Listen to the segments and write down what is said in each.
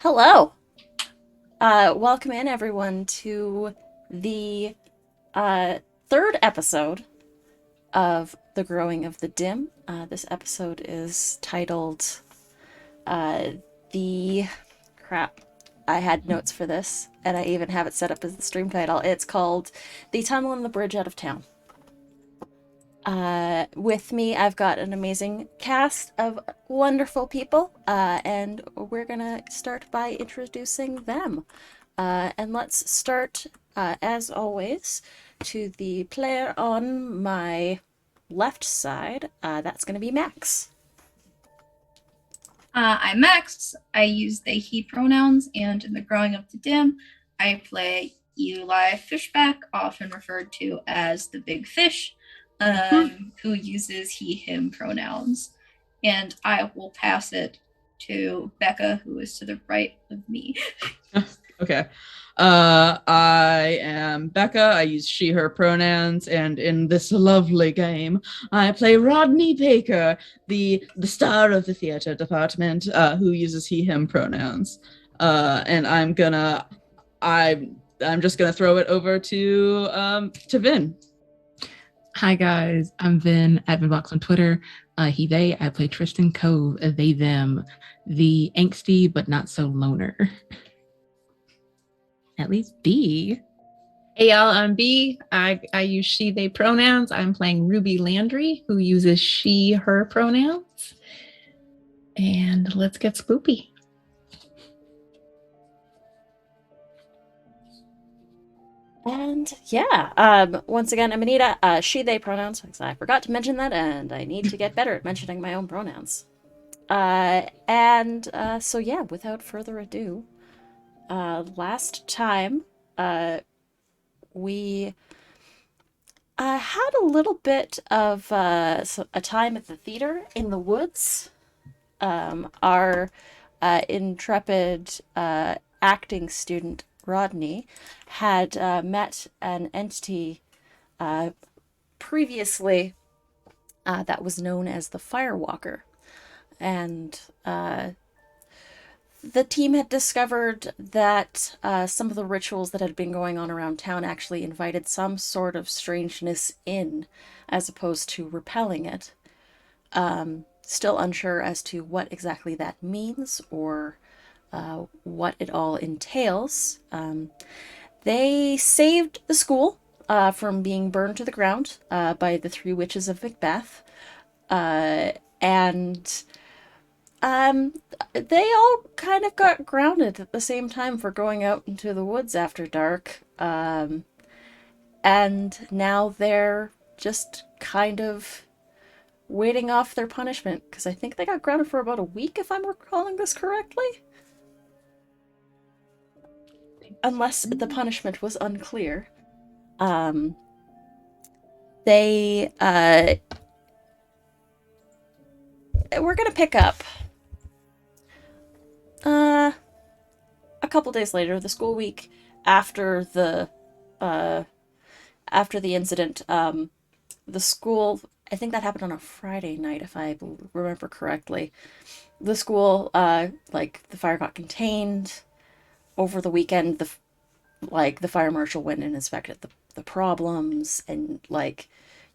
Hello. Welcome in everyone to the uh, third episode of The Growing of the Dim. This episode is titled uh, The Crap. I had notes for this, and I even have it set up as the stream title. It's called The Tunnel and the Bridge Out of Town. With me, I've got an amazing cast of wonderful people, and we're gonna start by introducing them. And let's start, as always, to the player on my left side. That's gonna be Max. I'm Max. I use they, he pronouns, and in the Growing Up the Dim, I play Eli Fishback, often referred to as the Big Fish, who uses he, him pronouns. And I will pass it to Becca, who is to the right of me. Okay. I am Becca. I use she, her pronouns, and in this lovely game, I play Rodney Baker, the star of the theater department, who uses he, him pronouns. And I'm just gonna throw it over to Vin. Hi guys, I'm Vin at VinBox on Twitter. He, they, I play Tristan Cove, they, them, the angsty but not so loner. At least B. Hey y'all, I'm B. I use she, they pronouns. I'm playing Ruby Landry, who uses she, her pronouns. And let's get spoopy. And once again, I'm Anita. She, they pronouns, because I forgot to mention that, and I need to get better at mentioning my own pronouns. Without further ado, last time, we had a little bit of a time at the theater in the woods. Our intrepid acting student Rodney had met an entity previously that was known as the Firewalker, and the team had discovered that some of the rituals that had been going on around town actually invited some sort of strangeness in, as opposed to repelling it. Still unsure as to what exactly that means or what it all entails. They saved the school from being burned to the ground by the three witches of Macbeth. And they all kind of got grounded at the same time for going out into the woods after dark. And now they're just kind of waiting off their punishment, because I think they got grounded for about a week, if I'm recalling this correctly. Unless the punishment was unclear. They, we're gonna pick up a couple days later, the school week after the incident. The school, I think that happened on a Friday night, if I remember correctly. The school, the fire got contained. Over the weekend, the fire marshal went and inspected the problems, and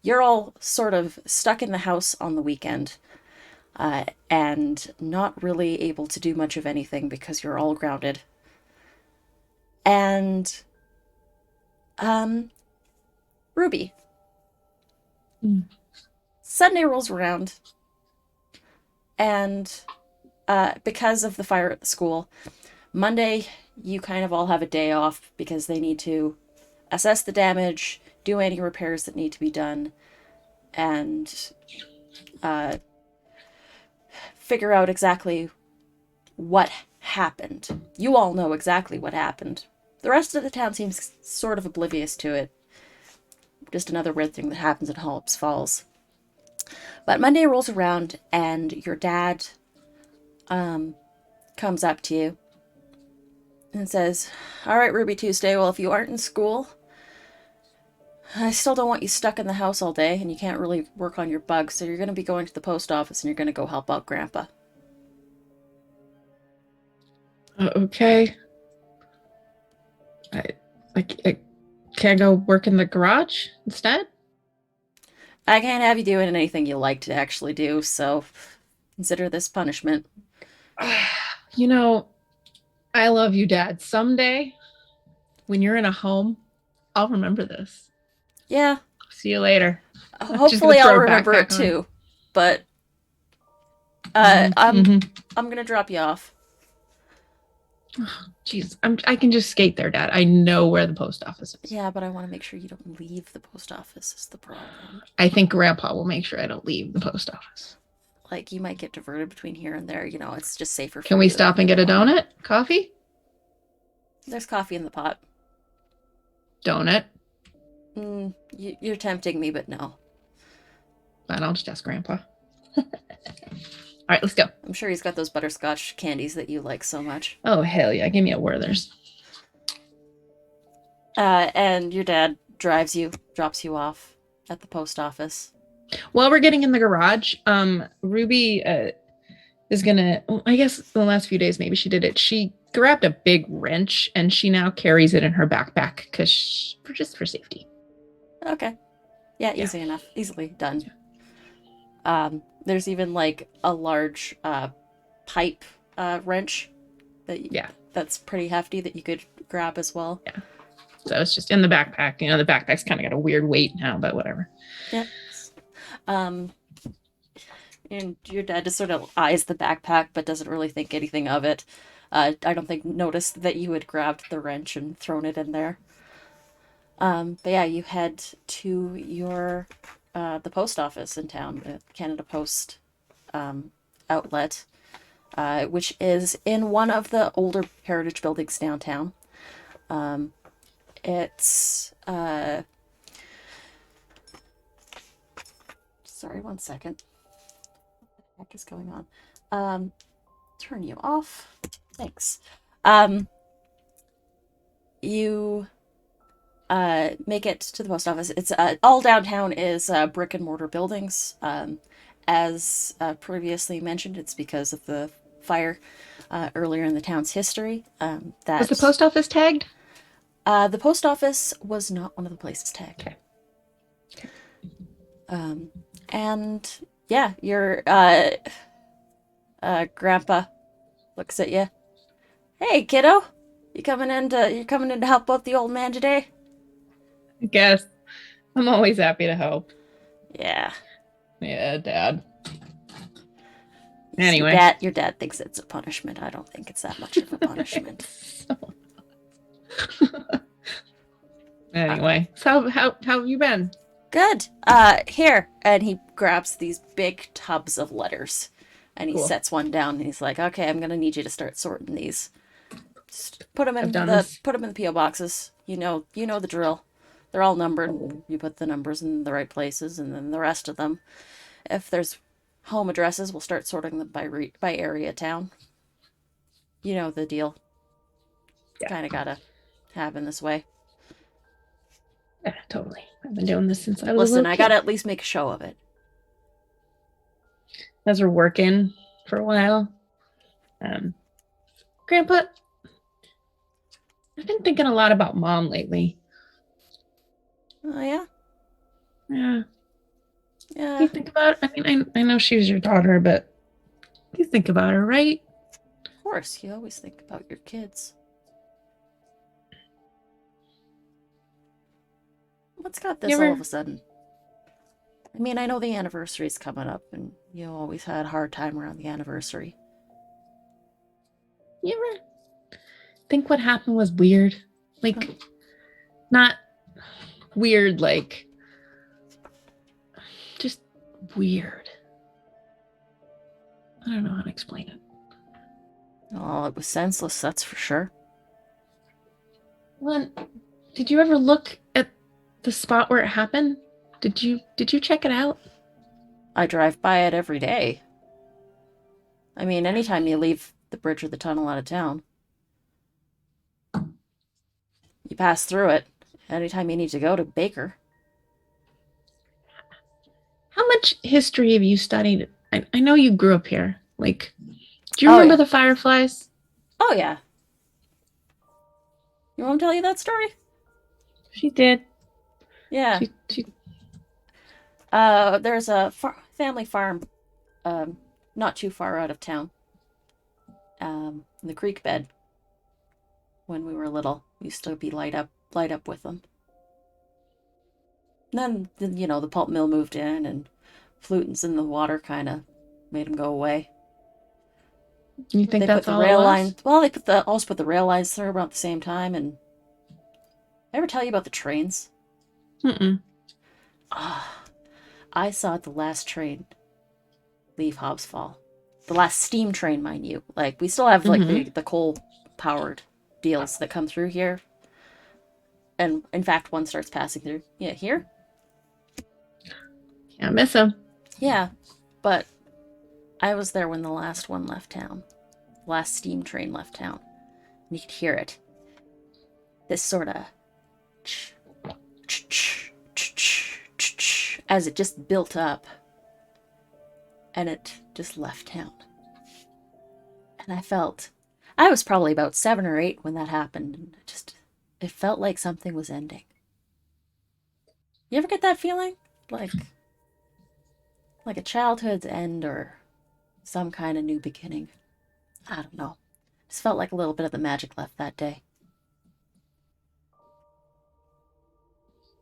you're all sort of stuck in the house on the weekend, and not really able to do much of anything because you're all grounded. And Ruby. Sunday rolls around, and because of the fire at the school, Monday you kind of all have a day off because they need to assess the damage, do any repairs that need to be done, and figure out exactly what happened. You all know exactly what happened. The rest of the town seems sort of oblivious to it. Just another weird thing that happens in Hollops Falls. But Monday rolls around, and your dad comes up to you and says, "All right, Ruby Tuesday, well, if you aren't in school, I still don't want you stuck in the house all day, and you can't really work on your bugs, so you're going to be going to the post office, and you're going to go help out Grandpa." Okay. I can I go work in the garage instead? I can't have you doing anything you like to actually do, so consider this punishment. You know, I love you, Dad. Someday, when you're in a home, I'll remember this. Yeah, See you later. Just gonna hopefully I'll throw a remember it backpack on. too. But Mhm, I'm mhm. gonna drop you off. Jeez, I can just skate there, Dad. I know where the post office is. Yeah, but I want to make sure you don't leave the post office is the problem. I think Grandpa will make sure I don't leave the post office. Like you might get diverted between here and there. You know, it's just safer. Can for we you stop and in get the a morning. donut? Coffee? There's coffee in the pot. Donut? You're tempting me, but no. Fine, I'll just ask Grandpa. All right, let's go. I'm sure he's got those butterscotch candies that you like so much. Oh, hell yeah. Give me a Werther's. And your dad drops you off at the post office. While we're getting in the garage, Ruby is gonna, I guess the last few days maybe she did it. She grabbed a big wrench and she now carries it in her backpack because just for safety. Okay. Yeah, Yeah. easy enough. Easily done. There's even like a large pipe wrench that's pretty hefty that you could grab as well. Yeah. So it's just in the backpack. You know, the backpack's kind of got a weird weight now, but whatever. Yep. And your dad just sort of eyes the backpack but doesn't really think anything of it. I don't think noticed that you had grabbed the wrench and thrown it in there. But yeah, you head to your the post office in town, the Canada Post outlet, which is in one of the older heritage buildings downtown. It's sorry, one second. What the heck is going on? Turn you off. Thanks. You make it to the post office. It's all downtown is brick and mortar buildings. As previously mentioned, it's because of the fire earlier in the town's history. That Was the post office tagged? the post office was not one of the places tagged. Okay. And yeah, your grandpa looks at you. Hey, kiddo, you coming in to help out the old man today? I guess. I'm always happy to help. Yeah. Yeah, Dad. See, Anyway. your dad thinks it's a punishment. I don't think it's that much of a punishment. Anyway, so how have you been? Good. Here, and he grabs these big tubs of letters, and he Cool. sets one down, and he's like, "Okay, I'm gonna need you to start sorting these. Just put them in I've done this. put them in the PO boxes. You know the drill. They're all numbered. You put the numbers in the right places, and then the rest of them, if there's home addresses, we'll start sorting them by area town. You know the deal. Yeah. Kind of gotta happen this way. Yeah, totally. I've been doing this since I was a Listen, little I kid. gotta at least make a show of it. As we're working for a while. Grandpa, I've been thinking a lot about Mom lately. Oh yeah, Yeah. yeah. You think about I mean, I know she was your daughter, but you think about her, right? Of course, you always think about your kids. You What's got this all of a sudden? I mean, I know the anniversary's coming up, and you always had a hard time around the anniversary. You ever think what happened was weird? Like, not weird, like, just weird. I don't know how to explain it. Oh, it was senseless, that's for sure. Well, did you ever look at the spot where it happened? Did you check it out? I drive by it every day. I mean, anytime you leave the bridge or the tunnel out of town, you pass through it. Anytime you need to go to Baker. How much history have you studied? I know you grew up here. Like, do you Oh, remember yeah. the Fireflies? Oh yeah, You want me to tell you that story? She did. Yeah. She There's a family farm, not too far out of town. In the creek bed. When we were little, we used to be light up with them. And then, the pulp mill moved in, and pollutants in the water kind of made them go away. You think They that's put the all rail it was? line. Well, they also put the rail lines through about the same time. And ever tell you about the trains? Mm-mm. Ah, I saw the last train leave Hobbs Fall. The last steam train, mind you. Like, we still have like the coal powered deals that come through here. And in fact, one starts passing through. Yeah, here? Can't miss him. Yeah. But I was there when the last one left town. Last steam train left town. And you could hear it. This sort of as it just built up. And it just left town. And I was probably about 7 or 8 when that happened. And it felt like something was ending. You ever get that feeling? Like a childhood's end or some kind of new beginning. I don't know. Just felt like a little bit of the magic left that day.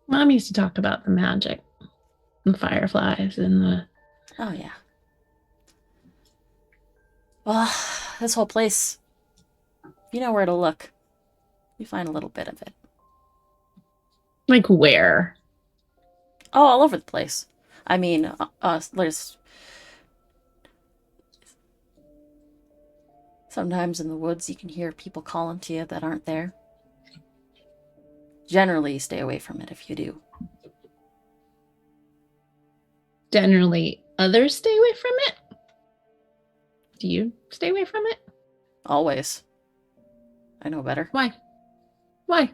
Mom used to talk about the magic, the fireflies, and the. Oh, yeah. Well, this whole place, you know where to look. You find a little bit of it. Like where? Oh, all over the place. I mean, there's sometimes in the woods you can hear people calling to you that aren't there. Generally, stay away from it if you do. Generally, others stay away from it? Do you stay away from it? Always. I know better. Why? Why?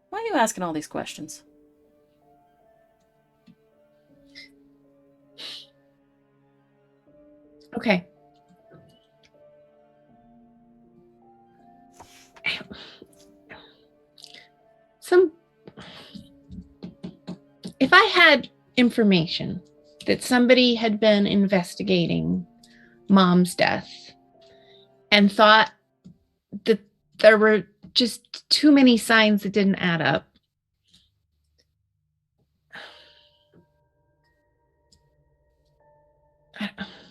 Why are you asking all these questions? Okay. If I had information that somebody had been investigating Mom's death and thought that there were just too many signs that didn't add up,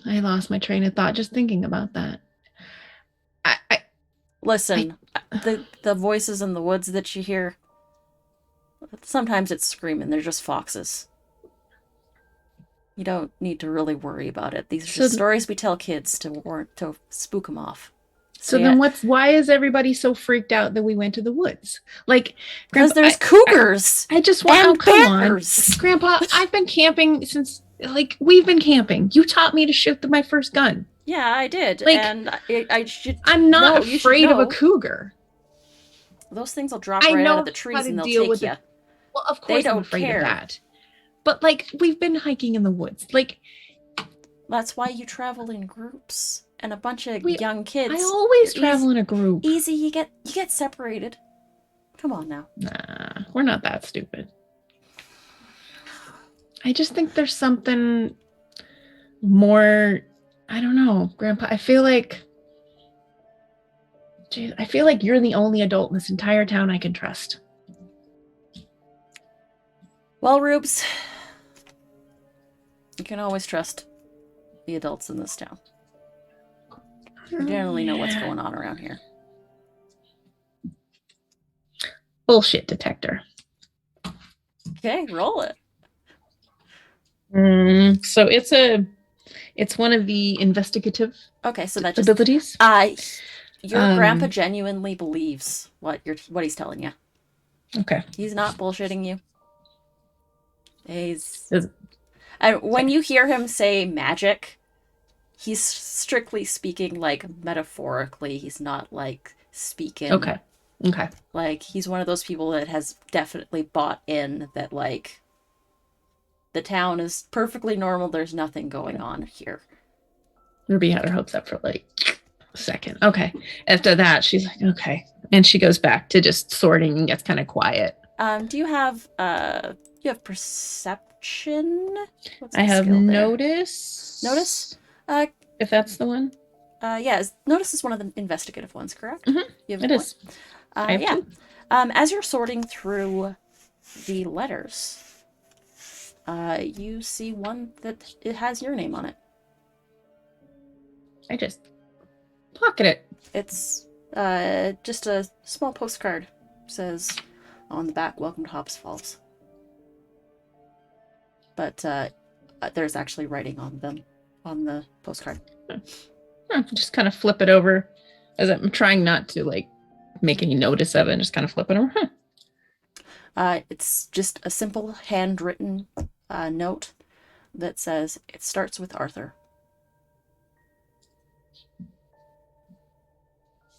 I lost my train of thought just thinking about that. Listen, the voices in the woods that you hear, sometimes it's screaming. They're just foxes. You don't need to really worry about it. These are just stories we tell kids to spook them off. So then why is everybody so freaked out that we went to the woods? Like, because there's cougars. I just want and come bears. on. Grandpa, I've been camping since we've been camping. You taught me to shoot my first gun. Yeah, I did. Like, and I should. I'm not you afraid of a cougar. Those things will drop right out of the trees and they'll take you. Well, of course I'm afraid of that. But we've been hiking in the woods. That's why you travel in groups and a bunch of young kids. I always travel in a group. Easy, you get separated. Come on now. Nah, we're not that stupid. I just think there's something more. I don't know, Grandpa. I feel like you're the only adult in this entire town I can trust. Well, Rubes, you can always trust the adults in this town. You generally know what's going on around here. Bullshit detector. Okay, roll it. So it's one of the investigative so that just abilities. Your grandpa genuinely believes what he's telling you. Okay. He's not bullshitting you. And when you hear him say magic, he's strictly speaking metaphorically. He's not speaking. Okay. He's one of those people that has definitely bought in that the town is perfectly normal. There's nothing going on here. Ruby had her hopes up for second. Okay. After that, she's like, okay. And she goes back to just sorting and gets kind of quiet. Do you have perception? What's I the have skill there? notice. Notice? Uh, If that's the one. Notice is one of the investigative ones, correct? Mhm, You have It a is. point? I have Yeah. two. As you're sorting through the letters, you see one that it has your name on it. I just pocket it. It's just a small postcard. Says on the back, "Welcome to Hops Falls." But there's actually writing on them on the postcard. Just kind of flip it over as I'm trying not to like make any notice of it and just kind of flip it over. It's just a simple handwritten note that says it starts with Arthur.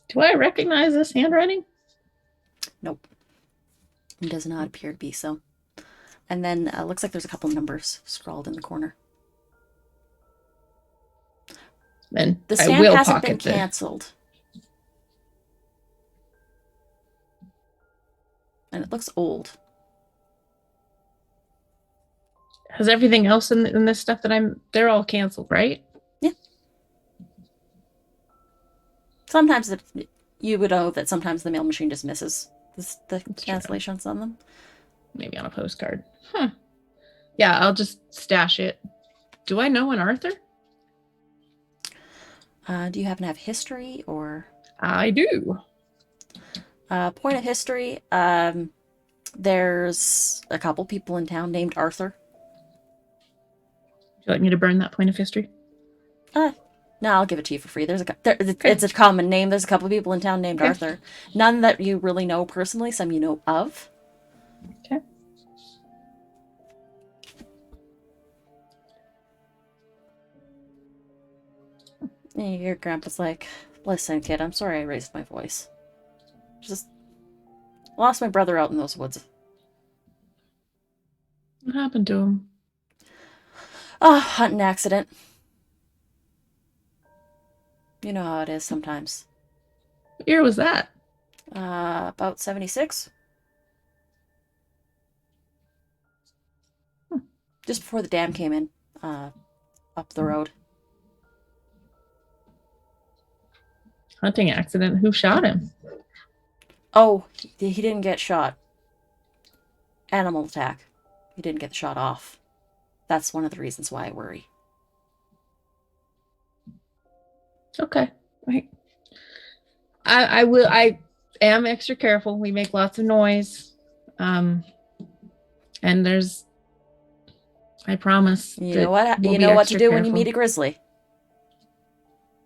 Do I recognize this handwriting? Nope. It does not appear to be so. And then looks like there's a couple numbers scrawled in the corner. Then The I stamp will hasn't been pocket the. canceled. And it looks old. Has everything else in this stuff that they're all canceled, right? Sometimes you would know that sometimes the mail machine just misses the That's true. cancellations on them. Maybe on a postcard. Yeah, I'll just stash it. Do I know an Arthur? Do you happen to have history or I do. point of history? There's a couple people in town named Arthur. Would you like me to burn that point of history? No, I'll give it to you for free. It's a common name. There's a couple of people in town named Okay. Arthur. None that you really know personally. Some you know of. Okay. Your grandpa's like, "Listen, kid, I'm sorry I raised my voice. Just lost my brother out in those woods. What happened to him? Hunting accident. You know how it is sometimes. What year was that? About 76. Just before the dam came in, up the road. Hunting accident. Who shot him? Oh, he didn't get shot. Animal attack. He didn't get the shot off. That's one of the reasons why I worry. Okay. Right. I will. I am extra careful. We make lots of noise. And there's. I promise. You that know what? we'll You be know what to extra do when you careful. meet a grizzly.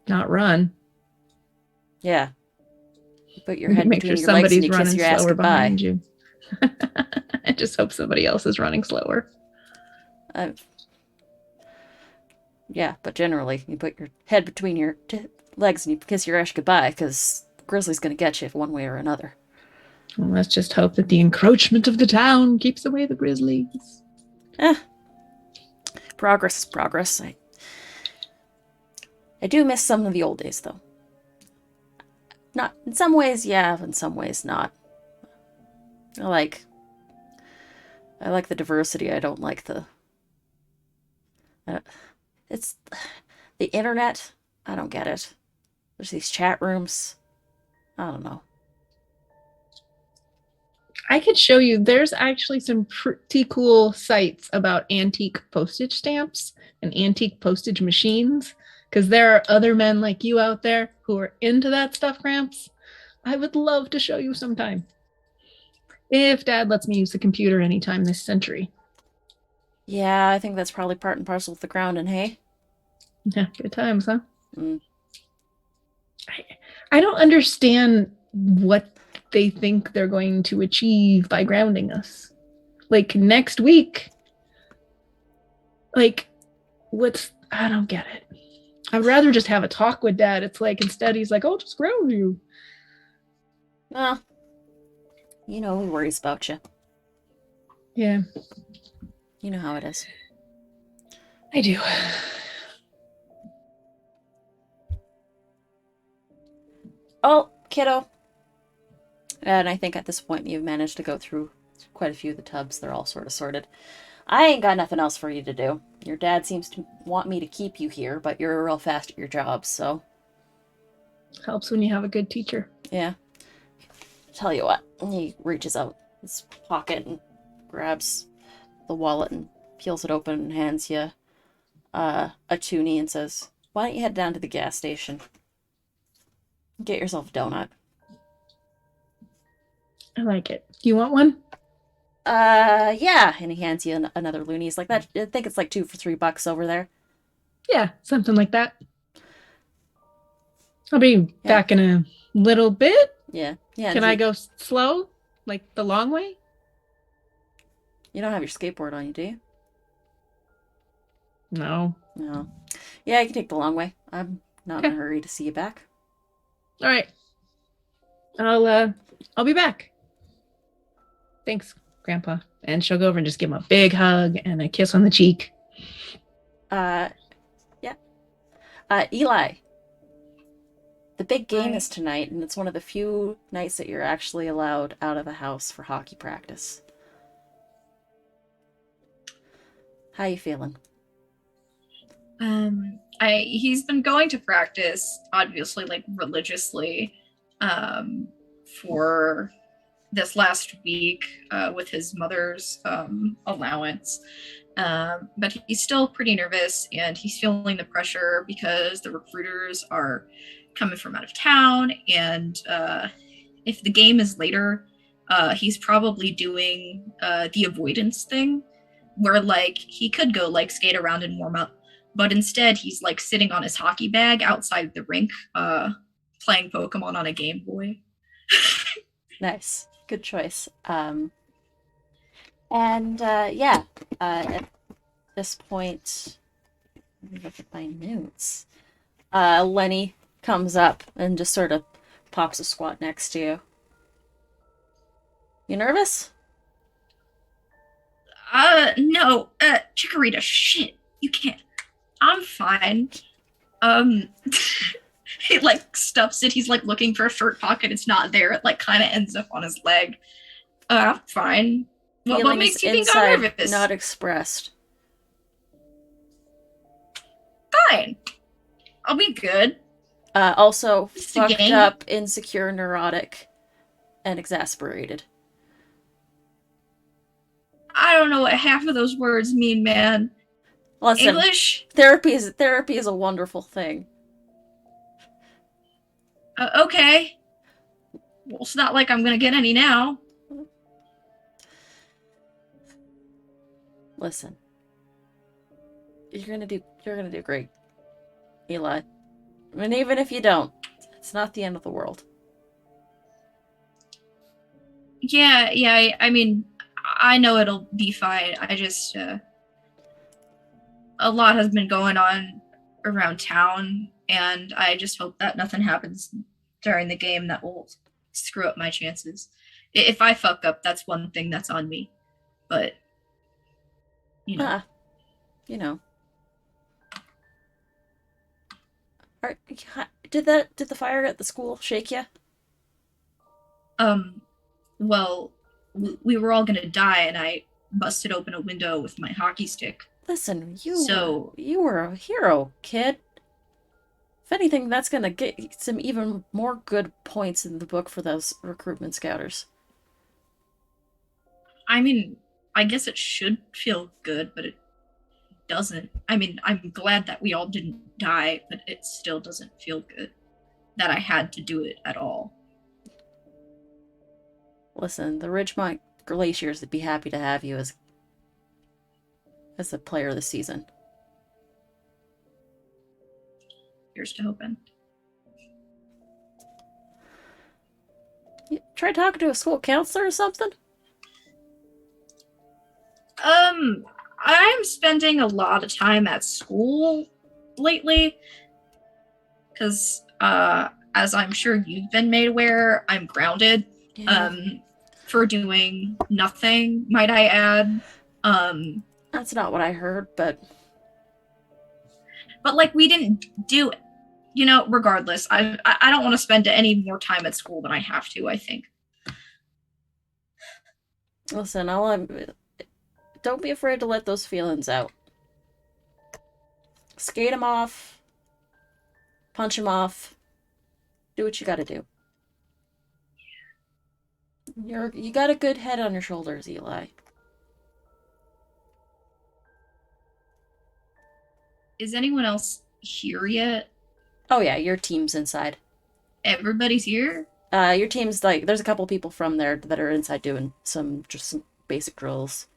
Not run. Yeah. You put your head Make between sure your legs and somebody's you kiss running your ass slower goodbye. behind you. I just hope somebody else is running slower. Yeah, but generally, you put your head between your legs and you kiss your ass goodbye, because grizzly's gonna get you one way or another. Well, let's just hope that the encroachment of the town keeps away the grizzlies. Progress is progress. I do miss some of the old days, though. Not in some ways, yeah. In some ways, not. I like the diversity. I don't like the. It's the internet. I don't get it. There's these chat rooms. I don't know. I could show you. There's actually some pretty cool sites about antique postage stamps and antique postage machines, because there are other men like you out there who are into that stuff, Gramps. I would love to show you sometime. If Dad lets me use the computer anytime this century. Yeah, I think that's probably part and parcel of the grounding, hey? Yeah, good times, huh? Mm. I don't understand what they think they're going to achieve by grounding us. Like next week. Like, I don't get it. I'd rather just have a talk with Dad. It's like instead he's like, "Oh, just ground you." Well, you know he worries about you. Yeah, You know how it is. I do. Oh, kiddo. And I think at this point you've managed to go through quite a few of the tubs. They're all sort of sorted. I ain't got nothing else for you to do. Your dad seems to want me to keep you here, but you're real fast at your job, so Helps when you have a good teacher. yeah. Tell you what, he reaches out his pocket and grabs the wallet and peels it open and hands you a toonie and says, "Why don't you head down to the gas station? Get yourself a donut." I like it. Do you want one? Yeah. And he hands you another loonie. He's like, "That, I think it's like 2 for $3 over there." Yeah, something like that. I'll be back in a little bit. Yeah. Yeah. Can I go slow? Like the long way? You don't have your skateboard on you, do you? No. No. Yeah, you can take the long way. I'm not in Okay. a hurry to see you back. All right. I'll be back. Thanks, Grandpa. And she'll go over and just give him a big hug and a kiss on the cheek. Yeah. Eli. The big game Hi. is tonight, and it's one of the few nights that you're actually allowed out of the house for hockey practice. How you feeling? He's been going to practice, obviously, like religiously, for this last week, with his mother's allowance. But he's still pretty nervous, and he's feeling the pressure because the recruiters are coming from out of town, and if the game is later, he's probably doing the avoidance thing, where like he could go like skate around and warm up, but instead he's like sitting on his hockey bag outside the rink, playing Pokemon on a Game Boy. Nice. Good choice. Yeah, at this point, let me look at my notes. Lenny comes up and just sort of pops a squat next to you. You nervous? No, Chikorita, shit, you can't. I'm fine. He like stuffs it. He's like looking for a shirt pocket. It's not there. It like kind of ends up on his leg. I'm fine. What Feelings makes you think I'm inside, nervous? not expressed. Fine. I'll be good. Also It's the fucked game. up, insecure, neurotic, and exasperated. I don't know what half of those words mean, man. Listen, English? therapy is a wonderful thing. Okay. Well, it's not like I'm gonna get any now. Listen, you're gonna do great, Eli. And even if you don't, it's not the end of the world. Yeah. I mean, I know it'll be fine. I just, a lot has been going on around town, and I just hope that nothing happens during the game that will screw up my chances. If I fuck up, that's one thing that's on me. But, you know. You know. Did the fire at the school shake you? Well, we were all gonna die, and I busted open a window with my hockey stick. Listen, So- you were a hero, kid. If anything, that's gonna get some even more good points in the book for those recruitment scouters. I mean, I guess it should feel good, but it doesn't. I mean, I'm glad that we all didn't die, but it still doesn't feel good that I had to do it at all. Listen, the Ridgemont Glaciers would be happy to have you as a player of the season. Here's to hoping. You try talking to a school counselor or something? I'm spending a lot of time at school lately, because, as I'm sure you've been made aware, I'm grounded. Yeah. For doing nothing, might I add. That's not what I heard, but But like we didn't do You know, regardless, I don't want to spend any more time at school than I have to, I think. Listen, don't be afraid to let those feelings out. Skate them off. Punch them off. Do what you gotta do. You got a good head on your shoulders, Eli. Is anyone else here yet? Oh yeah, your team's inside. Everybody's here? Your team's like there's a couple people from there that are inside doing some basic drills.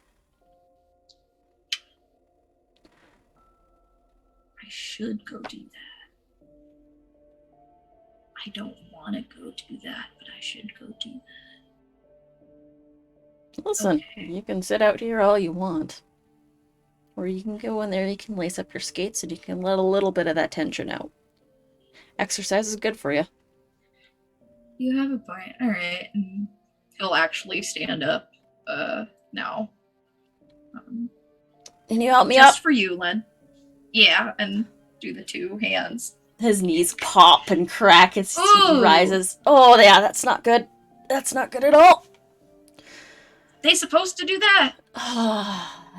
I should go do that. I don't want to go do that, but I should go do that. Listen, Okay. you can sit out here all you want. Or you can go in there, you can lace up your skates, and you can let a little bit of that tension out. Exercise is good for you. You have a point. All right. He'll actually stand up now. Can you help me Just up? for you, Len. Yeah, and do the two hands. His knees pop and crack as he Ooh. rises. Oh, yeah, that's not good. That's not good at all. They supposed to do that?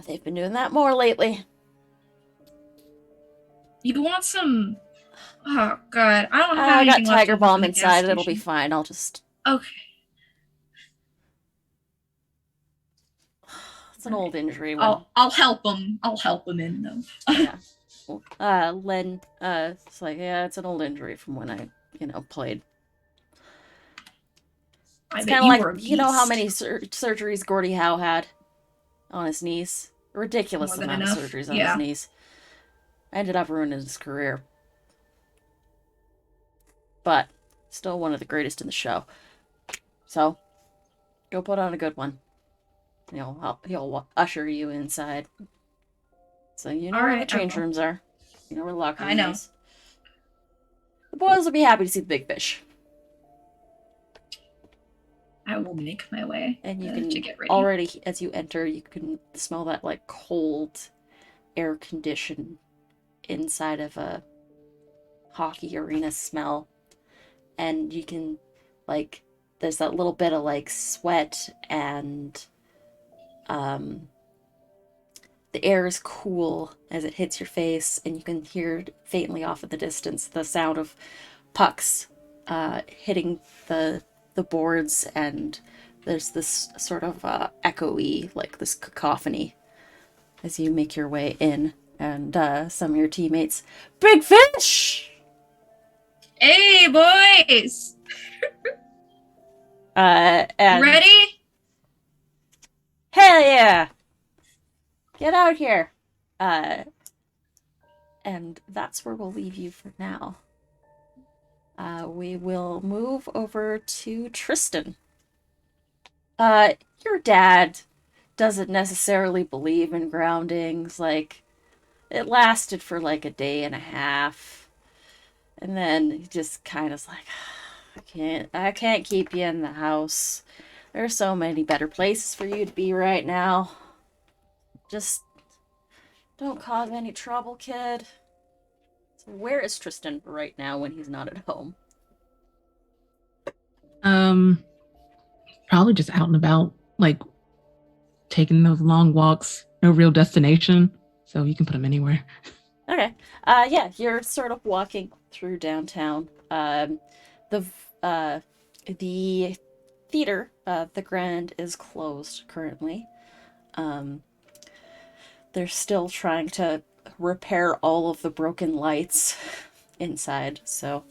They've been doing that more lately. You want some? Oh God, I don't have I got anything left Tiger over Balm from the gas inside. It'll be station. fine. I'll just... Okay. It's an old injury. When... I'll help him. I'll help him in though. yeah. Len, it's like, yeah, it's an old injury from when I, played. I It's bet kind of you were a like, you know how beast. many surgeries Gordie Howe had on his knees? Ridiculous More than amount enough, of surgeries on yeah. his knees. Ended up ruining his career. But still one of the greatest in the show. So, go put on a good one. He'll usher you inside. So you know All where right, the I change will. rooms are. You know where the locker room I know. is. The boys will be happy to see the big fish. I will make my way And you to can get ready. already, as you enter, you can smell that like cold air condition inside of a hockey arena smell. And you can, like, there's that little bit of like sweat and the air is cool as it hits your face, and you can hear faintly off in the distance the sound of pucks hitting the boards, and there's this sort of echoey, like this cacophony as you make your way in, and some of your teammates, big fish! Hey boys, And ready? hell yeah! Get out here! And that's where we'll leave you for now. We will move over to Tristan. Your dad doesn't necessarily believe in groundings. Like, it lasted for like a day and a half. And then he just kind of like, I can't keep you in the house. There are so many better places for you to be right now. Just don't cause any trouble, kid. So where is Tristan right now when he's not at home? Probably just out and about, like taking those long walks. No real destination, so you can put them anywhere. Okay. Yeah, you're sort of walking through downtown. The theater, the Grand, is closed currently. They're still trying to repair all of the broken lights inside, so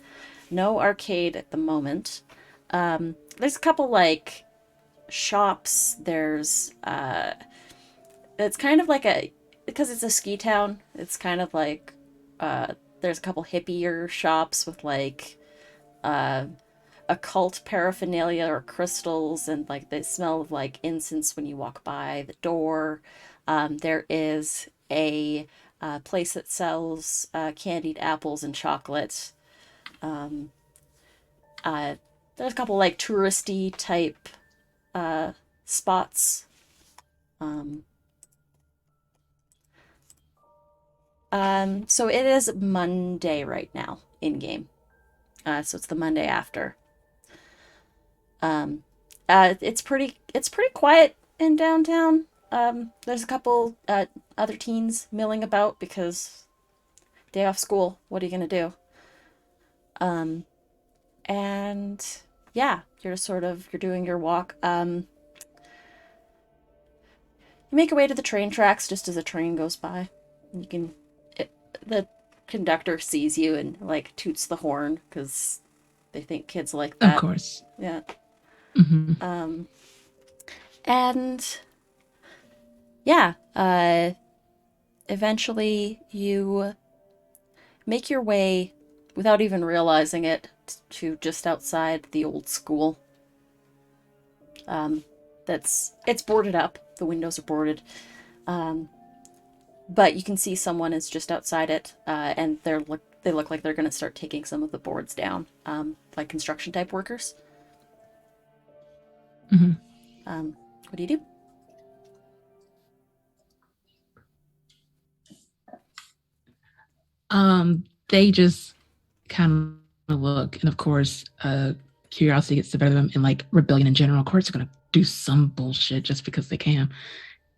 no arcade at the moment. There's a couple like shops. There's it's kind of like because it's a ski town, it's kind of like there's a couple hippier shops with like occult paraphernalia or crystals, and like they smell of like incense when you walk by the door. There is a place that sells candied apples and chocolate. There's a couple like touristy type spots. So it is Monday right now in game. So it's the Monday after. Um, it's pretty quiet in downtown. There's a couple other teens milling about because day off school. What are you gonna do? Um, and yeah, you're doing your walk. You make your way to the train tracks just as a train goes by. You can, the conductor sees you and like toots the horn because they think kids like Of that. course. Yeah. Hmm. And yeah, eventually you make your way without even realizing it to just outside the old school. Um, it's boarded up. The windows are boarded. But you can see someone is just outside it, and they look like they're going to start taking some of the boards down, like construction type workers. Hmm. What do you do? They just kind of look, and of course, curiosity gets the better of them, and like rebellion in general. Of course, they're gonna do some bullshit just because they can.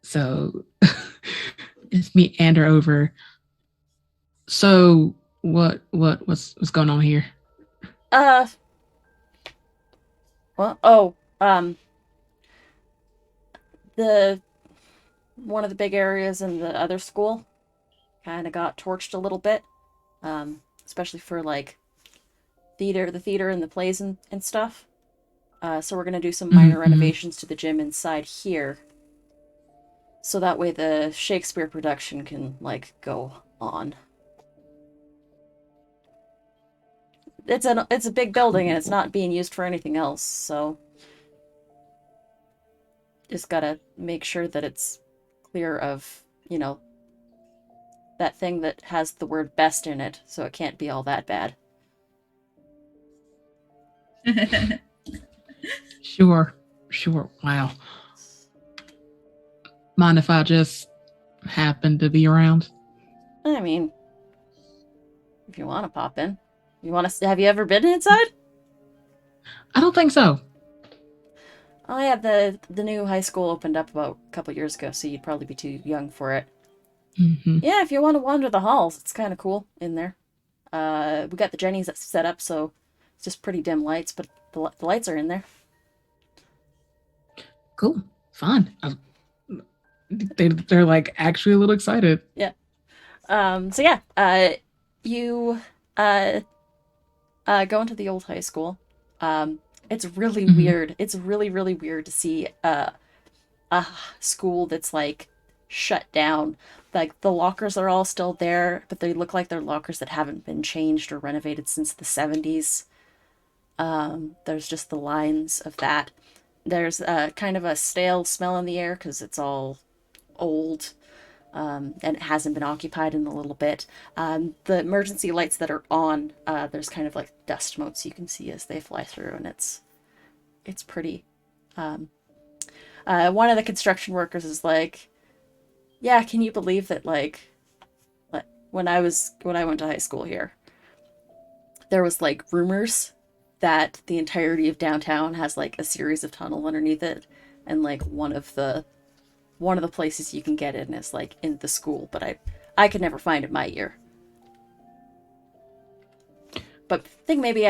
So it's meander over. So what's going on here? Uh, well, oh, um, the one of the big areas in the other school kind of got torched a little bit, especially for like the theater and the plays and stuff. So we're gonna do some minor Mhm. renovations to the gym inside here, so that way the Shakespeare production can like go on. It's a big building and it's not being used for anything else, so just gotta make sure that it's clear of, that thing that has the word best in it, so it can't be all that bad. Sure, sure. Wow. Mind if I just happen to be around? I mean, if you want to pop in, have you ever been inside? I don't think so. Oh yeah, the new high school opened up about a couple years ago, so you'd probably be too young for it. Hmm. Yeah, if you want to wander the halls, it's kind of cool in there. We got the Jennies that's set up, so it's just pretty dim lights, but the lights are in there. Cool. Fine. They're like actually a little excited. Yeah. So yeah, you uh go into the old high school. It's really Mhm. weird. It's really, really weird to see a school that's like shut down. Like the lockers are all still there, but they look like they're lockers that haven't been changed or renovated since the 70s. There's just the lines of that. There's kind of a stale smell in the air because it's all old, and it hasn't been occupied in a little bit. The emergency lights that are on, there's kind of like dust motes you can see as they fly through, and it's pretty. Um, One of the construction workers is like, "Yeah, can you believe that? Like when I went to high school here, there was like rumors that the entirety of downtown has like a series of tunnels underneath it, and like one of the places you can get in is like in the school, but I could never find it my year. But I think maybe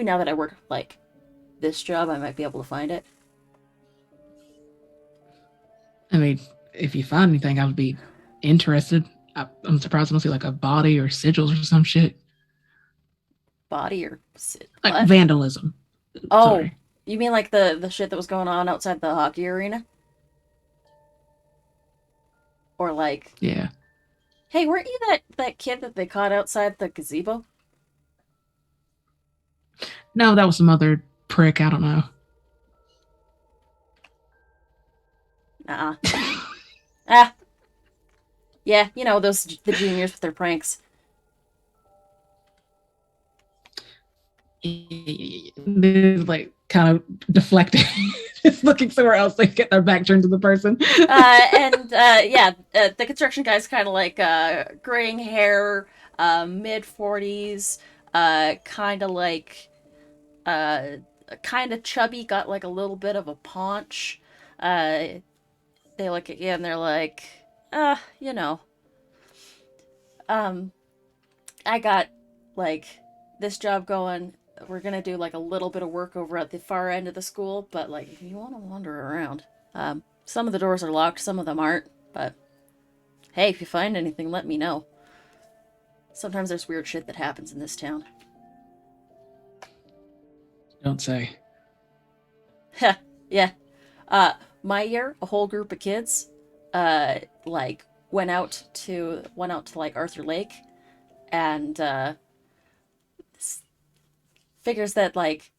now that I work like this job, I might be able to find it. I mean, if you find anything, I would be interested. I'm surprised I don't see like a body or sigils or some shit. Body or Like what? vandalism. Oh, Sorry. you mean like the shit that was going on outside the hockey arena? Or like, Yeah. hey, weren't you that kid that they caught outside the gazebo? No, that was some other prick. I don't know. Nah. Ah, yeah, those the juniors with their pranks. This like kind of deflecting, just looking somewhere else. They get their back turned to the person. The construction guy's kind of like graying hair, mid 40s, kind of like kind of chubby, got like a little bit of a paunch. They look at you and they're like, you know, I got like this job going. We're gonna do like a little bit of work over at the far end of the school, but like if you want to wander around, some of the doors are locked, some of them aren't. But hey, if you find anything, let me know. Sometimes there's weird shit that happens in this town. Don't say. Yeah. My year, a whole group of kids, like went out to like Arthur Lake, and figures that like,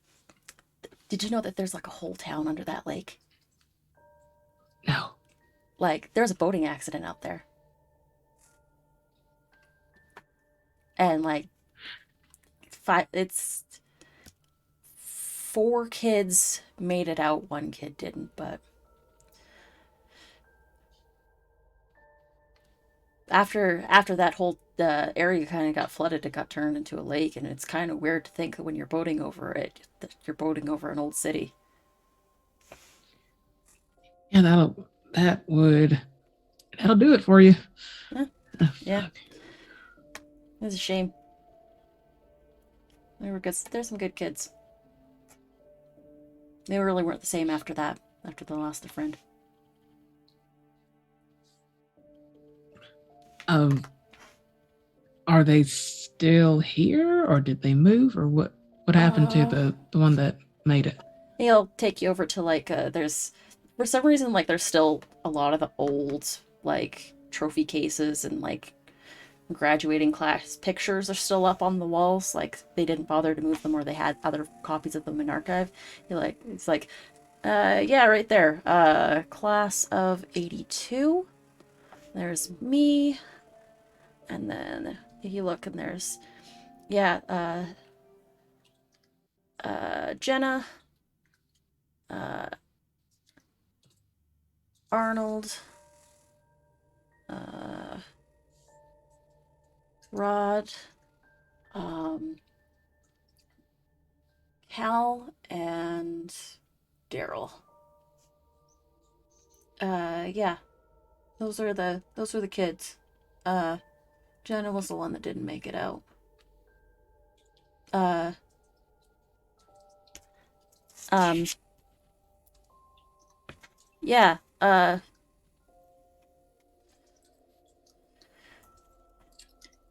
did you know that there's like a whole town under that lake? No. Like, there's a boating accident out there, and like, it's 4 kids made it out, 1 kid didn't, but after that whole area kind of got flooded, it got turned into a lake, and it's kind of weird to think that when you're boating over it, that you're boating over an old city. Yeah, that'll do it for you. Yeah. It was a shame. There's some good kids. They really weren't the same after that, after they lost a friend. Are they still here, or did they move, or what happened to the one that made it? He'll take you over to like there's for some reason like there's still a lot of the old like trophy cases and like graduating class pictures are still up on the walls. Like they didn't bother to move them, or they had other copies of them in archive. It's like yeah, right there. Class of 82. There's me. And then if you look, and there's Jenna, Arnold, Rod, Cal, and Daryl. Yeah. Those are the kids. Jenna was the one that didn't make it out. Yeah, a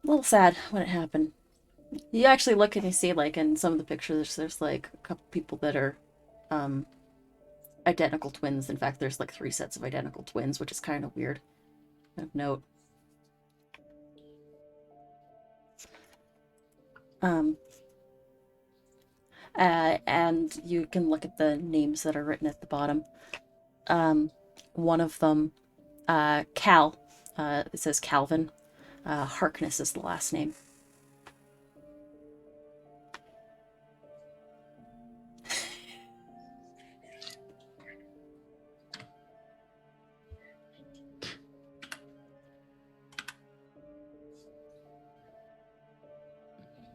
little sad when it happened. You actually look and you see, like, in some of the pictures, there's, like, a couple people that are, identical twins. In fact, there's, like, 3 sets of identical twins, which is kind of weird. Of note. And you can look at the names that are written at the bottom. One of them, Cal, it says Calvin. Harkness is the last name.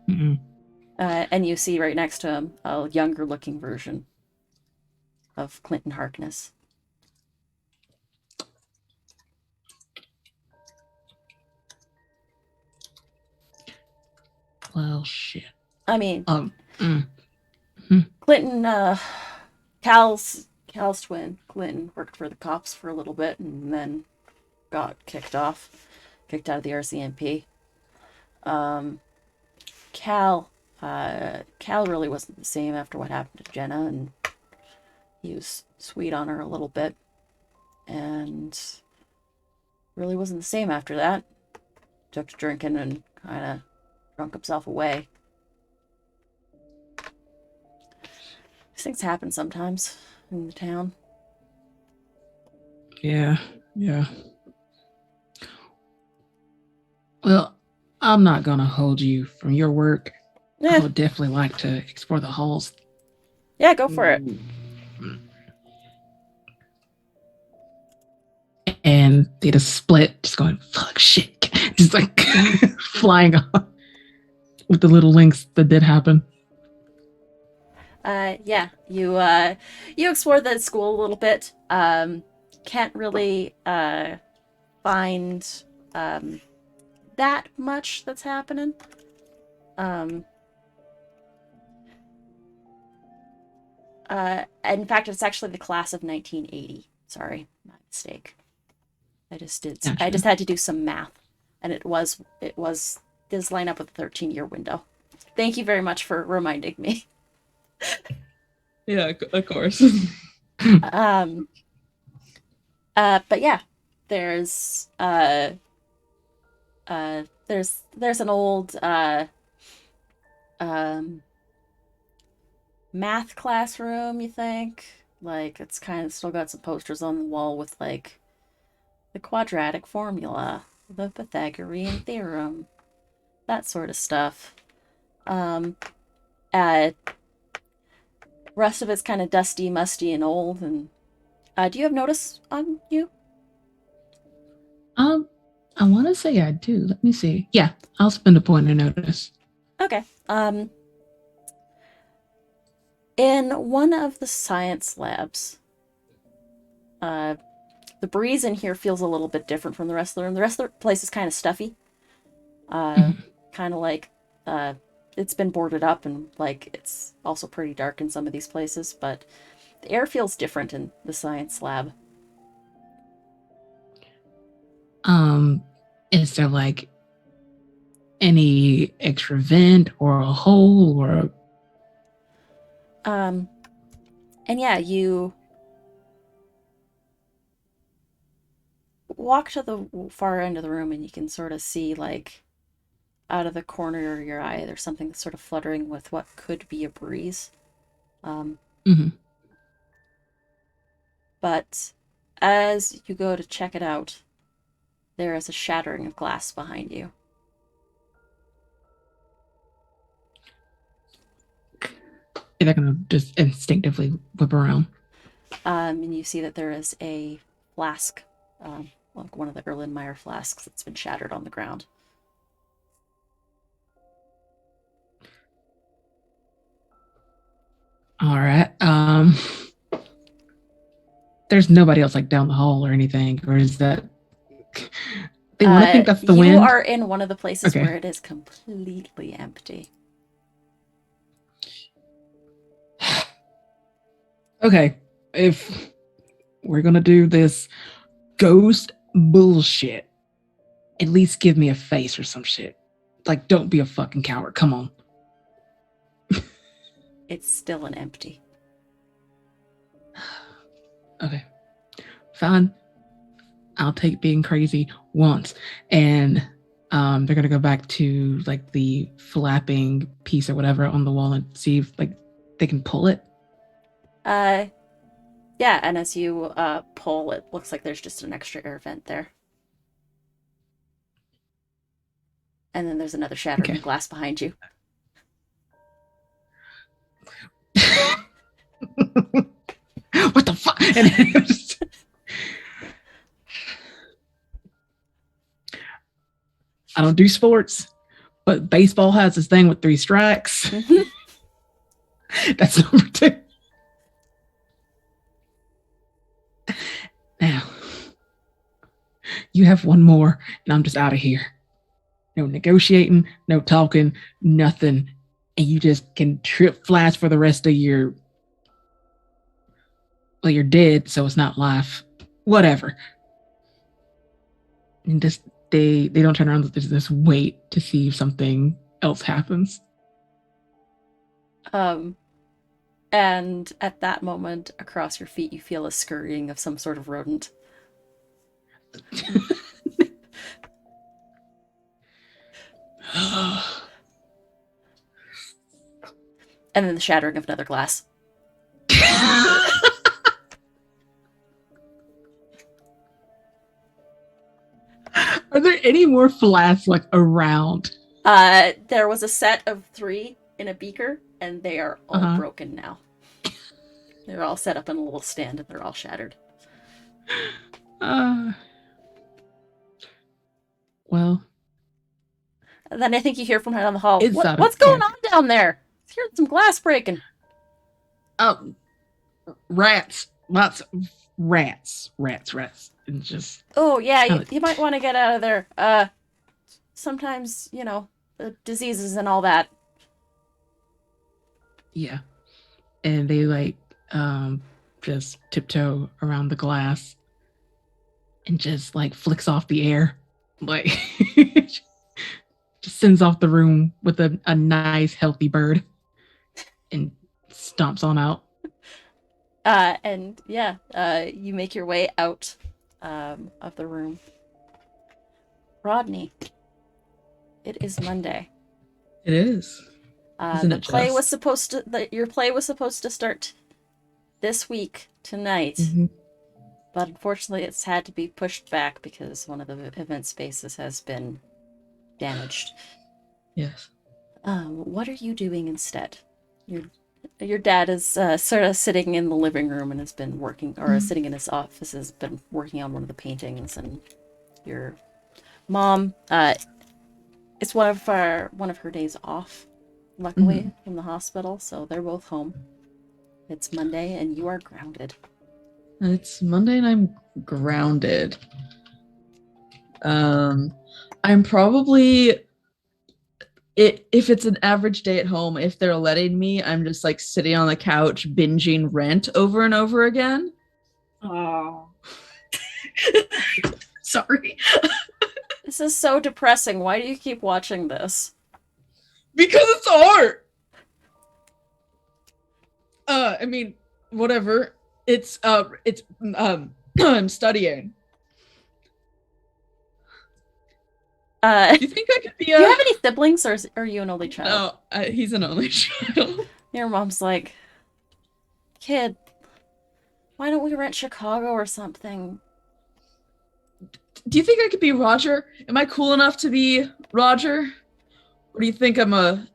Mm-mm. And you see right next to him a younger looking version of Clinton Harkness. Well, shit. I mean, Mm. Clinton, Cal's twin, Clinton, worked for the cops for a little bit and then got kicked out of the RCMP. Cal really wasn't the same after what happened to Jenna, and he was sweet on her a little bit, and really wasn't the same after that. Took to drinking and kind of drunk himself away. These things happen sometimes in the town. Yeah. Well, I'm not gonna hold you from your work. I would definitely like to explore the halls Yeah, go for it. And they just split, just going, fuck shit. Just like flying off with the little links that did happen. Yeah, you explore the school a little bit. Can't really find that much that's happening. In fact, it's actually the class of 1980. Sorry, my mistake. I Gotcha. just had to do some math, and it does line up with the 13-year window. Thank you very much for reminding me. Yeah, of course. Um, but yeah, there's there's an old um math classroom, you think? Like it's kind of still got some posters on the wall with like the quadratic formula, the Pythagorean theorem, that sort of stuff. Um, uh, rest of it's kind of dusty, musty, and old. And do you have notice on you? I want to say I do. Let me see. Yeah, I'll spend a point of notice. Okay. In one of the science labs, the breeze in here feels a little bit different from the rest of the room. The rest of the place is kind of stuffy. Kind of like it's been boarded up and like it's also pretty dark in some of these places, but the air feels different in the science lab. Is there like any extra vent or a hole or And yeah, you walk to the far end of the room and you can sort of see like out of the corner of your eye there's something that's sort of fluttering with what could be a breeze. Mhm. But as you go to check it out, there is a shattering of glass behind you. they're gonna just instinctively whip around? And you see that there is a flask, like one of the Erlenmeyer flasks that's been shattered on the ground. All right. There's nobody else like down the hall or anything, or is that they want to think that's the you wind? are in one of the places Okay. where it is completely empty. Okay, if we're gonna do this ghost bullshit, at least give me a face or some shit. Like, don't be a fucking coward. Come on. It's still an empty. Okay, fine. I'll take being crazy once, and they're gonna go back to like the flapping piece or whatever on the wall and see if like they can pull it. Yeah, and as you pull, it looks like there's just an extra air vent there. And then there's another shattering Okay. glass behind you. What the fuck? And I don't do sports, but baseball has this thing with 3 strikes. That's number 2. Now, you have one more, and I'm just out of here. No negotiating, no talking, nothing. And you just can trip flash for the rest of your. Well, you're dead, so it's not life. Whatever. And just they don't turn around. There's this wait to see if something else happens. And at that moment, across your feet, you feel a scurrying of some sort of rodent. And then the shattering of another glass. Are there any more flasks like around? There was a set of 3 in a beaker, and they are all broken now. They're all set up in a little stand and they're all shattered. Well, And then I think you hear from down the hall, It's out of what's going hand. on down there? I hear some glass breaking. Rats. Lots of rats. And just Oh, yeah, Kinda- you might want to get out of there. Sometimes, diseases and all that. yeah. And they like just tiptoe around the glass and just like flicks off the air. Like just sends off the room with a nice healthy bird and stomps on out. And yeah, you make your way out of the room. Rodney, it is Monday. It is. Isn't The it play was just? supposed to. Your play was supposed to start this week tonight, Mhm. but unfortunately, it's had to be pushed back because one of the event spaces has been damaged. Yes. What are you doing instead? Your dad is sort of sitting in the living room and has been working, or sitting in his office, has been working on one of the paintings, and your mom, it's one of her days off, luckily, from the hospital, so they're both home. It's Monday and you are grounded. It's Monday and I'm grounded. I'm probably if it's an average day at home, if they're letting me, I'm just like sitting on the couch binging Rent over and over again. Oh. Sorry. This is so depressing. Why do you keep watching this? Because it's art. I mean, whatever. It's I'm studying. Do you think I could be Do you have any siblings, or are you an only child? No, he's an only child. Your mom's like, kid, why don't we rent Chicago or something? Do you think I could be Roger? Am I cool enough to be Roger? Or do you think I'm a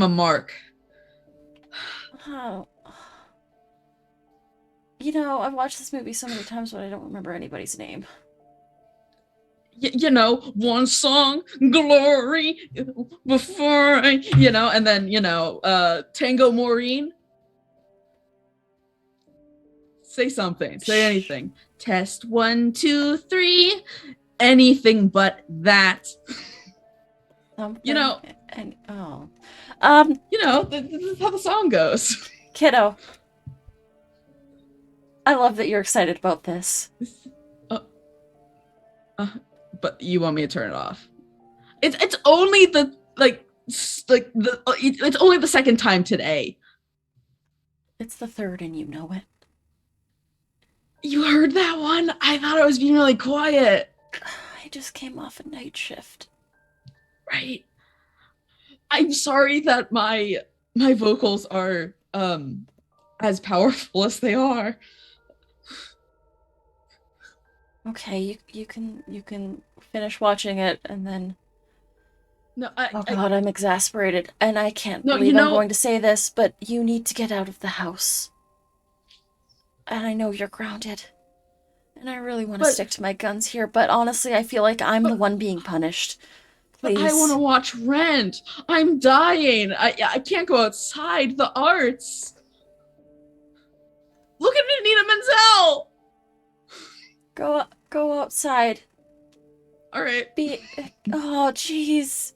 Mark? Oh. I've watched this movie so many times, but I don't remember anybody's name. One song, glory, before I, and then, Tango Maureen. Say something, say anything. Test 1, 2, 3. Anything but that. Something. And This is how the song goes. kiddo, I love that you're excited about this. But you want me to turn it off? It's only the it's only the second time today. It's the third, and you know it. You heard that one? I thought I was being really quiet. I just came off a night shift. Right. I'm sorry that my vocals are as powerful as they are. Okay, you can finish watching it, and then. No, Oh God, I'm exasperated, and I can't No, believe I'm going to say this, but you need to get out of the house. And I know you're grounded, and I really want to But- stick to my guns here, but honestly, I feel like I'm the one being punished. But Please. I want to watch Rent. I'm dying. I can't go outside. The arts. Look at Nina Menzel. Go outside. All right. Oh, jeez.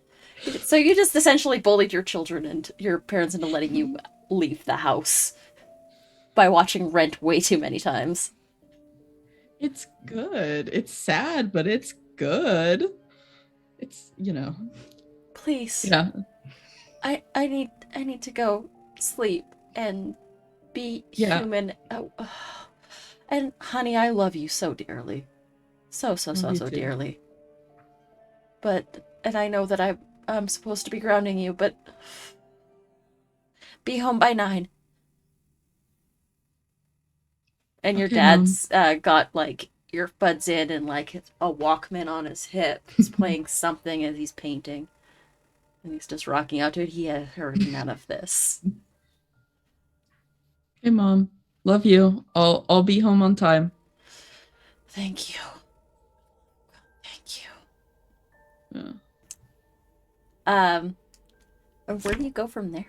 So you just essentially bullied your children and your parents into letting you leave the house by watching Rent way too many times. It's good. It's sad, but it's good. It's, Please. Yeah. I need to go sleep and be Yeah. human. And honey, I love you so dearly. So Me too. dearly. And I know that I'm supposed to be grounding you, but be home by 9. And your Okay, dad's got like earbuds in and like a Walkman on his hip. He's playing something as he's painting. And he's just rocking out to it. He had heard none of this. Hey, Mom. Love you. I'll be home on time. Thank you. Thank you. Yeah. Where do you go from there?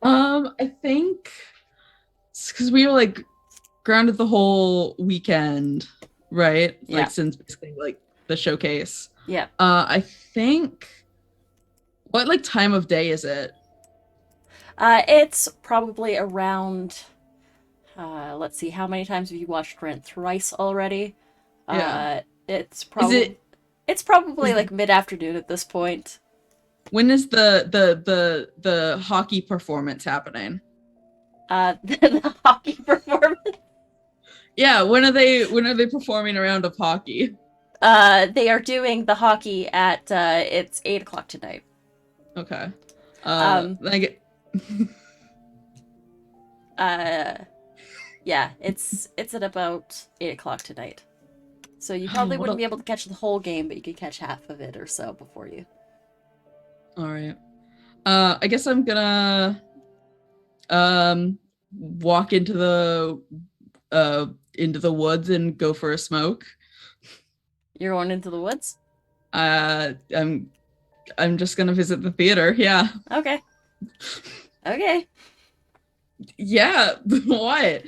I think because we were like grounded the whole weekend, right? Yeah. Like since basically like the showcase. Yeah. I think what like time of day is it? It's probably around. Let's see. How many times have you watched Rent? Thrice already. Yeah. It's Is probably. it It's probably is like mid-afternoon at this point. when is the hockey performance happening? The hockey performance. Yeah, when are they performing a round of hockey? They are doing the hockey at it's 8 o'clock tonight. Okay. Um, Like Yeah, it's at about 8 o'clock tonight. So you probably what wouldn't be a- able to catch the whole game, but you could catch half of it or so before you. all right. I guess I'm gonna walk into the woods and go for a smoke. You're going into the woods? I'm just gonna visit the theater. Yeah. Okay. Okay. Yeah. What?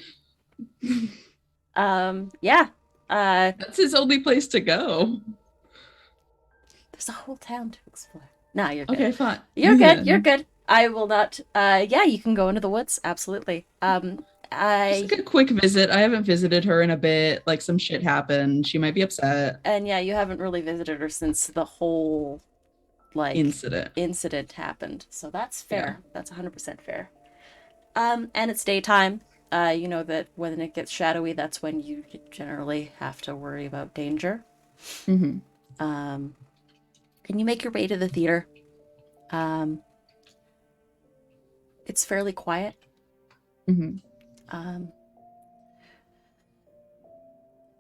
Yeah. That's his only place to go. There's a whole town to explore. No, you're good. Okay, fine. You're good. You're good. I will not. Yeah, you can go into the woods. Absolutely. Just I like a quick visit. I haven't visited her in a bit. Like some shit happened. She might be upset. and yeah, you haven't really visited her since the whole like Incident. happened. So that's fair. That's 100% fair. And it's daytime. You know that when it gets shadowy, that's when you generally have to worry about danger. Mm-hmm. Can you make your way to the theater? It's fairly quiet. Mm-hmm.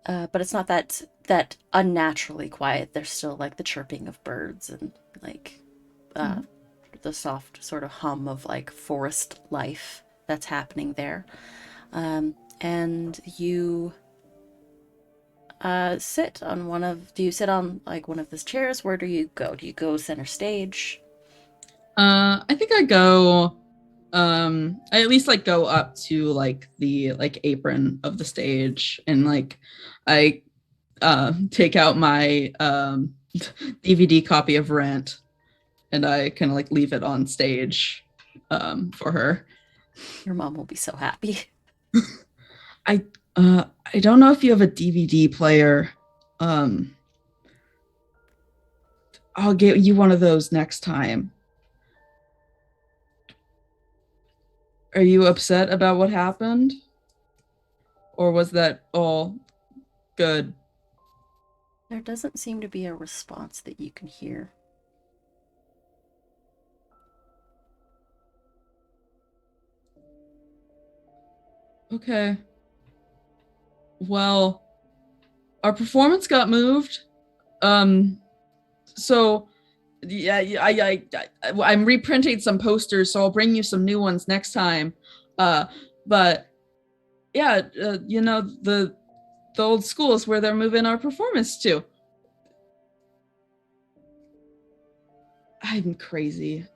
But it's not that unnaturally quiet. There's still like the chirping of birds and like the soft sort of hum of like forest life that's happening there. And you sit on do you sit on like one of those chairs? Where do you go? Do you go center stage? I think I go I at least like go up to like the like apron of the stage and like I take out my DVD copy of Rent and I kind of like leave it on stage for her. Your mom will be so happy. I don't know if you have a DVD player. I'll get you one of those next time. Are you upset about what happened? Or was that all good? There doesn't seem to be a response that you can hear. Okay. Well, our performance got moved. So yeah, I'm reprinting some posters, so I'll bring you some new ones next time. But yeah, you know the old school is where they're moving our performance to. I'm crazy.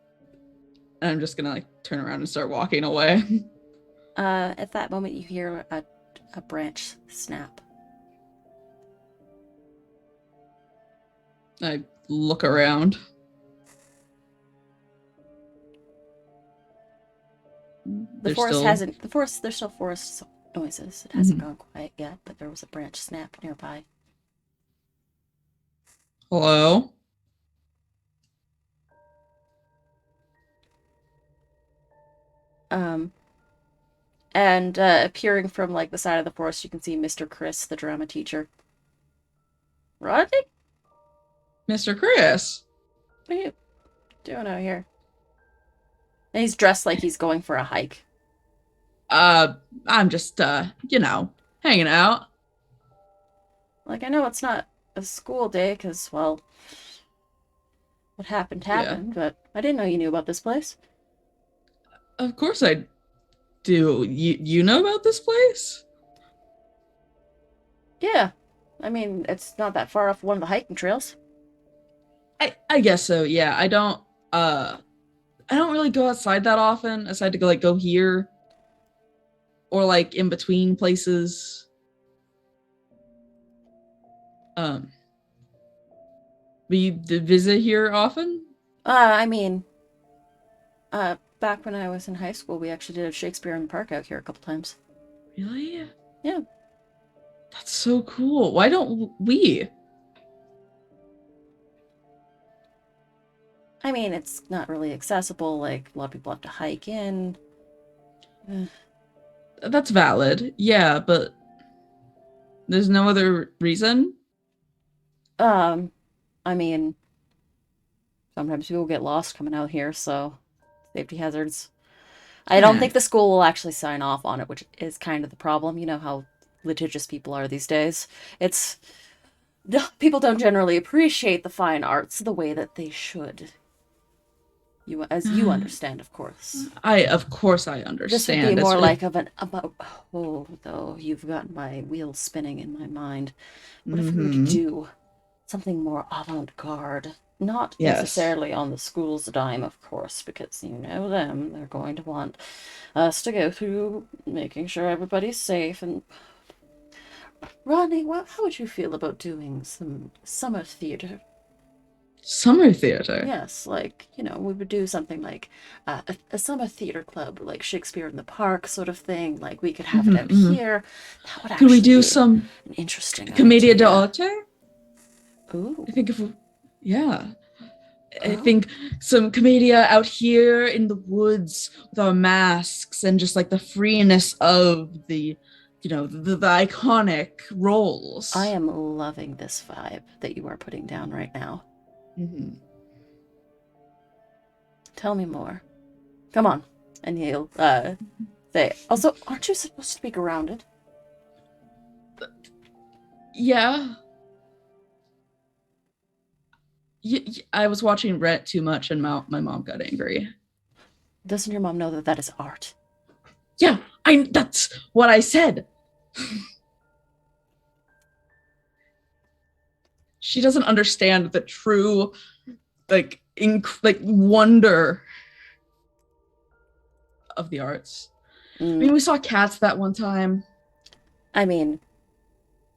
And I'm just gonna like turn around and start walking away. At that moment, you hear a branch snap. I look around. The forest hasn't. The forest. There's still forest noises. It hasn't gone quiet yet, but there was a branch snap nearby. Hello? And appearing from like the side of the forest, you can see Mr. Chris, the drama teacher. Rodney, Mr. Chris. what are you doing out here? And he's dressed like he's going for a hike. I'm just you know, hanging out. Like, I know it's not a school day, because, well, what happened happened, but I didn't know you knew about this place. Of course I Do you know about this place? Yeah. I mean, it's not that far off one of the hiking trails. I guess so. Yeah, I don't really go outside that often. Aside to go here or like in between places. Um, but you did visit here often? I mean, back when I was in high school, we actually did a Shakespeare in the Park out here a couple times. Really? Yeah. That's so cool. Why don't we? I mean, it's not really accessible. Like, a lot of people have to hike in. That's valid. Yeah, but there's no other reason. I mean, sometimes people get lost coming out here, so safety hazards. I don't Yeah. think the school will actually sign off on it, which is kind of the problem. You know how litigious people are these days. It's people don't generally appreciate the fine arts the way that they should. As you understand, of course. Of course I This would understand. be more It's- like of an about. Oh, though you've got my wheels spinning in my mind. What if we were to Mhm. do something more avant-garde? Not Yes. necessarily on the school's dime, of course, because you know them. They're going to want us to go through making sure everybody's safe. And Rodney, how would you feel about doing some summer theater? Summer theater. Yes, like, you know, we would do something like a summer theater club, like Shakespeare in the Park sort of thing. Like, we could have it out Mhm. here. That would Could we actually do be some an interesting commedia idea. dell'arte? Ooh. I think yeah. I Oh. think some commedia out here in the woods with our masks and just like the freeness of the iconic roles. I am loving this vibe that you are putting down right now. Mhm. Tell me more. Come on. And he'll say, also, aren't you supposed to be grounded? Yeah. I was watching Rent too much and my mom got angry. Doesn't your mom know that that is art? Yeah, that's what I said. She doesn't understand the true wonder of the arts. I mean, we saw Cats that one time. I mean,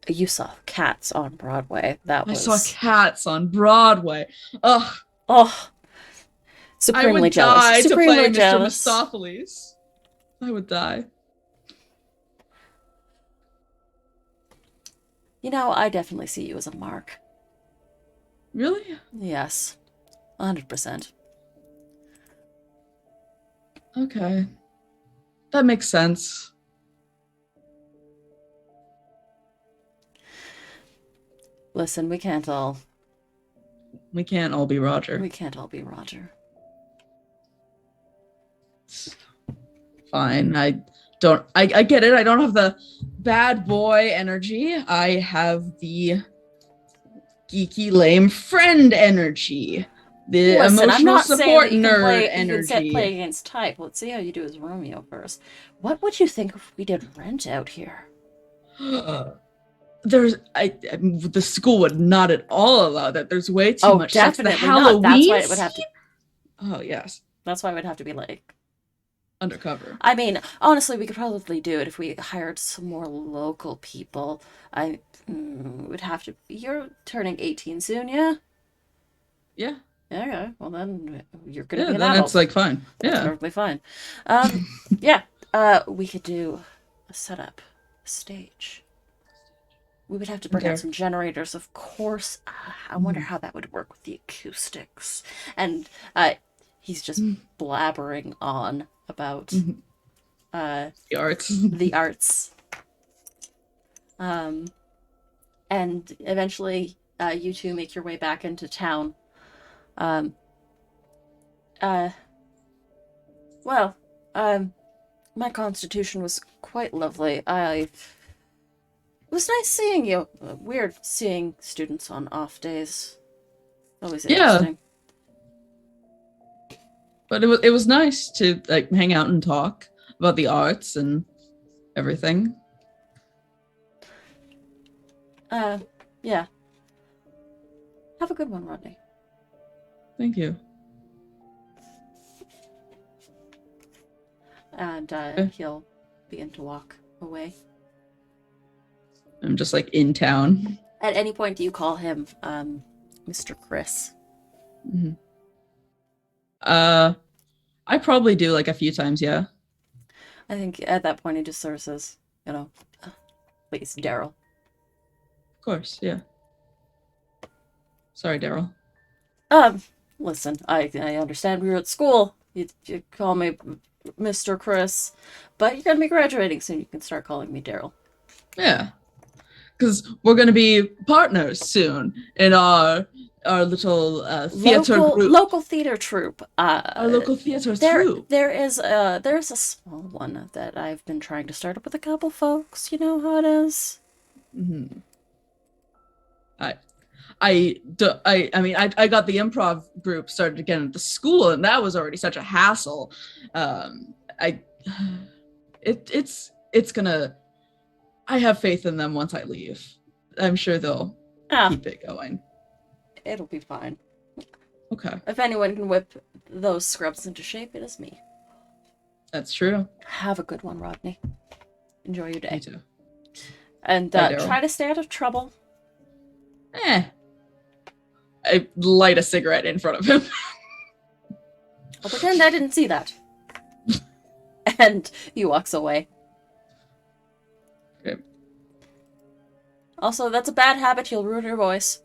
you saw Cats on Broadway. That I was... saw Cats on Broadway. Ugh. Oh, I supremely would jealous. die to Supremely play Mr. jealous. Mistopheles. I would die. You know, I definitely see you as a mark. Really? Yes, 100%. Okay. That makes sense. Listen, we can't all We can't all be Roger. be Roger. Fine. I get it. I don't have the bad boy energy. I have the geeky lame friend energy. The Listen, I'm emotional not saying support that you can nerd play, energy. play against type. Let's see how you do as Romeo first. What would you think if we did Rent out here? The school would not at all allow that. There's way too much sex. The definitely Halloween not. That's why it would have to. Oh yes, That's why it would have to be like. undercover. I mean, honestly, we could probably do it if we hired some more local people. Would have to. You're turning 18 soon, yeah? Yeah. Okay. Well, then you're gonna Yeah. be an Then adult. it's like fine. That's Yeah. perfectly fine. Yeah. We could do a setup, a stage. We would have to bring Okay. out some generators, of course. I wonder how that would work with the acoustics. And he's just blabbering on about Mhm. The arts. the arts. And eventually, you two make your way back into town. My constitution was quite lovely. It was nice seeing you. Weird seeing students on off days. Always Yeah. interesting. But it was nice to like hang out and talk. about the arts and everything. Yeah. Have a good one, Rodney. Thank you. And he'll begin to walk away. I'm just like in town. At any point, do you call him Mr. Chris? Mhm. I probably do like a few times, yeah. I think at that point he just sort of says, please, Daryl. Of course, yeah. Sorry, Daryl. Listen, I understand we were at school. You call me Mr. Chris, but you're gonna be graduating soon. You can start calling me Daryl. Yeah. Because we're gonna be partners soon in our little theater group. Local theater troupe. Our local theater There troupe. is a small one that I've been trying to start up with a couple folks. You know how it is. Mm-hmm. I mean, I got the improv group started again at the school, and that was already such a hassle. It's gonna. I have faith in them once I leave. I'm sure they'll keep it going. It'll be fine. Okay, If anyone can whip those scrubs into shape, it is me. that's true. Have a good one, Rodney. Enjoy your Me day. too. And Bye, Daryl. try to stay out of trouble. I light a cigarette in front of him. I'll pretend I didn't see that. And he walks away. Okay. Also, that's a bad habit. He'll ruin your voice.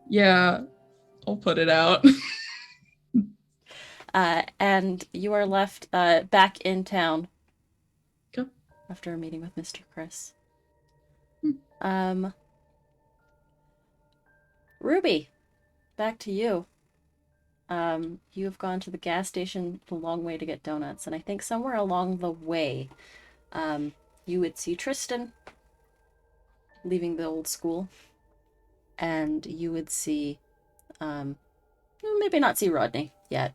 Yeah, I'll put it out. And you are left back in town. Okay. After a meeting with Mr. Chris. Ruby, back to you. You have gone to the gas station a long way to get donuts, and I think somewhere along the way, you would see Tristan leaving the old school, and you would see, maybe not see Rodney yet.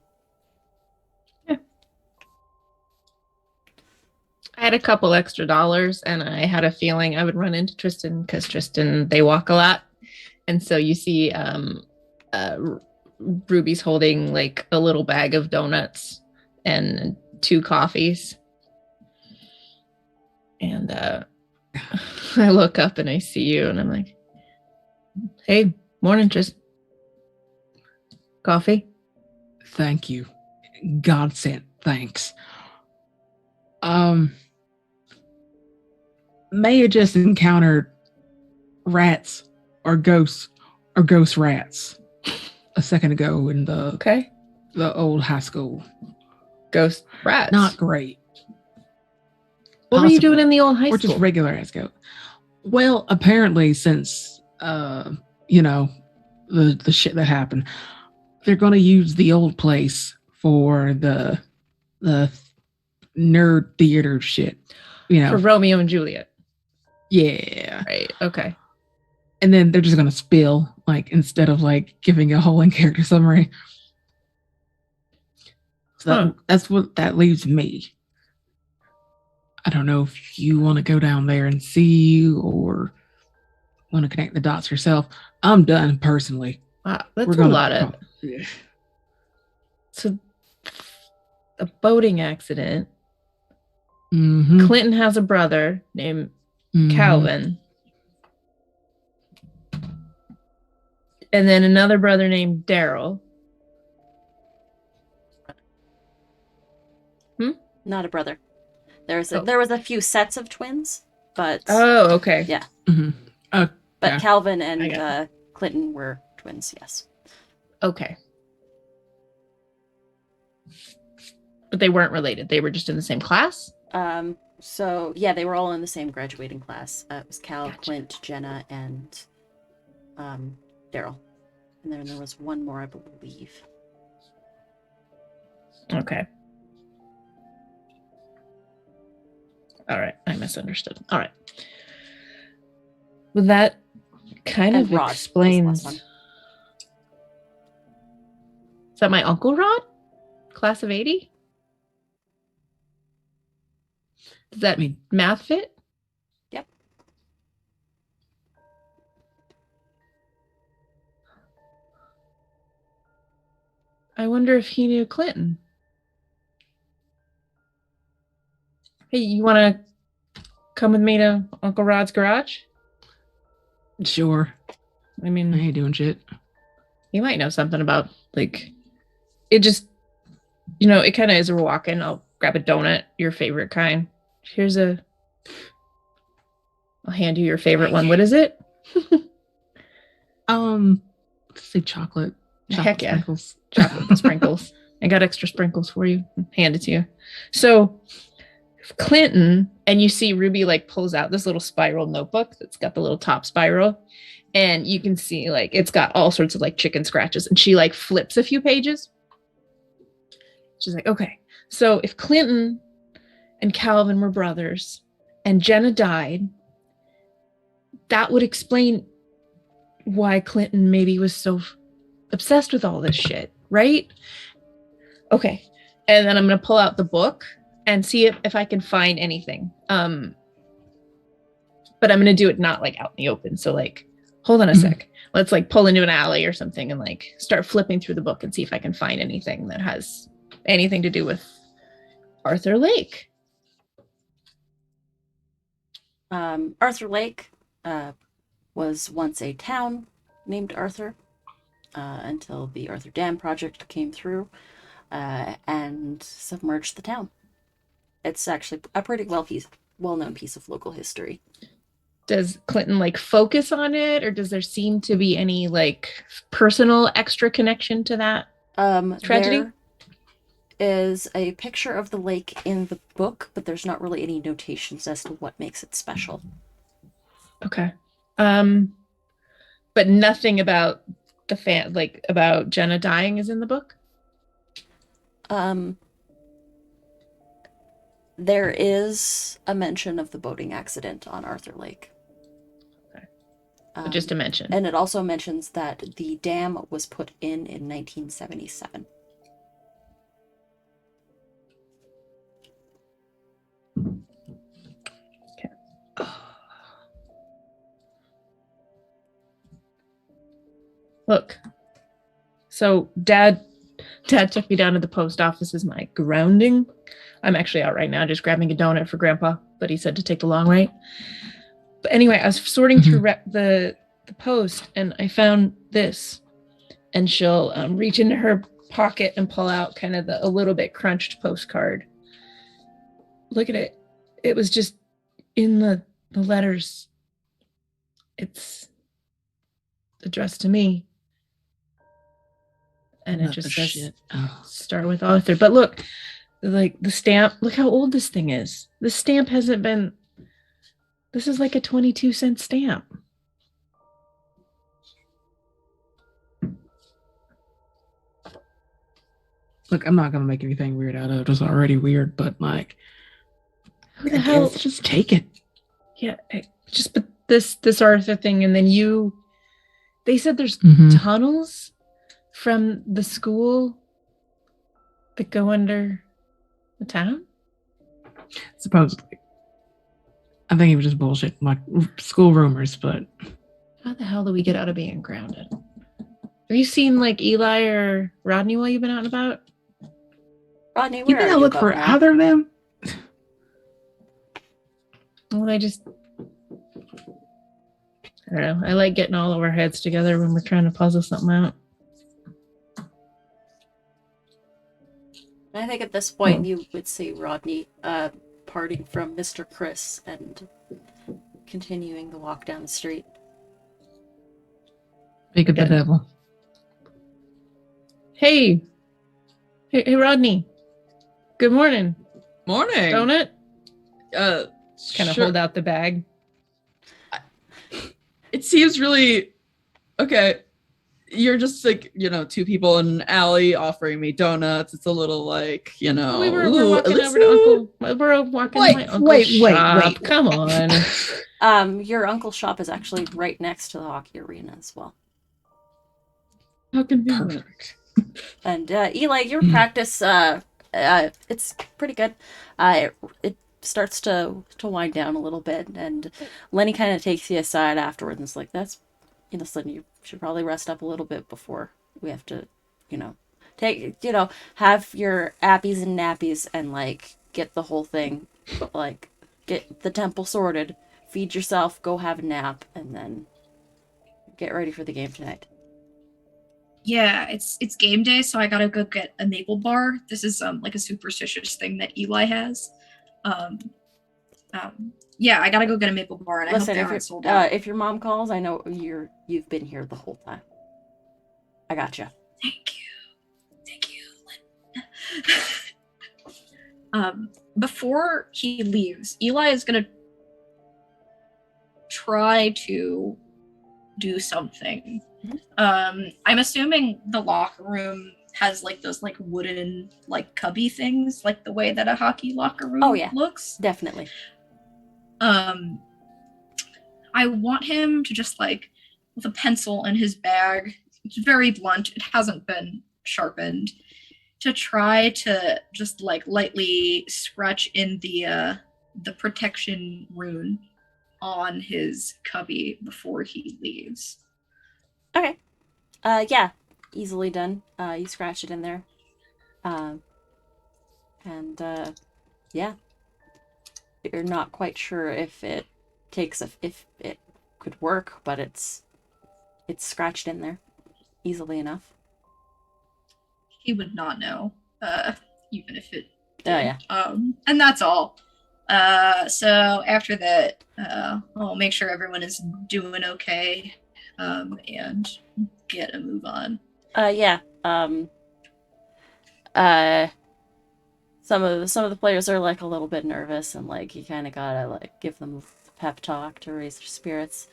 I had a couple extra dollars, and I had a feeling I would run into Tristan because Tristan, they walk a lot. And so you see Ruby's holding like a little bag of donuts and 2 coffees. And I look up and I see you, and I'm like, hey, morning, Tristan. Coffee? Thank you. God sent thanks. May have just encountered rats or ghost rats a second ago in the old high school. Ghost rats. Not great. What were you doing in the old high or school? just regular ass goat? Well, apparently since the shit that happened, they're gonna use the old place for the nerd theater shit. For Romeo and Juliet. Yeah. Right. Okay. And then they're just gonna spill, like, instead of like giving a whole in character summary. So that's what that leaves me. I don't know if you want to go down there and see or want to connect the dots yourself. I'm done personally. Wow, that's a lot of. Yeah. So, a boating accident. Mm-hmm. Clinton has a brother named Calvin. And then another brother named Daryl. Not a brother. There was a few sets of twins, but oh, okay. Yeah. Mm-hmm. But yeah. Calvin and Clinton were twins, yes. Okay. But they weren't related. They were just in the same class? So yeah, they were all in the same graduating class. It was Cal, Gotcha. Clint, Jenna, and Daryl. And then there was one more, I believe. Okay. All right. I misunderstood. All right. Well, that kind And of Rod was the explains. last one. Is that my Uncle Rod? class of 80? Does that mean- math fit? Yep. I wonder if he knew Clinton. Hey, you want to come with me to Uncle Rod's garage? Sure. I I mean, ain't doing shit. you might know something about, like, it just, you know, it kind of is a walk in. I'll grab a donut, your favorite kind. I'll hand you your favorite one. What is it? Let's say chocolate. Heck yeah. Sprinkles. Chocolate with sprinkles. I got extra sprinkles for you. Hand it to you. So Clinton, and you see Ruby like pulls out this little spiral notebook that's got the little top spiral, and you can see like it's got all sorts of like chicken scratches, and she like flips a few pages. She's like, okay, so if Clinton and Calvin were brothers and Jenna died, that would explain why Clinton maybe was so obsessed with all this shit, right? Okay. And then I'm going to pull out the book and see if I can find anything. But I'm going to do it not like out in the open. So like, hold on a sec. Let's like pull into an alley or something and like start flipping through the book and see if I can find anything that has anything to do with Arthur Lake. Arthur Lake was once a town named Arthur until the Arthur Dam project came through and submerged the town. It's actually a pretty well-known piece of local history. Does Clinton like focus on it, or does there seem to be any like personal extra connection to that tragedy? There is a picture of the lake in the book, but there's not really any notations as to what makes it special. Okay. But nothing about about Jenna dying is in the book? There is a mention of the boating accident on Arthur Lake. Okay. So just a mention. And it also mentions that the dam was put in 1977. Look, so dad took me down to the post office as my grounding. I'm actually out right now just grabbing a donut for grandpa, but he said to take the long way. But anyway, I was sorting through the post and I found this, and she'll reach into her pocket and pull out kind of a little bit crunched postcard. Look at it. It was just in the letters. It's addressed to me. And it just says, start with Arthur. But look, like the stamp, look how old this thing is. The stamp hasn't been, this is like a 22-cent stamp. Look, I'm not gonna make anything weird out of it. It's already weird, but like, Who the hell? just take it. Yeah, just put this Arthur thing, and then they said there's Mhm. tunnels from the school that go under the town? Supposedly. I think it was just bullshit, like school rumors, but How the hell do we get out of being grounded? Have you seen like Eli or Rodney while you've been out and about? Rodney, you where think are I you look about for now? either of them? Well, I don't know. I like getting all of our heads together when we're trying to puzzle something out. I think at this point you would see Rodney parting from Mr. Chris and continuing the walk down the street. Speak of the Okay. devil. Hey, Rodney. Good morning. Morning. Donut? Kind Kind of hold out the bag. It seems really okay. You're just like, two people in an alley offering me donuts. It's a little like, We're ooh, walking Alyssa? over to Uncle. We're walking to my uncle's wait. shop. Come on. Your uncle's shop is actually right next to the hockey arena as well. How convenient. Perfect. And Eli, your practice, it's pretty good. It starts to wind down a little bit, and Lenny kind of takes you aside afterwards and is like, "That's, listen, you should probably rest up a little bit before we have to, you know, have your appies and nappies and like get the whole thing, like get the temple sorted, feed yourself, go have a nap, and then get ready for the game tonight." Yeah, it's game day, so I gotta go get a maple bar. This is like a superstitious thing that Eli has. Um, yeah, I gotta go get a maple bar, and I hope Listen, they aren't sold out. if your mom calls, I know you've been here the whole time. I gotcha. Thank you, Lynn. Before he leaves, Eli is gonna try to do something. I'm assuming the locker room has like those like wooden like cubby things, like the way that a hockey locker room looks. Definitely. I want him to just like with a pencil in his bag. It's very blunt. It hasn't been sharpened. To try to just like lightly scratch in the protection rune on his cubby before he leaves. Okay. Yeah, easily done. You scratch it in there. And yeah, you're not quite sure if it if it could work, but it's scratched in there easily enough. He would not know, even if it did. Oh yeah. And that's all. So after that, I'll make sure everyone is doing okay, and get a move on. Yeah. Some of the players are like a little bit nervous, and like you kind of gotta like give them a pep talk to raise their spirits.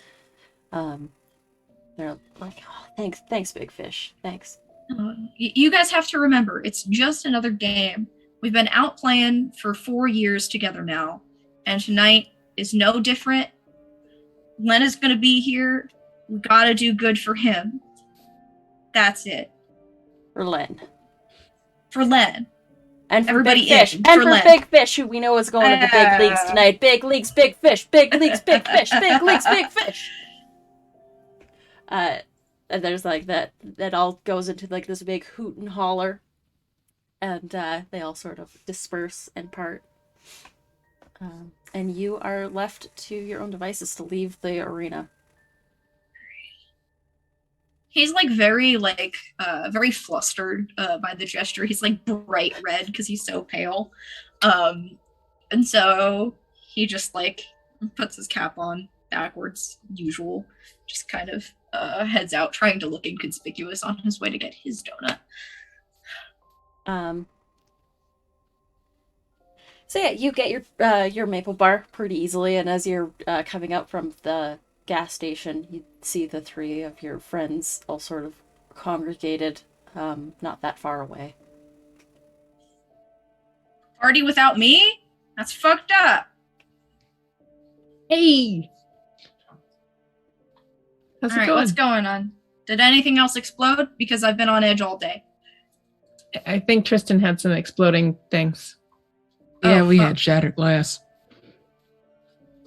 They're like, "Oh, thanks, Big Fish, thanks." You guys have to remember, it's just another game. We've been out playing for 4 years together now, and tonight is no different. Len is going to be here. We got to do good for him. That's it. For Len. For Len. And for Everybody Big Fish. in. And for Len. Big Fish, who we know is going to the big leagues tonight. Big leagues, Big Fish. Big leagues, Big Fish. Big leagues, Big Fish. And there's like that all goes into like this big hoot and holler. And they all sort of disperse and part. And you are left to your own devices to leave the arena. He's like very flustered by the gesture. He's like bright red because he's so pale. And so he just like puts his cap on backwards, usual, just kind of heads out trying to look inconspicuous on his way to get his donut. So yeah, you get your maple bar pretty easily, and as you're coming out from the gas station, you see the three of your friends all sort of congregated, not that far away. Party without me? That's fucked up. Hey, how's All it right, going? what's going on? Did anything else explode? Because I've been on edge all day. I think Tristan had some exploding things. Yeah, Oh, we fuck. had shattered glass.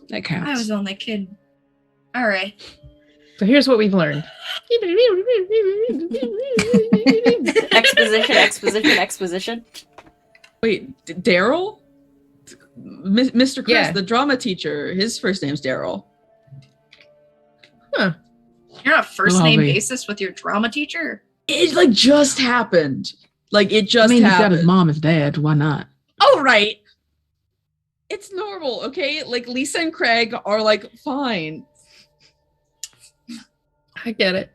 That counts. I was only kidding. All right. So here's what we've learned. Exposition. Wait, Daryl? Mr. Chris, Yeah. the drama teacher, his first name's Daryl. Huh. You're on a first Well, name we- basis with your drama teacher? It like just happened. Like it I just mean, he's got happened. his mom as dad. Why not? Oh, right. It's normal, okay? Like Lisa and Craig are like fine. I get it.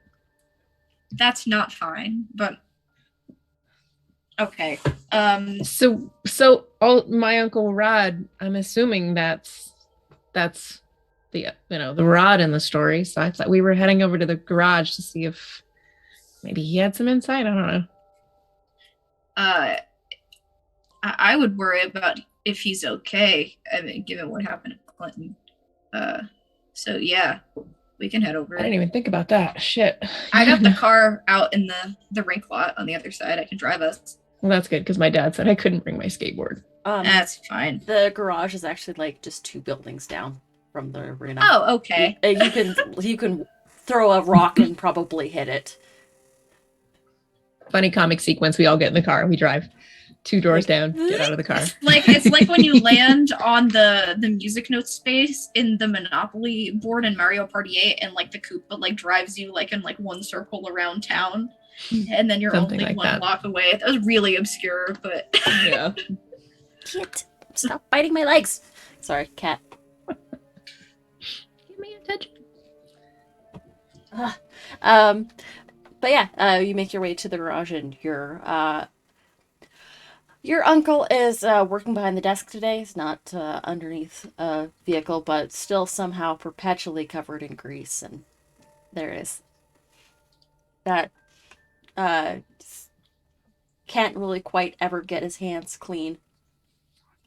That's not fine, but okay. So all my Uncle Rod, I'm assuming that's the the Rod in the story. So I thought we were heading over to the garage to see if maybe he had some insight. I don't know. I would worry about if he's okay. I mean, given what happened at Clinton. So yeah, We can head over. I didn't even think about that. Shit. I got the car out in the rink lot on the other side. I can drive us. Well, that's good because my dad said I couldn't bring my skateboard. That's fine. The garage is actually like just 2 buildings down from the arena. Oh, okay. You can throw a rock and probably hit it. Funny comic sequence. We all get in the car. We drive 2 doors down. Get out of the car. It's like when you land on the music note space in the Monopoly board in Mario Party 8, and like the Koopa like drives you like in like one circle around town, and then you're Something only like one that. block away. That was really obscure, but Yeah. Kit, stop biting my legs. Sorry, cat. Give me attention. But yeah, you make your way to the garage, and your uncle is working behind the desk today. He's not underneath a vehicle, but still somehow perpetually covered in grease. And there is that can't really quite ever get his hands clean.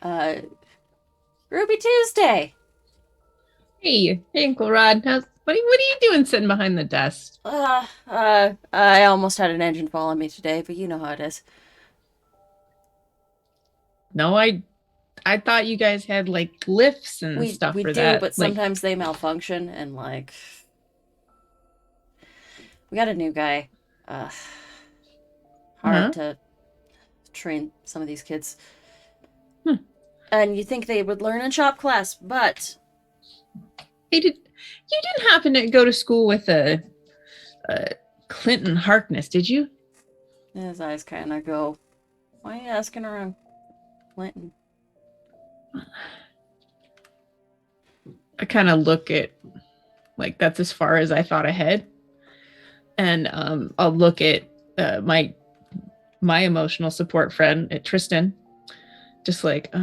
Ruby Tuesday. Hey, Uncle Rod. What are you doing sitting behind the desk? I almost had an engine fall on me today, but you know how it is. No, I thought you guys had like lifts and We stuff we for do, that. but Like, sometimes they malfunction, and like we got a new guy. Hard to train some of these kids. Hmm. And you think they would learn in shop class, but you didn't happen to go to school with a Clinton Harkness, did you? his eyes kind of go, why are you asking around Clinton? I kind of look at like that's as far as I thought ahead, and I'll look at my emotional support friend at Tristan, just like I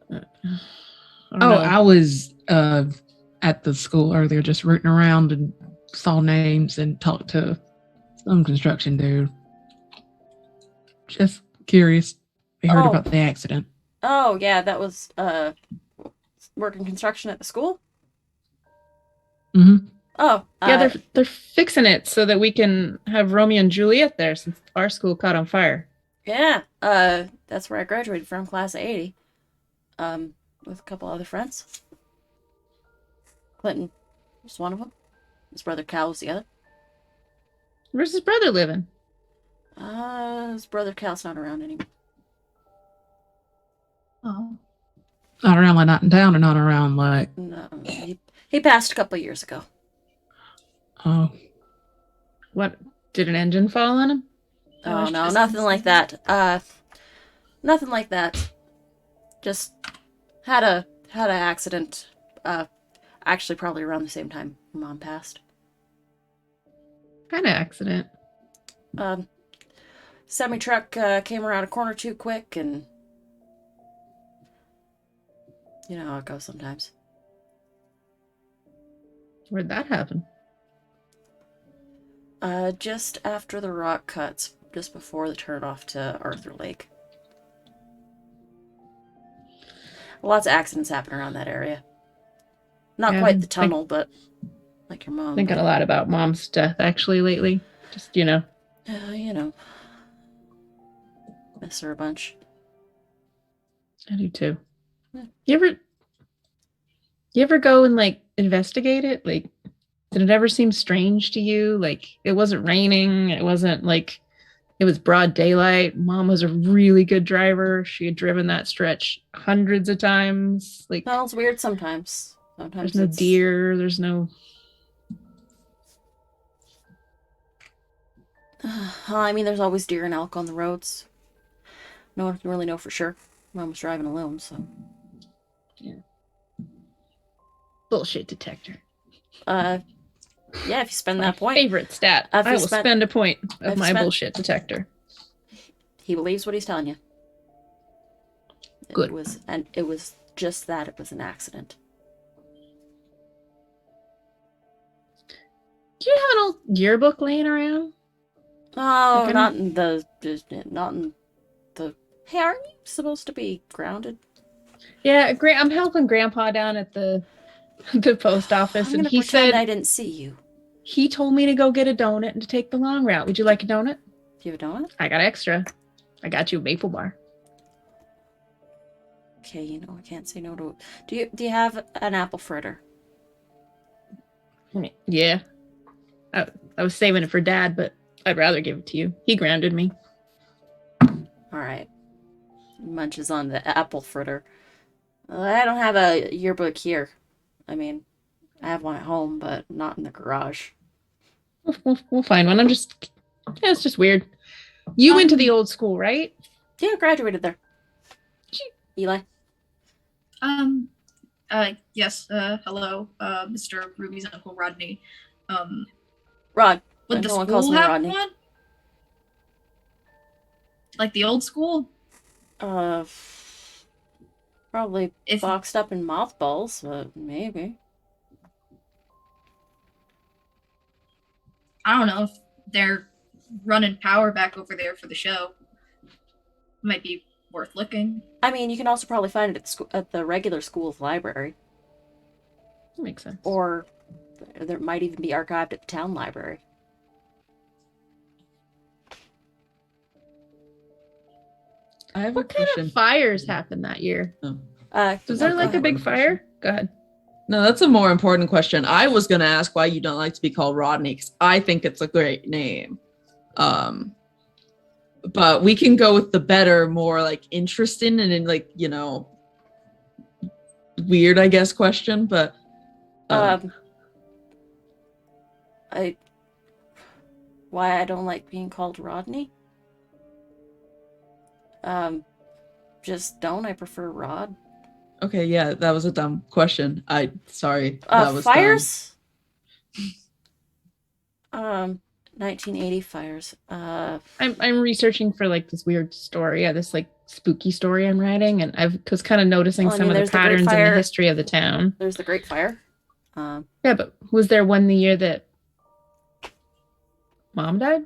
don't know. I was at the school earlier, just rooting around and saw names and talked to some construction dude. Just curious. We heard Oh. about the accident. Oh yeah, that was working construction at the school. Mm-hmm. Oh Yeah, they're fixing it so that we can have Romeo and Juliet there since our school caught on fire. yeah. That's where I graduated from, class of '80. With a couple other friends. Clinton was one of them. His brother Cal was the other. Where's his brother living? His brother Cal's not around anymore. Oh, Not around like not in town, or not around like No, he passed a couple of years ago. oh. what? Did an engine fall on him? Oh was no, just nothing like insane. that. Nothing like that. Just had a accident. Actually, probably around the same time Mom passed. Kind of accident. Semi truck came around a corner too quick, and you know how it goes sometimes. Where'd that happen? Just after the rock cuts, just before the turnoff to Arthur Lake. Lots of accidents happen around that area. Not Yeah, quite the tunnel, but like your mom. Thinking a lot about Mom's death actually lately. Just You know, miss her a bunch. I do too. Yeah. You ever go and like investigate it? Like, did it ever seem strange to you? Like, it wasn't raining. It wasn't like it was broad daylight. Mom was a really good driver. She had driven that stretch hundreds of times. Like, Smells weird sometimes. Sometimes there's no it's- deer. There's no. I mean, there's always deer and elk on the roads. No one can really know for sure. Mom was driving alone, so. Bullshit detector. Yeah, if you spend My that point, favorite stat. If you I will spent- spend a point if of you my spent- bullshit detector. he believes what he's telling you. Good. It was just that. It was an accident. Do you have an old yearbook laying around? Oh, Like, not in the. Hey, aren't you supposed to be grounded? Yeah, I'm helping Grandpa down at the the post office, I'm and gonna he pretend said I didn't see you. he told me to go get a donut and to take the long route. Would you like a donut? Do you have a donut? I got extra. I got you a maple bar. Okay, you know I can't say no to. Do you have an apple fritter? Yeah. I was saving it for Dad, but I'd rather give it to you. He grounded me. All right. Munches on the apple fritter. I don't have a yearbook here. I mean, I have one at home, but not in the garage. We'll find one. Yeah, it's just weird. You went to the old school, right? Yeah, I graduated there. Eli. Yes, hello, Mr. Ruby's Uncle Rodney. Rod. Would the No one calls school me have Rodney. one? Like the old school? Probably If boxed up in mothballs, but maybe. I don't know if they're running power back over there for the show. Might be worth looking. I mean, you can also probably find it at the regular school's library, That makes sense. or there might even be archived at the town library. I have What a kind question. of fires happened that year? Was there go like a ahead. big fire? Go ahead. No, that's a more important question. I was gonna ask why you don't like to be called Rodney, because I think it's a great name. But we can go with the better, more like interesting and in like, you know, weird, I guess, question. But Why I don't like being called Rodney? Just don't. I prefer Rod. okay, yeah, that was a dumb question. Sorry. That was fires? 1980 fires. I'm researching for like this weird story, this like spooky story I'm writing, and I was kind of noticing Well, I some mean, of there's the the Great patterns in Fire. the history of the town. There's the Great Fire. Yeah, but was there one the year that Mom died?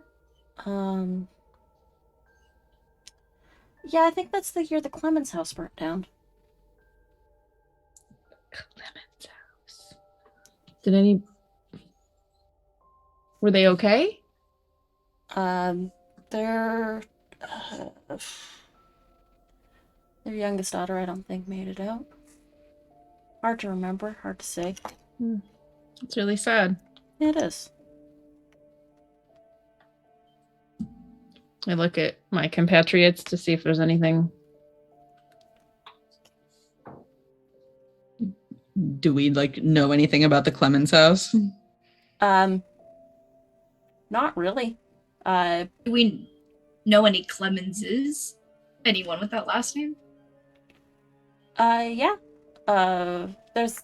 Yeah, I think that's the year the Clemens house burnt down. Clement's house. Were they okay? Their youngest daughter, I don't think, made it out. Hard to remember, hard to say. It's really sad. It is. I look at my compatriots to see if there's anything. Do we like know anything about the Clemens house? Not really. Do we know any Clemenses? Anyone with that last name? Yeah. There's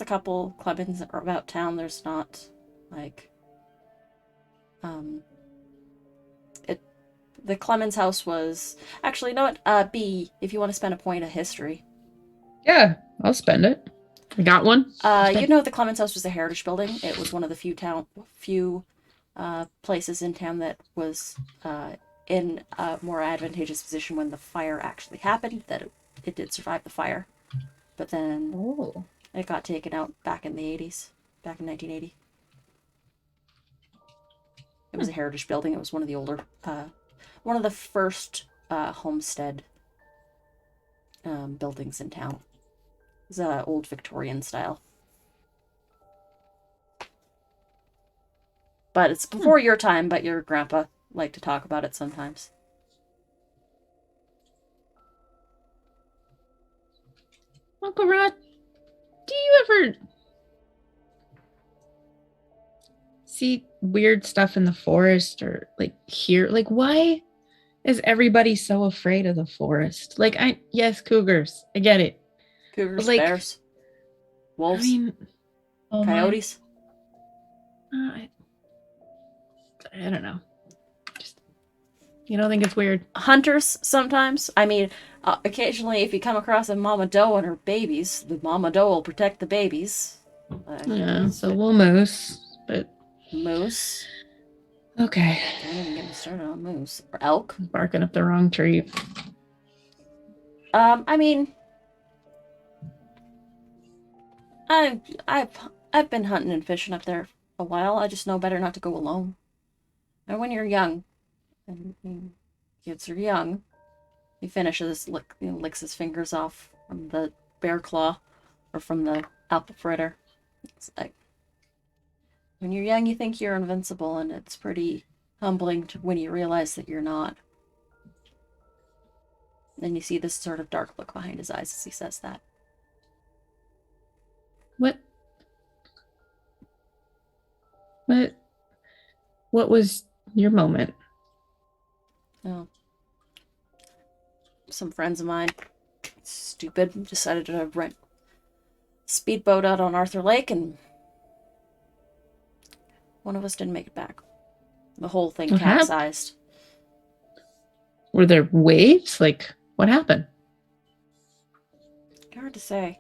a couple Clemens about town. There's not, like, the Clemens house was actually, you know what? B, if you want to spend a point of history. Yeah, I'll spend it. I got one. You know the Clemens house was a heritage building. It was one of the few places in town that was in a more advantageous position when the fire actually happened. That it did survive the fire, but then Oh. it got taken out back in the 80s, back in 1980. It was a heritage building. It was one of the older, one of the first homestead buildings in town. It was old Victorian style. But it's before your time, but your grandpa liked to talk about it sometimes. Uncle Rod, do you ever see weird stuff in the forest or like hear like why is everybody so afraid of the forest? Like yes, cougars. I get it. Cougars, Like, bears, wolves, I mean, Oh my. coyotes. I don't know. Just you don't think it's weird? Hunters sometimes. I mean, occasionally if you come across a mama doe and her babies, the mama doe will protect the babies. Yeah, so we'll moose, but Moose. okay. Don't even get me started on moose. Or elk. Barking up the wrong tree. I mean, I've I've been hunting and fishing up there a while. I just know better not to go alone. And when you're young, and kids are young, he finishes licks his fingers off from the bear claw or from the apple fritter. It's like when you're young, you think you're invincible, and it's pretty humbling when you realize that you're not. Then you see this sort of dark look behind his eyes as he says that. What? What? What was your moment? Oh. Some friends of mine, stupid, decided to rent a speedboat out on Arthur Lake, and one of us didn't make it back. The whole thing What happened? capsized. Were there waves? Like, what happened? Hard to say.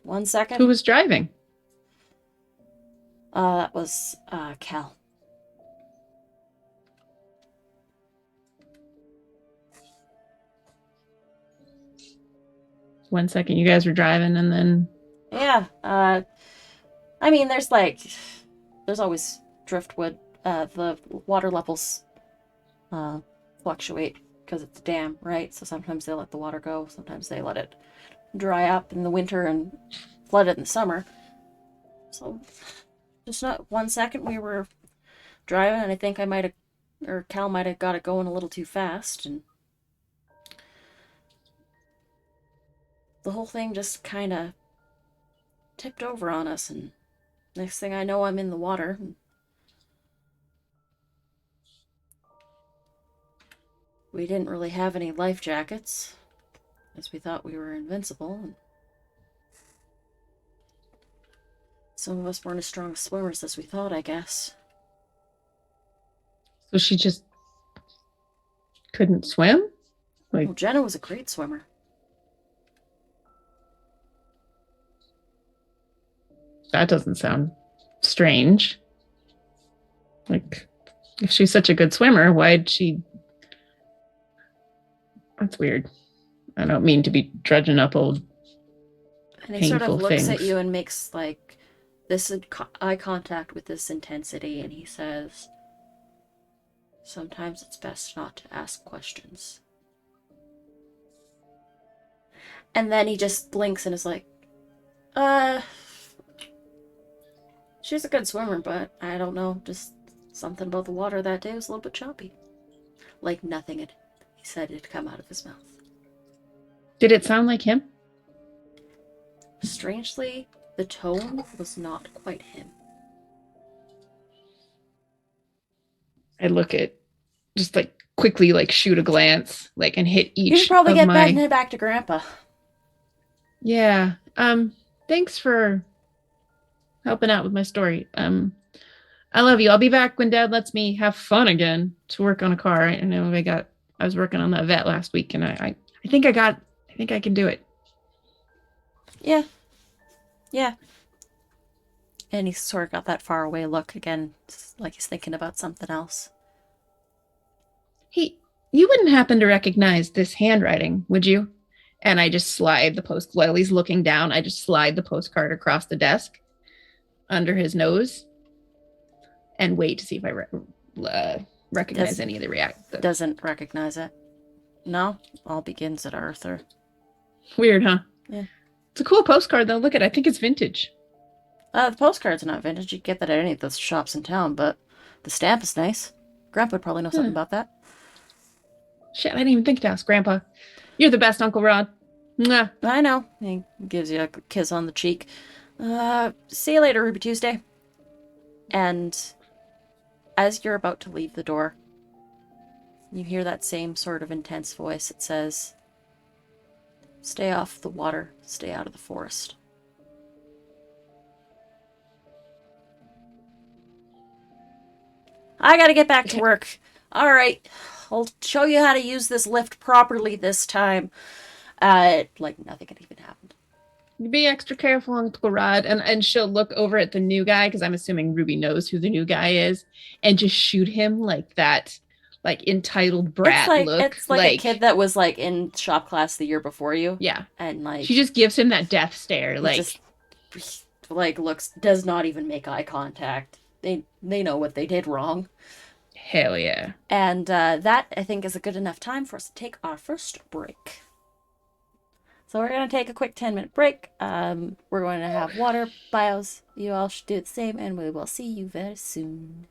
1 second. Who was driving? That was Cal. 1 second, you guys were driving, and then Yeah. I mean, there's always driftwood. The water levels fluctuate because it's a dam, right? So sometimes they let the water go, sometimes they let it dry up in the winter and flood it in the summer. So just not 1 second we were driving, and I think Cal might have got it going a little too fast, and the whole thing just kind of tipped over on us, and next thing I know, I'm in the water. We didn't really have any life jackets, as we thought we were invincible. And some of us weren't as strong swimmers as we thought, I guess. so she just couldn't swim? Like, Well, Jenna was a great swimmer. that doesn't sound strange. Like, if she's such a good swimmer, why'd she... That's weird. I don't mean to be drudging up old And he sort of painful looks at things. you and makes like this eye contact with this intensity, and he says, "Sometimes it's best not to ask questions." And then he just blinks and is like, she's a good swimmer, but I don't know, just something about the water that day was a little bit choppy. Like nothing he said had come out of his mouth. Did it sound like him? Strangely, the tone was not quite him. I look at, just like quickly, like shoot a glance, like, and hit each. You should probably of get my... back to Grandpa. Yeah. Thanks for helping out with my story. I love you. I'll be back when Dad lets me have fun again to work on a car. I know I was working on that vet last week, and I think I can do it. Yeah. Yeah. And he's sort of got that faraway look again, like he's thinking about something else. Hey, you wouldn't happen to recognize this handwriting, would you? And I just slide the post, while he's looking down, I just slide the postcard across the desk under his nose and wait to see if I recognize any of the react. Doesn't recognize it. No, all begins at Arthur. Weird, huh? Yeah. It's a cool postcard, though. Look at it. I think it's vintage. The postcard's not vintage. You'd get that at any of the shops in town, but the stamp is nice. Grandpa would probably know something about that. Shit, I didn't even think to ask Grandpa. You're the best, Uncle Rod. Mwah. I know. He gives you a kiss on the cheek. See you later, Ruby Tuesday. And as you're about to leave the door, you hear that same sort of intense voice that says, "Stay off the water, stay out of the forest." I gotta get back to work. Alright, I'll show you how to use this lift properly this time. Like nothing had even happened. Be extra careful, Uncle Rod. And she'll look over at the new guy, because I'm assuming Ruby knows who the new guy is, and just shoot him like that like entitled brat look. it's like a kid that was like in shop class the year before you, Yeah. and like She just gives him that death stare. he Like, just like does not even make eye contact. They know what they did wrong. hell yeah. And that, I think, is a good enough time for us to take our first break. So we're going to take a quick 10-minute break. We're going to have water bios. You all should do the same, and we will see you very soon.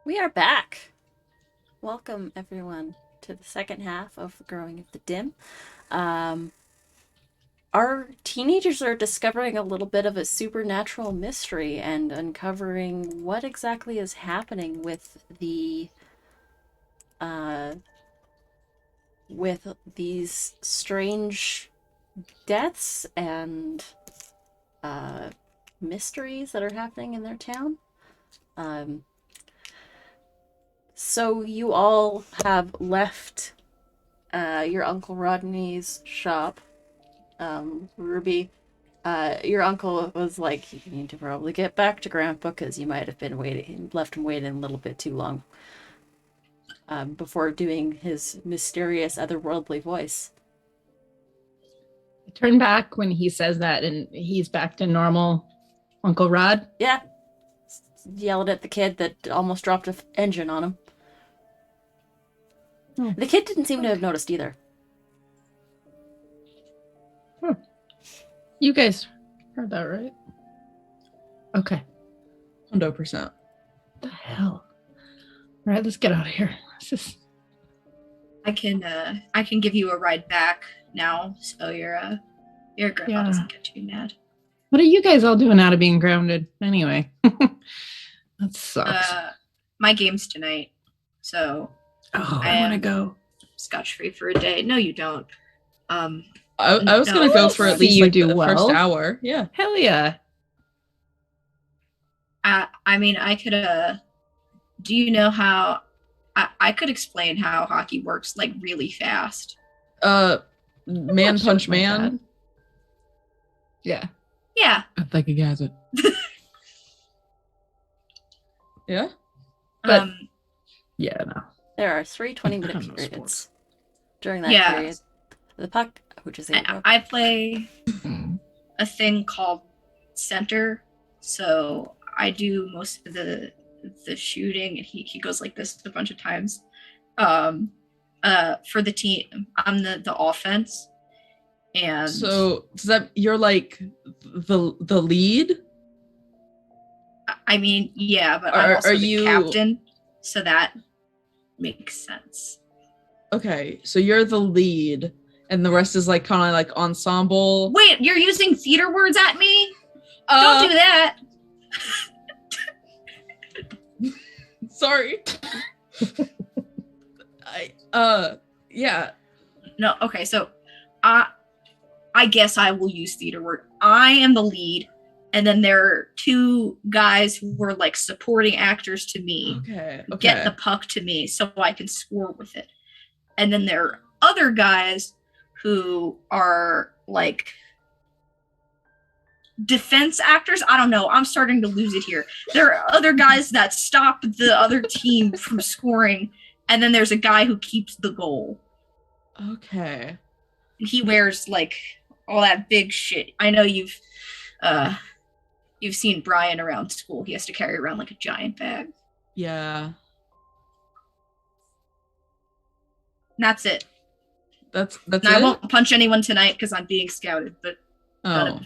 We are back. Welcome, everyone, to the second half of Growing of the Dim. Our teenagers are discovering a little bit of a supernatural mystery and uncovering what exactly is happening with these strange deaths and mysteries that are happening in their town. So you all have left your Uncle Rodney's shop. Ruby, your uncle was like, you need to probably get back to Grandpa because you might have been left him waiting a little bit too long before doing his mysterious otherworldly voice. I turn back when he says that, and he's back to normal Uncle Rod. Yeah. Yelled at the kid that almost dropped an engine on him. Oh. The kid didn't seem to have noticed either. You guys heard that, right? Okay. 100%. What the hell? All right, let's get out of here. I can give you a ride back now, so your grandpa Yeah. doesn't get too mad. What are you guys all doing out of being grounded anyway? That sucks. My game's tonight, so I want to go. scotch free for a day. No, you don't. I was No. gonna go for at See least you like do the well. first hour. Yeah. Hell yeah. I mean, I could. Do you know how? I could explain how hockey works, like really fast. Man watched punch something like man. Yeah. Yeah. I think he has it. Yeah. But- Yeah, no. There are three 20-minute I don't know periods. sports. During that Yeah. period, the puck, which is a I play a thing called center, so I do most of the shooting, and he goes like this a bunch of times. For the team, I'm the offense, and So does that you're like the lead? I mean, yeah, but Are- I'm also are the you- captain, so that makes sense. Okay, so you're the lead, and the rest is like kind of like ensemble. Wait, you're using theater words at me? Don't do that. Sorry. Yeah. No, okay, so I guess I will use theater word. I am the lead, and then there are two guys who were like supporting actors to me. Okay. Who Okay. Get the puck to me so I can score with it. And then there are other guys who are like defense actors. I don't know. I'm starting to lose it here. There are other guys that stop the other team from scoring, and then there's a guy who keeps the goal. Okay. He wears like all that big shit. I know you've seen Brian around school. He has to carry around like a giant bag. Yeah. And that's it. That's And it. I won't punch anyone tonight because I'm being scouted, but Oh.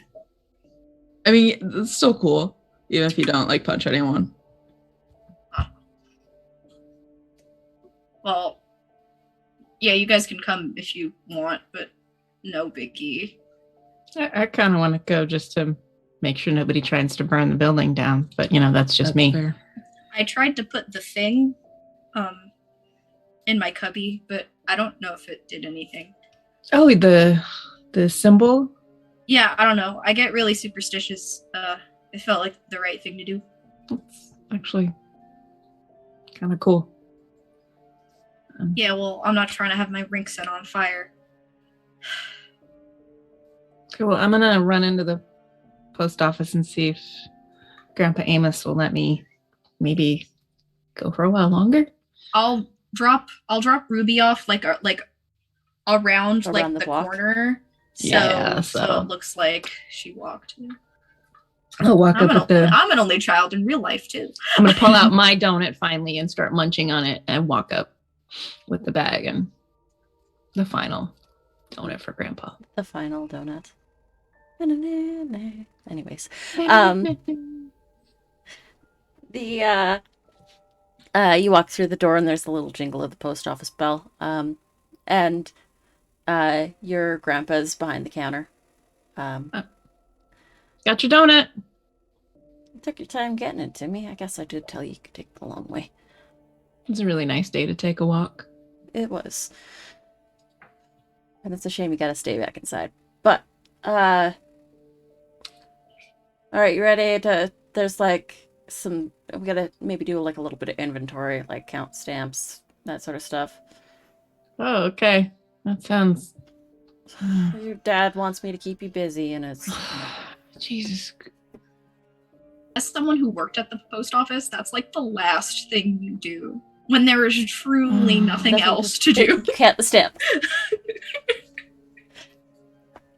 I mean, it's still cool, even if you don't like punch anyone. well, yeah, you guys can come if you want, but no biggie. I kind of want to go just to make sure nobody tries to burn the building down. But, that's just That's me. fair. I tried to put the thing in my cubby, but I don't know if it did anything. Oh, the symbol? Yeah, I don't know. I get really superstitious. It felt like the right thing to do. That's actually kind of cool. Yeah, well, I'm not trying to have my rink set on fire. Okay, well, I'm going to run into the post office and see if Grandpa Amos will let me maybe go for a while longer. I'll drop Ruby off like around like the the block? corner. So, Yeah, so so- it looks like she walked. I'll walk I'm up an, with I'm an only child in real life too. I'm going to pull out my donut finally and start munching on it and walk up with the bag and the final donut for Grandpa. the final donut. Anyways, the You walk through the door and there's the little jingle of the post office bell. And your grandpa's behind the counter. Got your donut. You took your time getting it to me. I guess I did tell you could take the long way. It's a really nice day to take a walk. It was. And it's a shame you gotta stay back inside. But, alright, you ready to, there's like some, we gotta maybe do like a little bit of inventory, like count stamps, that sort of stuff. Oh, okay. That sounds. Your dad wants me to keep you busy, and it's, Jesus. As someone who worked at the post office, that's like the last thing you do when there is truly nothing nothing else to do. count the stamps.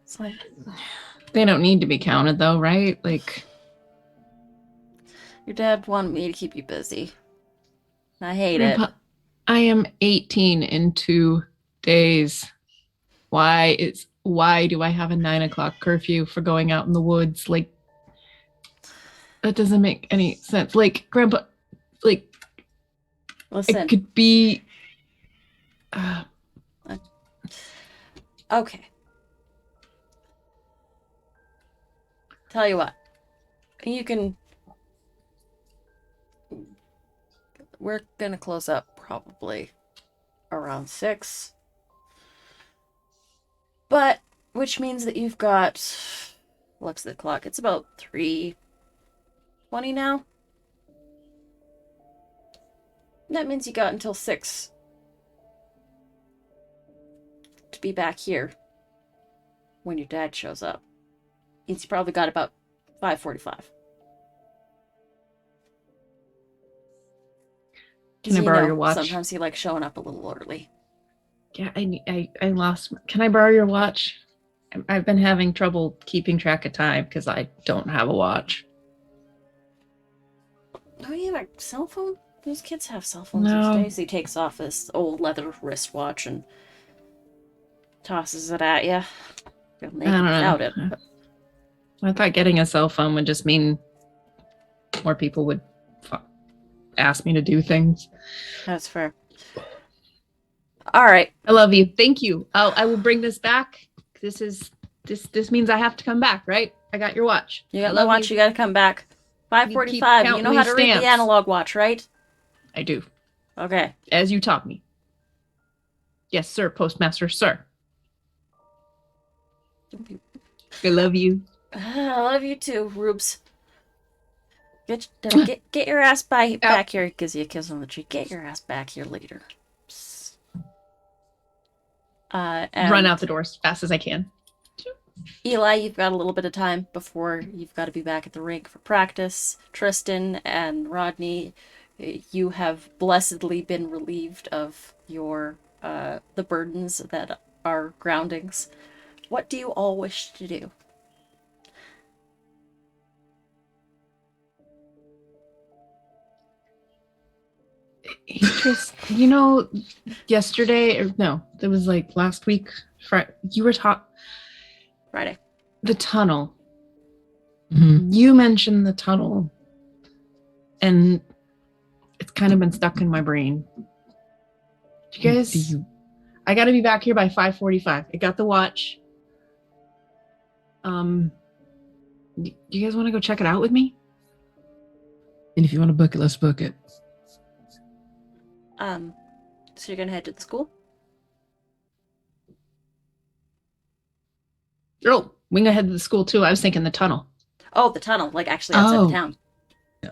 It's like, They don't need to be counted, though, right? Like, your dad wanted me to keep you busy. I hate Grandpa, it. I am 18 in 2 days. Why do I have a 9 o'clock curfew for going out in the woods? Like, that doesn't make any sense. Like, Grandpa, like, Listen, it could be. okay. Tell you what. You can... We're gonna close up probably around 6. But, which means that you've got... Looks at the clock. It's about 3:20 now. That means you got until 6 to be back here when your dad shows up. Means you probably got about 5:45. Can I borrow your watch? Sometimes he likes showing up a little early. Yeah, I lost. Can I borrow your watch? I've been having trouble keeping track of time because I don't have a watch. Oh, you have a cell phone? Those kids have cell phones No. these days. He takes off his old leather wristwatch and tosses it at you. You'll make I it don't know. without it. But I thought getting a cell phone would just mean more people would ask me to do things. that's fair. All right. I love you. Thank you. I will bring this back. This means I have to come back, right? I got your watch. You I got my love watch. You got to come back. keep 5:45. You counting know how these to read stamps. the analog watch, right? I do, Okay. as you taught me. Yes, sir, Postmaster, sir. I love you. I love you too, Rubes. Get your ass back here. Gives you a kiss on the cheek. Get your ass back here later. Psst. And Run out the door as fast as I can. Eli, you've got a little bit of time before you've got to be back at the rink for practice. Tristan and Rodney, you have blessedly been relieved of your the burdens that are groundings. What do you all wish to do? You know, yesterday, or no, it was like last week, you were taught Friday. the tunnel. Mhm. You mentioned the tunnel, and it's kind of been stuck in my brain. You guys, Do you- I got to be back here by 5:45. I got the watch. You guys want to go check it out with me? and if you want to book it, let's book it. So you're gonna head to the school? Oh, we can go head to the school too. I was thinking the tunnel. Oh, the tunnel, like actually outside Oh. the town. Yeah.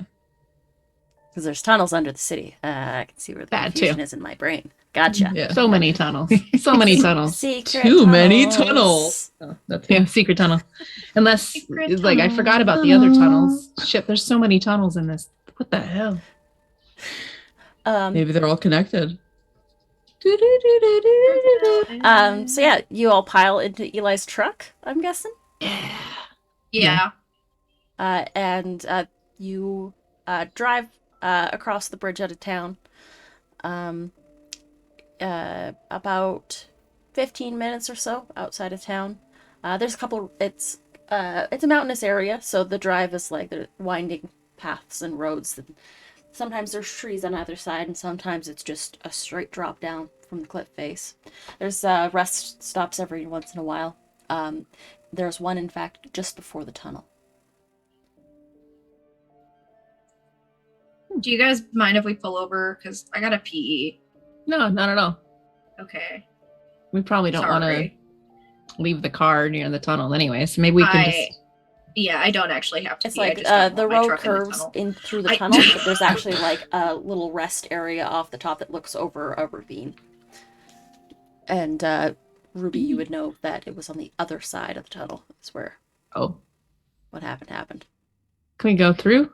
Because there's tunnels under the city. I can see where the That confusion too. is in my brain. Gotcha. Yeah. So many tunnels. So many tunnels. Secret Too many tunnels. Oh, that's Yeah, secret tunnel. Unless, Secret it's like, I tunnel. forgot about the other tunnels. Shit, there's so many tunnels in this. What the hell? Um, Maybe they're all connected. so yeah, you all pile into Eli's truck, I'm guessing. Yeah. And you drive across the bridge out of town. About 15 minutes or so outside of town. There's a couple. It's a mountainous area, so the drive is like the winding paths and roads. And Sometimes there's trees on either side, and sometimes it's just a straight drop down from the cliff face. There's rest stops every once in a while. There's one, in fact, just before the tunnel. Do you guys mind if we pull over? Because I got a PE. No, not at all. Okay. We probably don't want to Sorry. leave the car near the tunnel anyway, so maybe we can just. Yeah, I don't actually have to It's pee. I like just don't the want my road truck in the curves tunnel. in through the I- tunnel, but there's actually like a little rest area off the top that looks over a ravine. And Ruby, you would know that it was on the other side of the tunnel. Is where Oh, what happened. can we go through?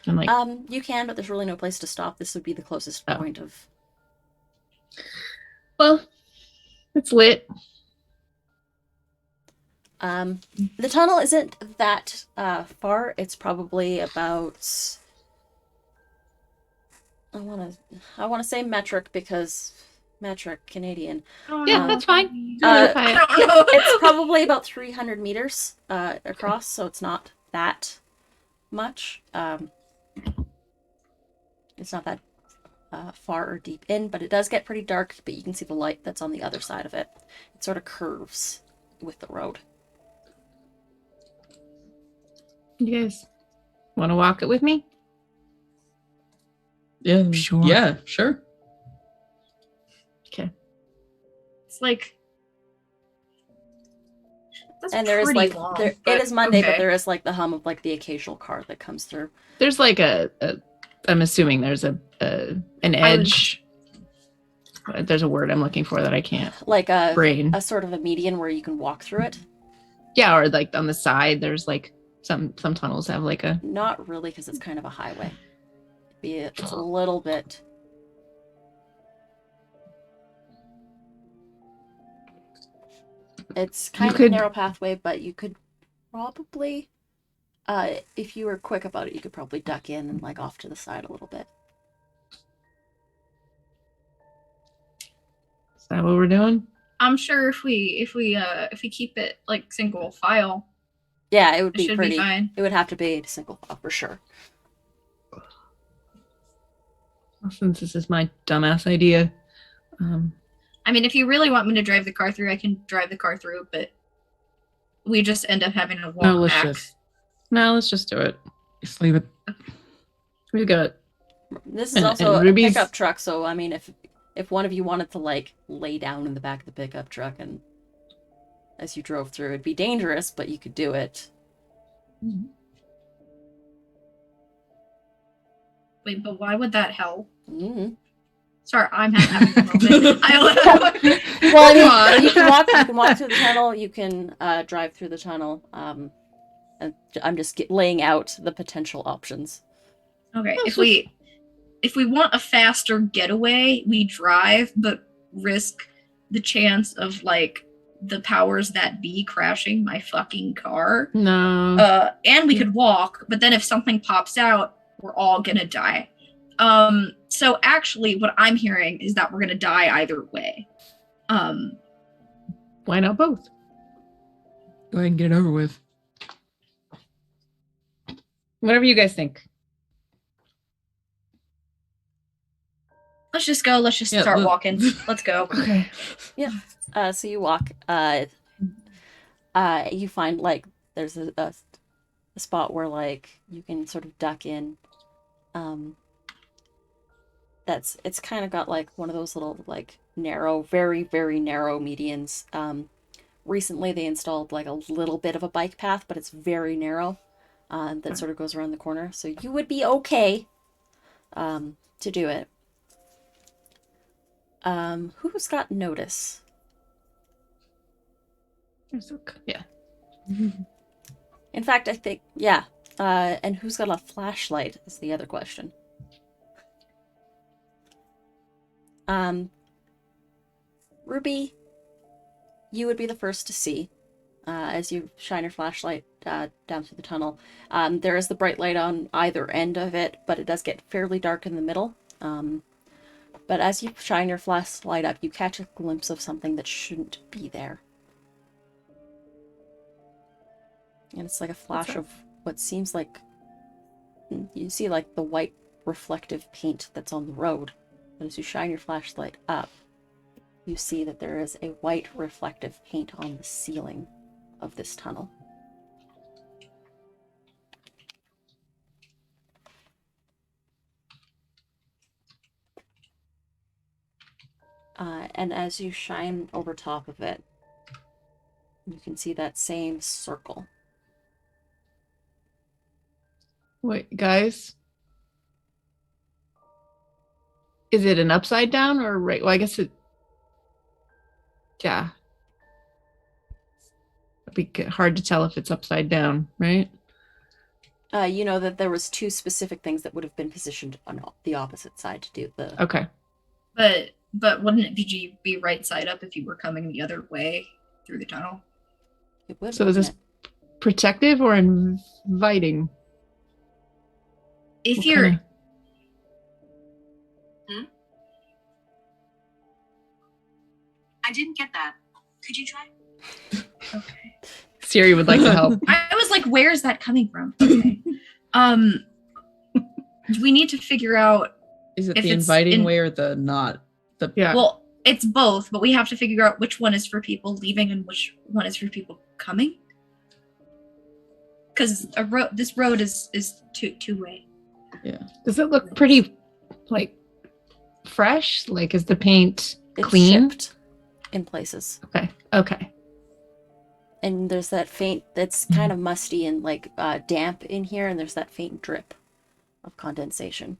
And like, You can, but there's really no place to stop. This would be the closest Oh. point of. well, it's lit. The tunnel isn't that far. It's probably about. I wanna say metric because metric Canadian. Yeah, Um, that's fine. Uh, I don't know. It's probably about 300 meters across, so it's not that much. It's not that far or deep in, but it does get pretty dark, but you can see the light that's on the other side of it. It sort of curves with the road. You guys want to walk it with me? Yeah. Sure. Yeah, sure. Okay. It's like. That's And there is pretty like long, it but is Monday, but okay. there is like the hum of like the occasional car that comes through. There's like I'm assuming there's an edge. There's a word I'm looking for that I can't Like brain. a sort of a median where you can walk through it. Yeah, or like on the side, there's like some tunnels have like a. Not really, because it's kind of a highway. It's a little bit. It's kind of could- a narrow pathway, but you could probably, if you were quick about it, you could probably duck in and like off to the side a little bit. Is that what we're doing? I'm sure if we keep it like single file, Yeah, it would it be should pretty. be fine. It would have to be a single file for sure. Well, since this is my dumbass idea, I mean, if you really want me to drive the car through, I can drive the car through, but we just end up having to walk No, let's back. let's just do it. Just leave it. We got This is And- also and a Ruby's- pickup truck, so I mean, if one of you wanted to like lay down in the back of the pickup truck and as you drove through, it'd be dangerous, but you could do it. Wait, but why would that help? Mm-hmm. Sorry, I'm having a moment. Well, I mean, you can walk through the tunnel. You can drive through the tunnel. And I'm just laying out the potential options. Okay, Oh, if we want a faster getaway, we drive, but risk the chance of like the powers that be crashing my fucking car. no. And we could walk, but then if something pops out, we're all gonna die. So actually, what I'm hearing is that we're gonna die either way. Why not both? Go ahead and get it over with. Whatever you guys think. Let's just go. Let's just Yeah, start let- walking. Let's go. Okay. So you walk. You find like there's a spot where like you can sort of duck in. It's kind of got like one of those little like narrow, very very narrow medians. Recently they installed like a little bit of a bike path, but it's very narrow. That sort of goes around the corner, so you would be okay. To do it. Who's got notice? Yeah. In fact, I think, yeah. And who's got a flashlight is the other question. Ruby, you would be the first to see as you shine your flashlight down through the tunnel. There is the bright light on either end of it, but it does get fairly dark in the middle. But as you shine your flashlight up, you catch a glimpse of something that shouldn't be there. And it's like a flash of what seems like, you see like the white reflective paint that's on the road. But as you shine your flashlight up, you see that there is a white reflective paint on the ceiling of this tunnel. And as you shine over top of it, you can see that same circle. Wait, guys. Is it an upside down or right? Well, I guess it. Yeah. It'd be hard to tell if it's upside down, right? You know that there was 2 specific things that would have been positioned on the opposite side to do the... Okay. But wouldn't it be right side up if you were coming the other way through the tunnel? It would, So is this wouldn't protective or inviting? If What you're kinda- I didn't get that. Could you try? okay. Siri would like to help. I was like, where's that coming from? Okay. We need to figure out. Is it If the it's inviting in- way or the not? The Yeah. Well, it's both, but we have to figure out which one is for people leaving and which one is for people coming. Because this road is two-way. yeah. Does it look pretty, like, fresh? Like, is the paint It's clean? chipped in places. Okay. Okay. And there's that faint, that's kind of musty and like damp in here, and there's that faint drip of condensation.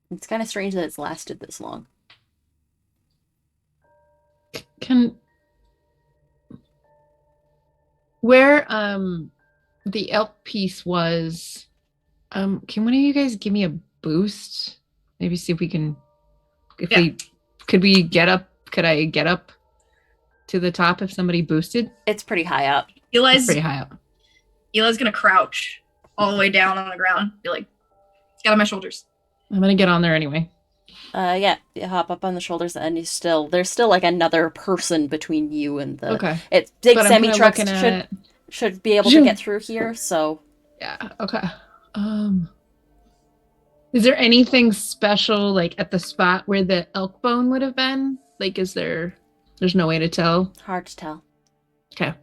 It's kind of strange that it's lasted this long. Can where the elk piece was, can one of you guys give me a boost? Maybe see if we can, if Yeah. we could we get up, could I get up to the top if somebody boosted? It's pretty high up. It's Eli's pretty high up. gonna crouch all the way down on the ground. Be like, get on my shoulders. I'm gonna get on there anyway. Yeah, you hop up on the shoulders, and there's still like another person between you and the. Okay. It's big But I'm semi kinda trucks looking at should be able to Zoom. get through here. So Yeah. Okay. Is there anything special like at the spot where the elk bone would have been? Like, there's no way to tell. hard to tell. Okay.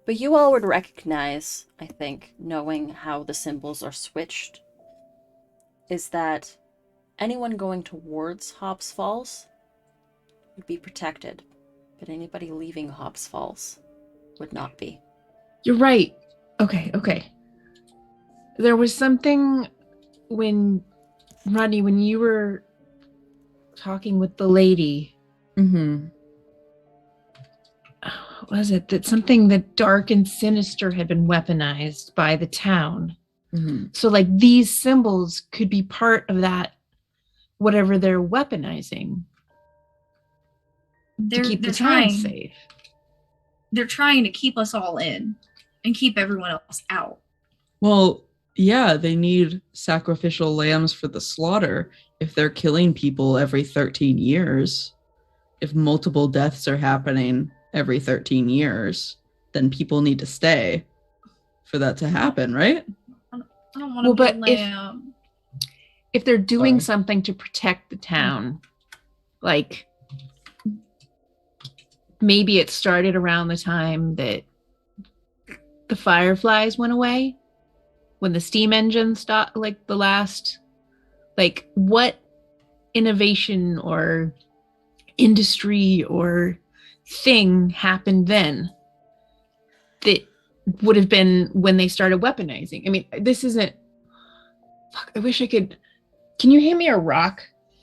But you all would recognize, I think, knowing how the symbols are switched, is that anyone going towards Hobbs Falls would be protected, but anybody leaving Hobbs Falls would not be. You're right. Okay, okay. There was something when, Rodney, when you were talking with the lady, Mm-hmm. what was it that something that dark and sinister had been weaponized by the town? Mm-hmm. So, like, these symbols could be part of that, whatever they're weaponizing to keep the town safe. They're trying to keep us all in and keep everyone else out. Well, yeah, they need sacrificial lambs for the slaughter if they're killing people every 13 years. If multiple deaths are happening every 13 years, then people need to stay for that to happen, right? I don't want to Well, be but lamb. if they're doing Sorry. something to protect the town, like maybe it started around the time that the fireflies went away, when the steam engine stopped, like the last, like what innovation or industry or thing happened then that would have been when they started weaponizing. I mean, this isn't, fuck, I wish I could. Can you hand me a rock?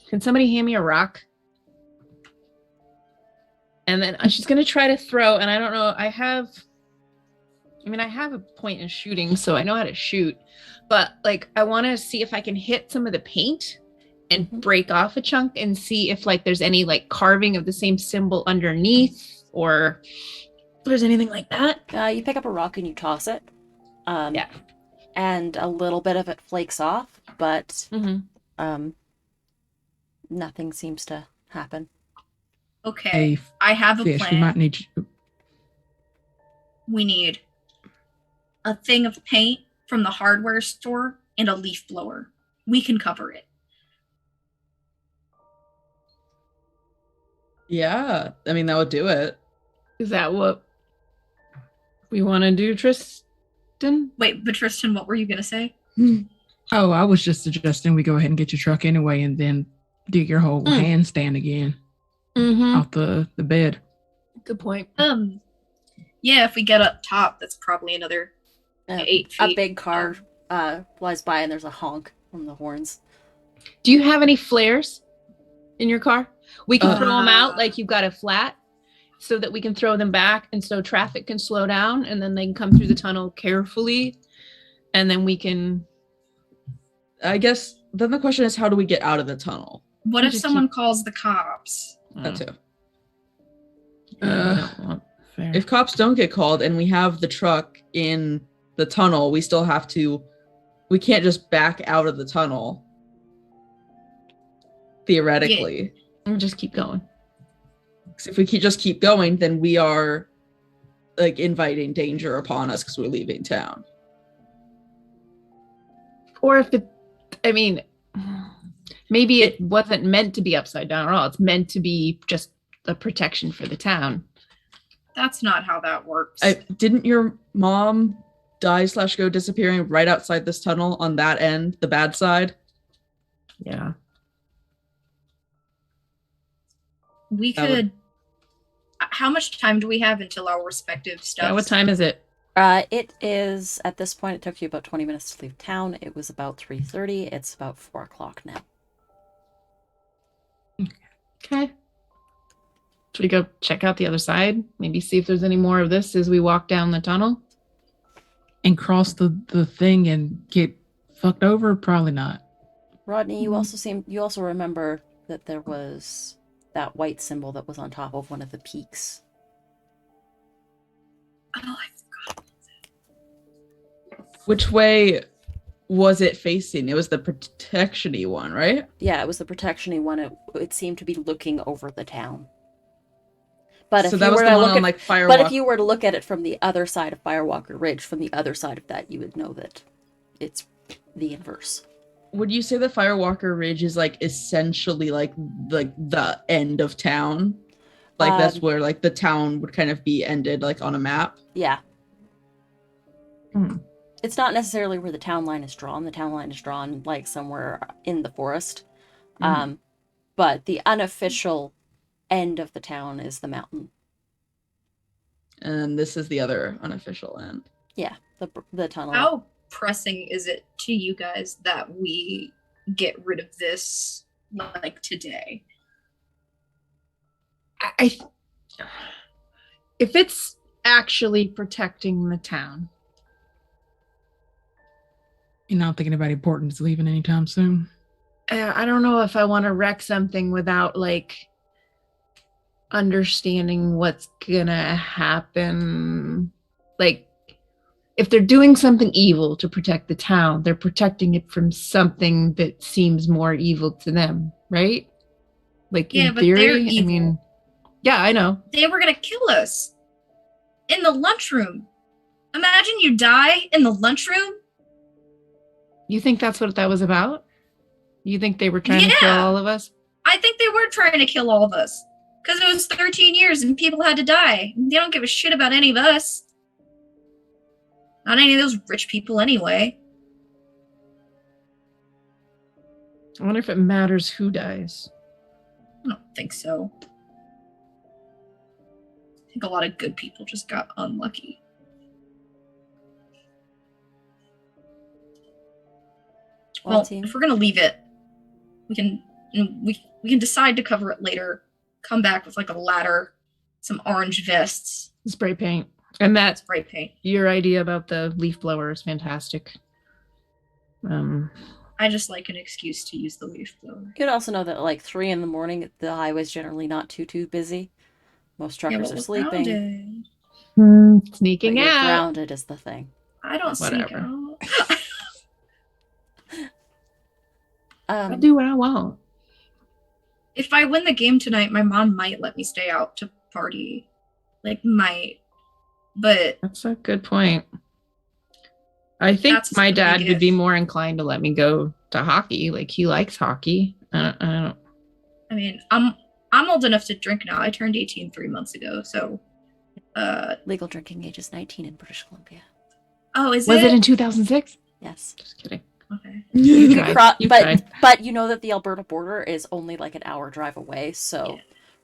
Can somebody hand me a rock? And then she's going to try to throw, and I don't know, I have a point in shooting, so I know how to shoot, but like, I want to see if I can hit some of the paint and Mhm. break off a chunk and see if like there's any like carving of the same symbol underneath, or if there's anything like that. You pick up a rock and you toss it. Yeah. And a little bit of it flakes off, but Mm-hmm. nothing seems to happen. Okay, Hey, I have a fish, plan. we might need you. We need a thing of paint from the hardware store and a leaf blower. We can cover it. Yeah, I mean that would do it. Is that what we want to do, Tristan? Wait, but Tristan, what were you gonna say? Oh, I was just suggesting we go ahead and get your truck anyway, and then do your whole handstand again Mm-hmm. off the bed. Good point. Yeah, if we get up top, that's probably another 8 A feet. big car flies by and there's a honk from the horns. Do you have any flares in your car? We can throw them out like you've got a flat so that we can throw them back and so traffic can slow down and then they can come through the tunnel carefully and then we can. I guess then the question is, how do we get out of the tunnel? What We if just someone calls the cops? That too. Fair. If cops don't get called and we have the truck in the tunnel, we still have to. We can't just back out of the tunnel. Theoretically, We'll just keep going. 'Cause if we just keep going, then we are like inviting danger upon us because we're leaving town. Or if it, I mean, maybe it wasn't meant to be upside down at all. It's meant to be just a protection for the town. That's not how that works. Didn't your mom die/go disappearing right outside this tunnel on that end, the bad side? Yeah. We That could. How much time do we have until our respective stuff? Yeah. What time is it? It is, at this point, it took you about 20 minutes to leave town. It was about 3:30. It's about 4 o'clock now. Okay. Should we go check out the other side? Maybe see if there's any more of this as we walk down the tunnel? And cross the thing and get fucked over? Probably not. Rodney, you also remember that there was that white symbol that was on top of one of the peaks. Oh, Which way was it facing? It was the protection-y one, right? Yeah, it was the protection-y one. It seemed to be looking over the town. But So if that you was were the to one look on at, like Firewalk. but if you were to look at it from the other side of Firewalker Ridge, from the other side of that, you would know that it's the inverse. Would you say the Firewalker Ridge is like essentially like the end of town? Like that's where like the town would kind of be ended like on a map? Yeah. Hmm. It's not necessarily where the town line is drawn. The town line is drawn like somewhere in the forest. But the unofficial end of the town is the mountain. And this is the other unofficial end. Yeah, the tunnel. how pressing is it to you guys that we get rid of this like today? I if it's actually protecting the town, You not think anybody important is leaving anytime soon? I don't know if I want to wreck something without like understanding what's gonna happen. Like, if they're doing something evil to protect the town, they're protecting it from something that seems more evil to them, right? Like, Yeah, in but they're theory, I evil. mean, yeah, I know. They were gonna kill us in the lunchroom. Imagine you die in the lunchroom. You think that's what that was about? You think they were trying to kill Yeah. all of us? I think they were trying to kill all of us because it was 13 years and people had to die. They don't give a shit about any of us. Not any of those rich people, anyway. I wonder if it matters who dies. I don't think so. I think a lot of good people just got unlucky. Well, team. if we're gonna leave it, we can decide to cover it later. Come back with like a ladder, some orange vests, Spray paint. And that's spray paint. your idea about the leaf blower is fantastic. I just like an excuse to use the leaf blower. You could also know that like 3 in the morning, the highway's generally not too busy. Most Yeah, truckers but are we're sleeping. grounded. But Sneaking you're out. grounded is the thing. I don't sneak Whatever. out. I do what I want. If I win the game tonight, my mom might let me stay out to party. Like, might. But That's a good point. I think That's my the dad big would be if. more inclined to let me go to hockey. Like he likes hockey. I don't. I mean, I'm old enough to drink now. I turned 18 3 months ago, so Legal drinking age is 19 in British Columbia. oh, is Was it? it in 2006? Yes. Just kidding. Okay. You You tried. cro- You but tried. but you know that the Alberta border is only like an hour drive away, so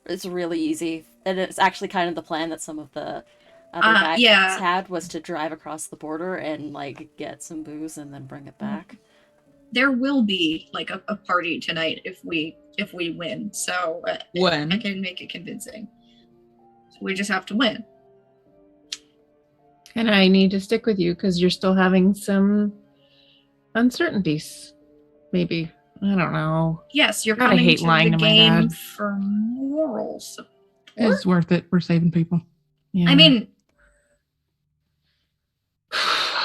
it's really easy. And it's actually kind of the plan that some of the other guys Yeah. had, was to drive across the border and like get some booze and then bring it back. There will be like a party tonight if we win. So I When? can make it convincing. We just have to win. And I need to stick with you because you're still having some uncertainties. Maybe. I don't know. Yes, you're God, I coming hate to lying the to my game dad. for moral support. It's worth it. We're saving people. Yeah. I mean,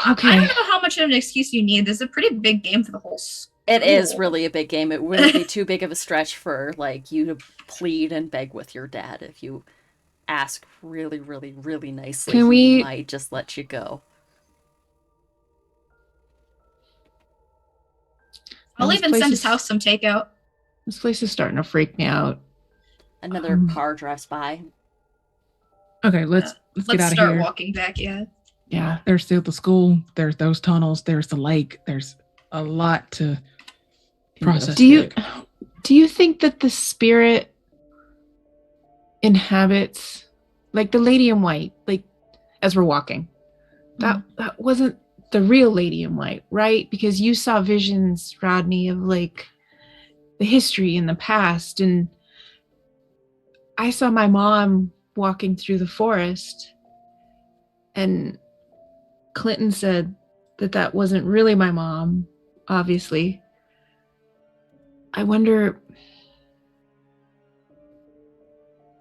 okay. I don't know how much of an excuse you need. This is a pretty big game for the whole school. It is really a big game. It wouldn't be too big of a stretch for like you to plead and beg with your dad. If you ask really, really, really nicely, Can he we- might just let you go. I'll This even place send his is- house some takeout. This place is starting to freak me out. Another car drives by. Okay, let's Let's get out of start here. walking back. Yeah. Yeah. There's still the school. There's those tunnels. There's the lake. There's a lot to process. Do you think that the spirit inhabits, like the lady in white, like as we're walking? That wasn't the real lady in white, right? Because you saw visions, Rodney, of like the history in the past, and I saw my mom walking through the forest, and Clinton said that that wasn't really my mom, obviously. I wonder,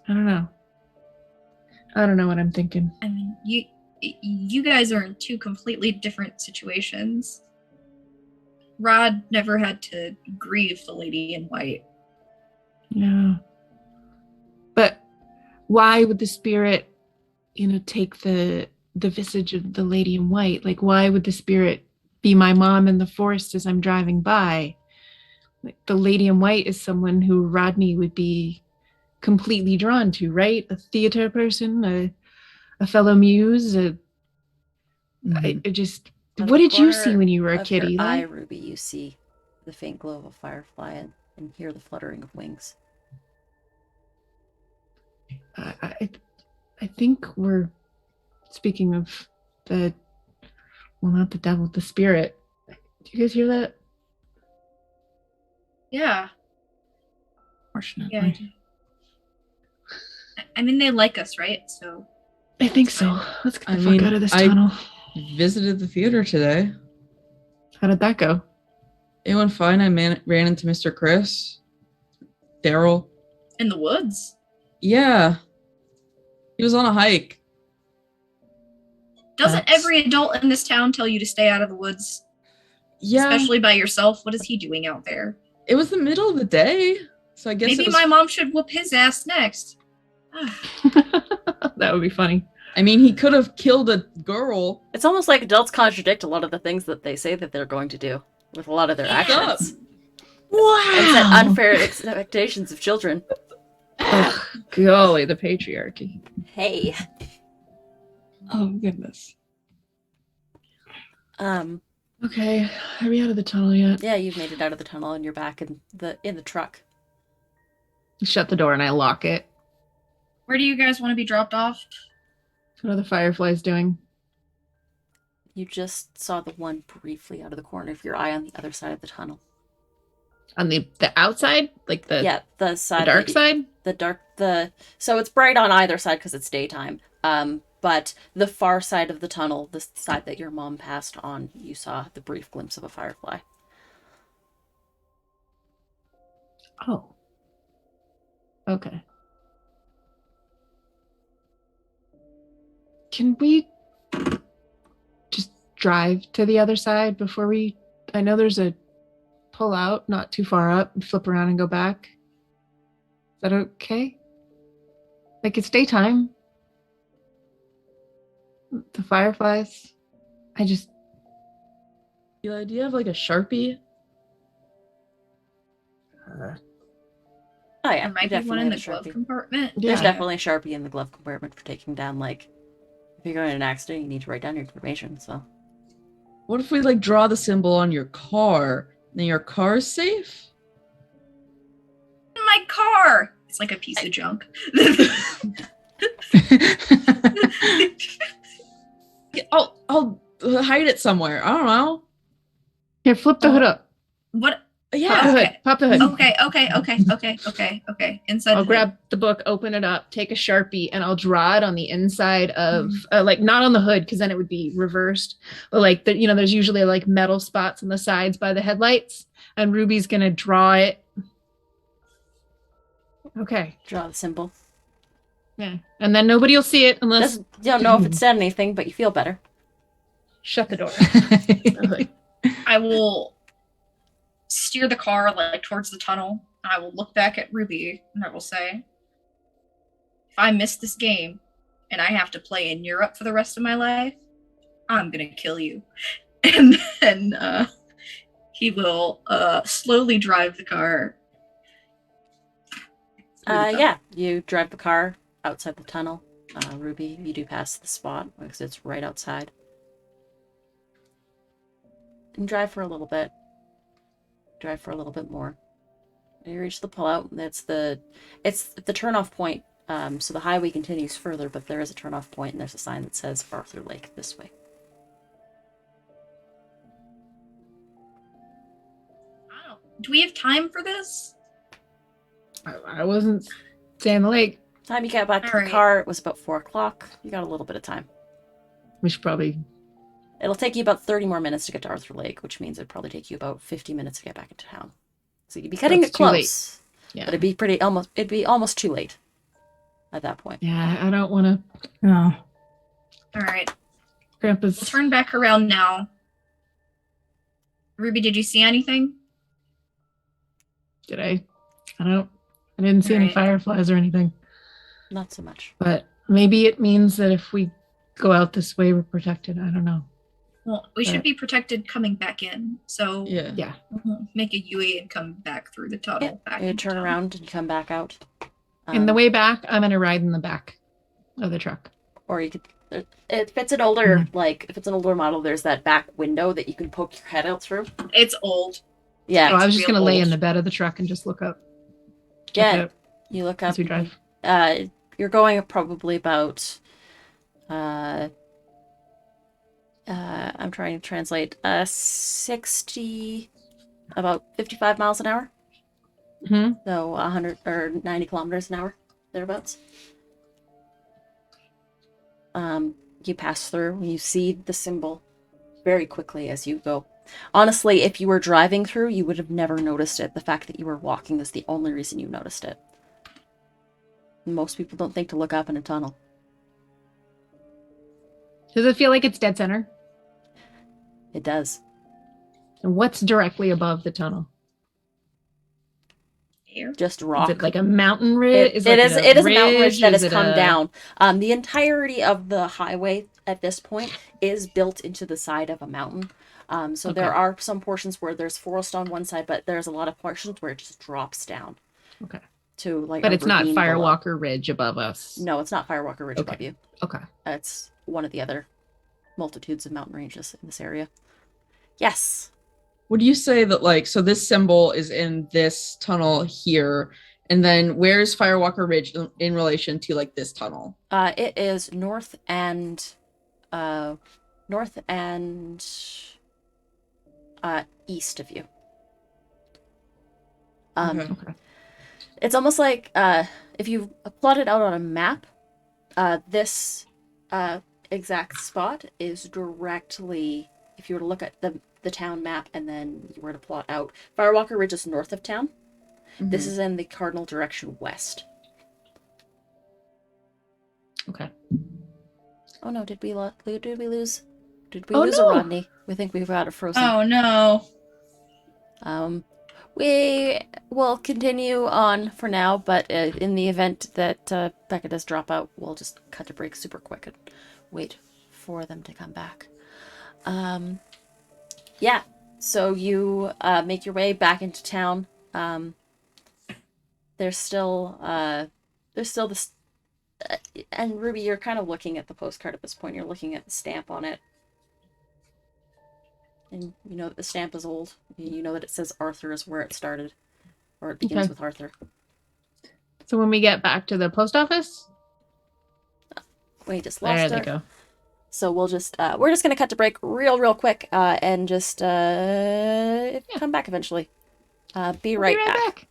I don't know. I don't know what I'm thinking. I mean, you guys are in two completely different situations. Rod never had to grieve the lady in white. Yeah. But why would the spirit, take the visage of the lady in white? Like, why would the spirit be my mom in the forest as I'm driving by? Like, the lady in white is someone who Rodney would be completely drawn to, right? A theater person, a fellow muse. I just. Out of What the did you corner see when you were a of kid, your Eli? eye, Ruby, you see the faint glow of a firefly and hear the fluttering of wings. I think we're speaking of not the devil, the spirit. Do you guys hear that? Yeah. Fortunately. Yeah. I do. I mean, they like us, right? So I think so. Let's get the I fuck mean, out of this I- tunnel. Visited the theater today. How did that go? It went fine. I ran into Mr. Chris. Daryl. in the woods. Yeah. He was on a hike. Doesn't That's- every adult in this town tell you to stay out of the woods, Yeah. especially by yourself? What is he doing out there? It was the middle of the day. So I guess Maybe it was, my mom should whoop his ass next. That would be funny. I mean, he could have killed a girl. It's almost like adults contradict a lot of the things that they say that they're going to do with a lot of their Yeah. actions. And Wow. set unfair expectations of children. Ugh, golly, the patriarchy. Hey. Oh goodness. Okay, are we out of the tunnel yet? Yeah, you've made it out of the tunnel and you're back in the truck. Shut the door and I lock it. Where do you guys want to be dropped off? What are the fireflies doing? You just saw the one briefly out of the corner of your eye on the other side of the tunnel. On the outside? Like the, Yeah, the the side dark that- side? So it's bright on either side because it's daytime. But the far side of the tunnel, the side that your mom passed on, you saw the brief glimpse of a firefly. Oh. Okay. Can we just drive to the other side before we... I know there's a pull out not too far up and flip around and go back. Is that okay? Like, it's daytime. The fireflies. Eli, do you have like a Sharpie? Oh yeah, There might you be one definitely in have the a glove Sharpie. compartment. There's Yeah. definitely a Sharpie in the glove compartment for taking down, like, if you're going in an accident, you need to write down your information, so. What if we like draw the symbol on your car? Then your car's safe? My car. It's like a piece of junk. I'll hide it somewhere. I don't know. Here, flip the hood up. What? Pop Yeah. the hood. Pop the hood. Okay. Inside. I'll the grab the book, open it up, take a Sharpie, and I'll draw it on the inside of, like, not on the hood, because then it would be reversed. But like, there's usually like metal spots on the sides by the headlights, and Ruby's gonna draw it. Okay. Draw the symbol. Yeah. And then nobody will see it unless You don't know if it said anything, but you feel better. shut the door. I will steer the car like towards the tunnel. And I will look back at Ruby and I will say, if I miss this game and I have to play in Europe for the rest of my life, I'm gonna kill you. And then he will slowly drive the car. through the tunnel. Yeah, you drive the car outside the tunnel. Ruby, you do pass the spot because it's right outside. And drive for a little bit. Drive for a little bit more. You reach the pullout. It's the turnoff point. So the highway continues further, but there is a turnoff point, and there's a sign that says Arthur Lake this way. Wow. Do we have time for this? I wasn't saying the lake. Time you got back to the Alright. car, it was about 4 o'clock. You got a little bit of time. We should probably. It'll take you about 30 more minutes to get to Arthur Lake, which means it'd probably take you about 50 minutes to get back into town. So you'd be cutting That's it too late. close. Yeah. But it'd be almost too late at that point. Yeah, I don't want to. Oh. All right. Grandpa's. We'll turn back around now. Ruby, did you see anything? Did I? I didn't see any Alright. fireflies or anything. Not so much. But maybe it means that if we go out this way, we're protected. I don't know. Well, we should be protected coming back in. So Yeah. Yeah. we'll make a UE and come back through the tunnel. Back You into turn town. around and come back out. In the way back, I'm gonna ride in the back of the truck. Or you could. If it's an older, if it's an older model, there's that back window that you can poke your head out through. It's old. Yeah. Oh, I was just real gonna lay in old. the bed of the truck and just look up. Yeah. Look out You look up. as we drive. You're going probably about. I'm trying to translate. 60, about 55 miles an hour. Hmm. So 100 or 90 kilometers an hour, thereabouts. You pass through and you see the symbol very quickly as you go. Honestly, if you were driving through, you would have never noticed it. The fact that you were walking is the only reason you noticed it. Most people don't think to look up in a tunnel. Does it feel like it's dead center? It does. And what's directly above the tunnel? Here. Just rock. Is it like a mountain ridge? It is a mountain ridge that Is has it come a- down. The entirety of the highway at this point is built into the side of a mountain. So there Okay. are some portions where there's forest on one side, but there's a lot of portions where it just drops down. Okay. To like. But a it's not ravine below. Firewalker Ridge above us. No, it's not Firewalker Ridge Okay. above you. Okay. It's one of the other multitudes of mountain ranges in this area. Yes. Would you say that like so this symbol is in this tunnel here, and then where's Firewalker Ridge in relation to like this tunnel? It is north and east of you. Okay. Okay. It's almost like if you plot it out on a map, this exact spot is directly, if you were to look at the town map and then you were to plot out, Firewalker Ridge is north of town. This is in the cardinal direction west. Okay. Oh no, did we lose? Did we Oh, lose no. a Rodney? We think we've got a frozen. Oh no. We will continue on for now, but in the event that Becca does drop out, we'll just cut to break super quick and wait for them to come back. Yeah, So you make your way back into town. Um, there's still this, and Ruby, you're kind of looking at the postcard at this point. You're looking at the stamp on it, and you know that the stamp is old. You know that it says Arthur is where it started, or it begins Okay. with Arthur. So when we get back to the post office, We just there lost they her. go. So we're just gonna cut to break real quick, and just come back eventually. Be We'll right be right back. back.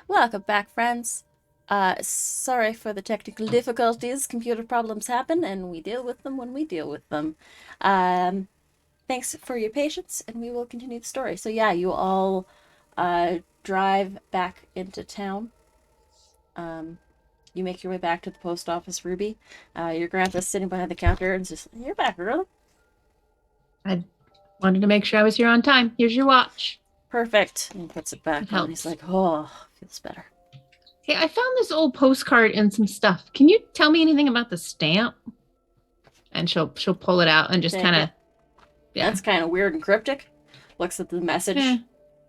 Welcome back, friends. Sorry for the technical difficulties. Computer problems happen, and we deal with them when we deal with them. Thanks for your patience, and we will continue the story. So yeah, you all drive back into town. You make your way back to the post office, Ruby. Your grandpa's sitting behind the counter and just, "You're back early. I wanted to make sure I was here on time. Here's your watch. Perfect." And he puts it back It on. He's helps. like, "Oh, feels better." Hey, I found this old postcard and some stuff. Can you tell me anything about the stamp? And she'll pull it out and just Take kind of it. That's kind of weird and cryptic. Looks at the message Yeah.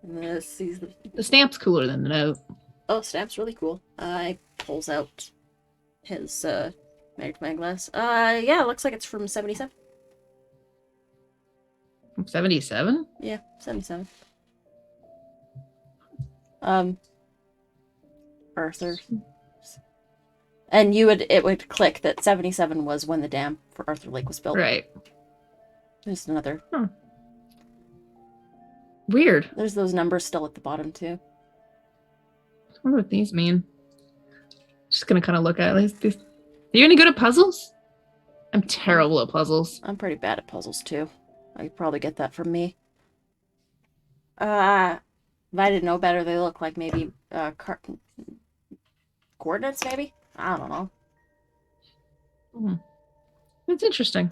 and then sees The stamp's cooler than the note. Oh, stamp's really cool. He pulls out his magnifying glass. Yeah, looks like it's from 77. 77? Yeah, 77. Arthur. And it would click that 77 was when the dam for Arthur Lake was built. Right. There's another. Weird. There's those numbers still at the bottom too. I wonder what these mean. Just gonna kind of look at it. Are you any good at puzzles? I'm terrible at puzzles. I'm pretty bad at puzzles too. I could probably get that from me. If I didn't know better, they look like maybe coordinates, maybe? I don't know. That's interesting.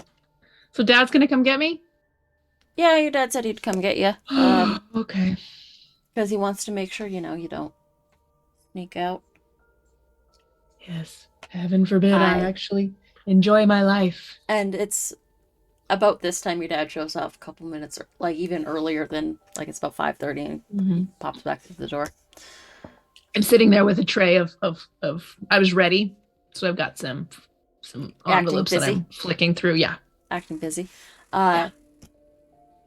So Dad's gonna come get me? Yeah, your dad said he'd come get you. Okay. Because he wants to make sure, you don't sneak out. Yes. Heaven forbid I I- actually enjoy my life. And it's about this time your dad shows up a couple minutes, like even earlier than, like it's about 5:30 and pops back through the door. I'm sitting there with a tray of I was ready, so I've got some envelopes that busy. I'm flicking through. Yeah. Acting busy.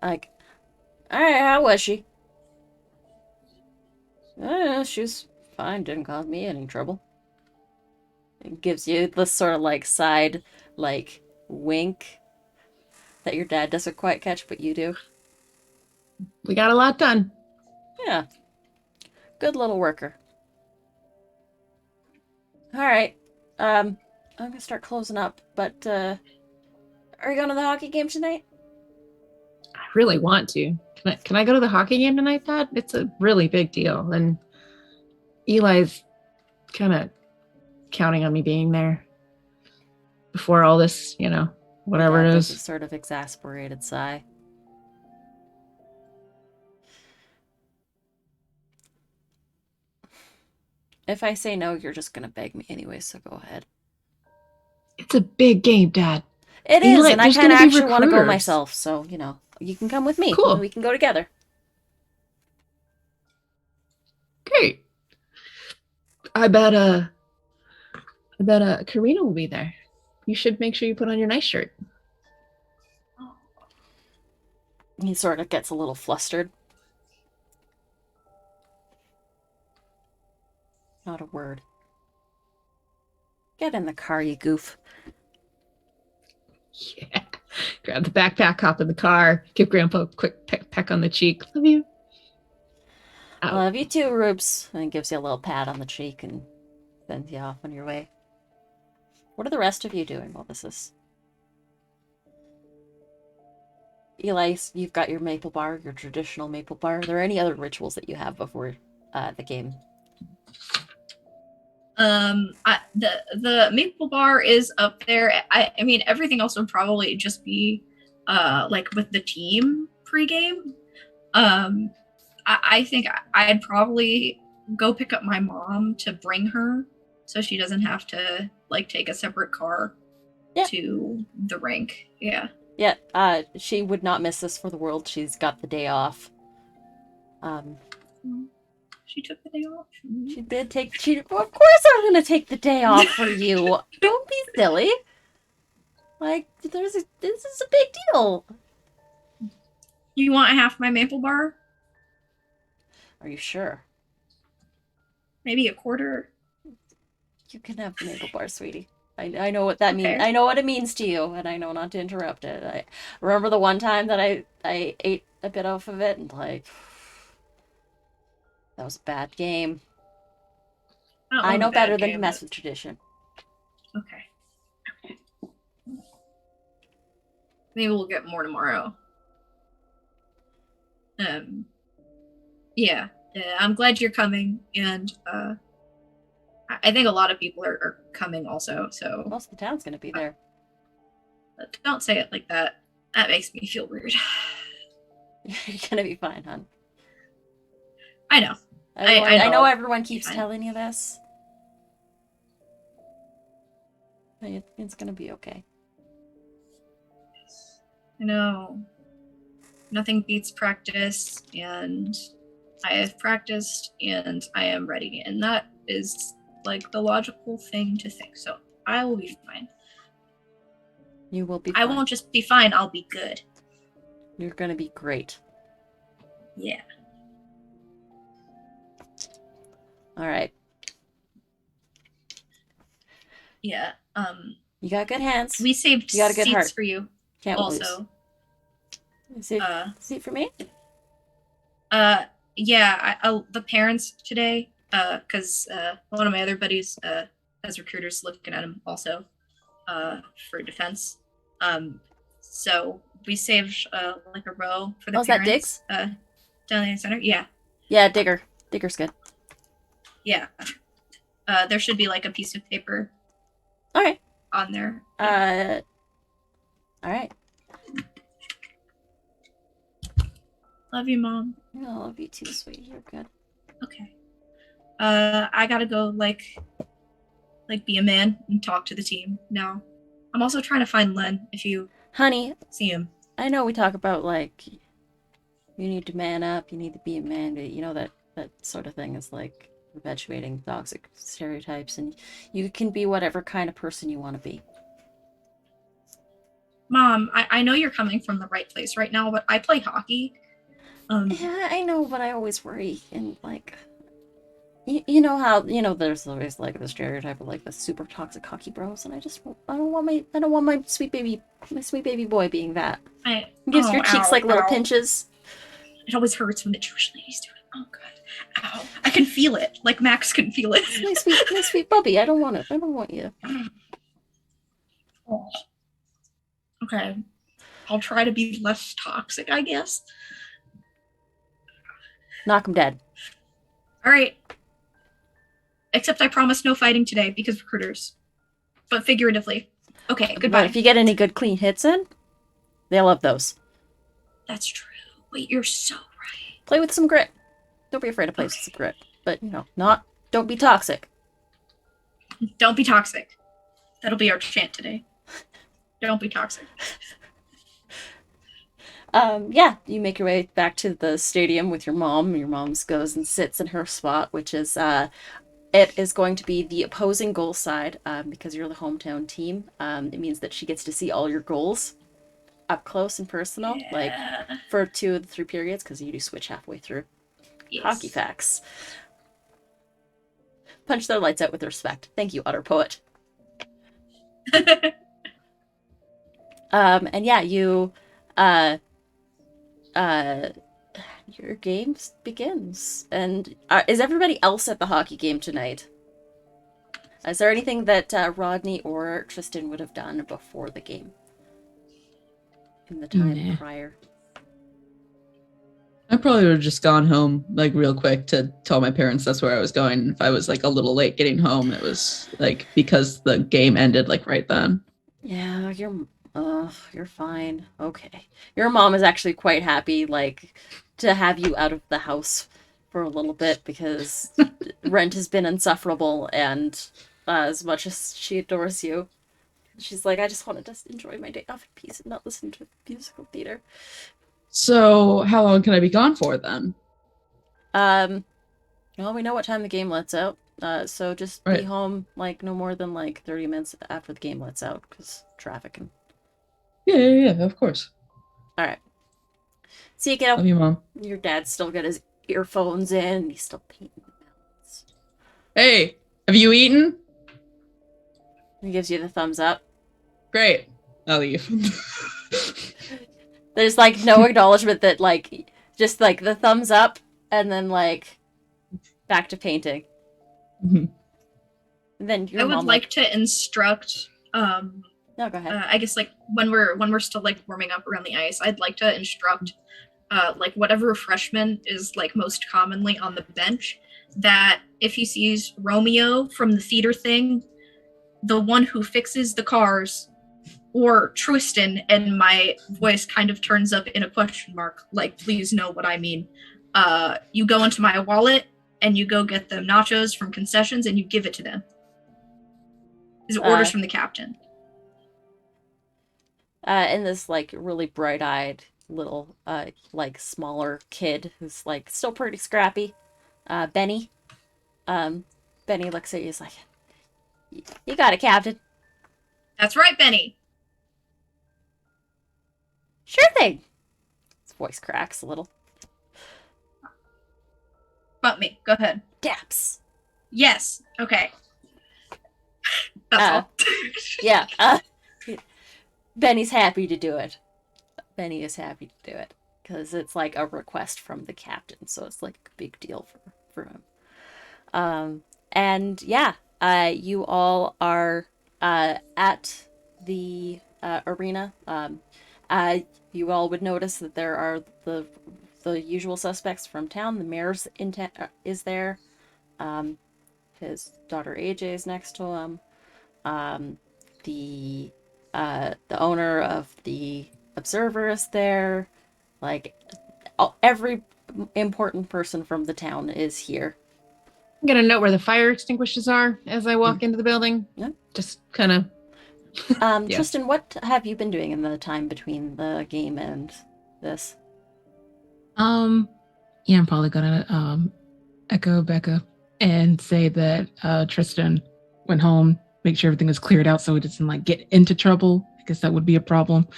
Like, alright, how was she? She was fine, didn't cause me any trouble. It gives you this sort of like side, like, wink that your dad doesn't quite catch, but you do. We got a lot done. Yeah. Good little worker. Alright. I'm gonna start closing up, but, are you going to the hockey game tonight? I really want to. Can I go to the hockey game tonight, Dad? It's a really big deal. And Eli's kind of counting on me being there before all this, whatever Dad it does is. a sort of exasperated sigh. If I say no, you're just gonna beg me anyway, so go ahead. It's a big game, Dad. It is, Eli, and I there's kind of gonna be actually want to go recruiters. myself, so, you can come with me. Cool. We can go together. Great. I bet Karina will be there. You should make sure you put on your nice shirt. He sort of gets a little flustered. Not a word. Get in the car, you goof. Yeah. Grab the backpack, hop in the car, give Grandpa a quick peck on the cheek. Love you. Ow. Love you too, Rubes. And he gives you a little pat on the cheek and sends you off on your way. What are the rest of you doing while this is? Eli, you've got your maple bar, your traditional maple bar. Are there any other rituals that you have before the game? The maple bar is up there. I mean, everything else would probably just be like with the team pregame. I think I'd probably go pick up my mom to bring her so she doesn't have to like take a separate car to the rink. Yeah. Yeah, she would not miss this for the world. She's got the day off. She took the day off. She did take. Of course, I'm gonna take the day off for you. Don't be silly. Like, this is a big deal. You want half my maple bar? Are you sure? Maybe a quarter? You can have the maple bar, sweetie. I know what that means. Okay. I know what it means to you, and I know not to interrupt it. I remember the one time that I ate a bit off of it, and like, that was a bad game. Not I one know bad better than to game, mess but- with tradition. Okay. Maybe we'll get more tomorrow. Yeah. I'm glad you're coming, and I think a lot of people are coming also. So Most of the town's gonna be there. don't say it like that. That makes me feel weird. You're gonna be fine, hon. I know. I know know. everyone keeps fine. telling you this. But it's gonna be okay. I know. Nothing beats practice, and I have practiced, and I am ready, and that is like the logical thing to think. So I will be fine. You will be I fine. won't just be fine. I'll be good. You're gonna be great. Yeah. All right. Yeah. You got good hands. We saved You got a good seats heart. for you. Can't Also. lose. Seat for me? Yeah. The parents today. Because one of my other buddies has recruiters looking at him also. For defense. So we saved like a row for the Oh, is that parents. Down in the center. Yeah. Yeah, Digger. Digger's good. Yeah. There should be like a piece of paper Okay. on there. All right. Love you, Mom. I love you too, sweetie. You're good. Okay. I gotta go like be a man and talk to the team now. I'm also trying to find Len if you Honey, see him. I know we talk about like you need to man up, you need to be a man, but you know that sort of thing is like perpetuating toxic stereotypes, and you can be whatever kind of person you want to be. Mom, I know you're coming from the right place right now, but I play hockey. Yeah, I know, but I always worry, and like you know how there's always like the stereotype of like the super toxic hockey bros, and I don't want my sweet baby boy being that. It It gives your cheeks like little pinches. It always hurts when the Jewish ladies do it. Oh god. Ow. I can feel it. Like Max can feel it. My sweet puppy. I don't want it. I don't want you. Oh. Okay. I'll try to be less toxic, I guess. Knock him dead. Alright. Except I promise no fighting today because recruiters. But figuratively. Okay, goodbye. But if you get any good clean hits in, they love those. That's true. Wait, you're so right. Play with some grit. Don't be afraid to play with some grit. But don't be toxic. Don't be toxic. That'll be our chant today. Don't be toxic. Yeah, you make your way back to the stadium with your mom. Your mom goes and sits in her spot, which is it is going to be the opposing goal side because you're the hometown team. It means that she gets to see all your goals up close and personal, like for 2 of the 3 periods, because you do switch halfway through. Yes. Hockey facts. Punch their lights out with respect. Thank you, Utter Poet. And yeah, you your game begins. And is everybody else at the hockey game tonight? Is there anything that Rodney or Tristan would have done before the game? In the time Nah. prior? I probably would have just gone home like real quick to tell my parents that's where I was going. If I was like a little late getting home, it was like because the game ended like right then. Yeah, you're fine. Okay. Your mom is actually quite happy, like, to have you out of the house for a little bit because rent has been insufferable, and as much as she adores you, she's like, I just want to just enjoy my day off in peace and not listen to musical theater. So how long can I be gone for then? Well, we know what time the game lets out, so just be Right. home, like, no more than, like, 30 minutes after the game lets out, because traffic and... Yeah, of course. Alright. See you, kiddo. Love you, Mom. Your dad's still got his earphones in, and he's still painting the mountains. Hey, have you eaten? He gives you the thumbs up. Great. I'll leave. There's, like, no acknowledgement that, like, just, like, the thumbs up, and then, like, back to painting. Mhm. And then your I would mom like to instruct no, go ahead. I guess like when we're still like warming up around the ice, I'd like to instruct like whatever freshman is like most commonly on the bench, that if he sees Romeo from the theater thing, the one who fixes the cars, or Tristan, and my voice kind of turns up in a question mark, like please know what I mean. You go into my wallet and you go get them nachos from concessions and you give it to them. These are orders from the captain. And this like really bright-eyed little like smaller kid who's like still pretty scrappy, Benny. Benny looks at you, he's like, you got it, Captain. That's right, Benny. Sure thing. His voice cracks a little. Bump me. Go ahead. Daps. Yes. Okay. That's all. Yeah. Benny's happy to do it. Benny is happy to do it because it's like a request from the captain, so it's like a big deal for him. And yeah, you all are at the arena. You all would notice that there are the usual suspects from town. The mayor's is there. His daughter AJ is next to him. The owner of the Observer is there. Like every important person from the town is here. I'm gonna note where the fire extinguishers are as I walk into the building. Yeah. Just kind of. Yeah. Tristan, what have you been doing in the time between the game and this? Yeah, I'm probably gonna echo Becca and say that Tristan went home, make sure everything was cleared out so he doesn't like get into trouble. I guess that would be a problem.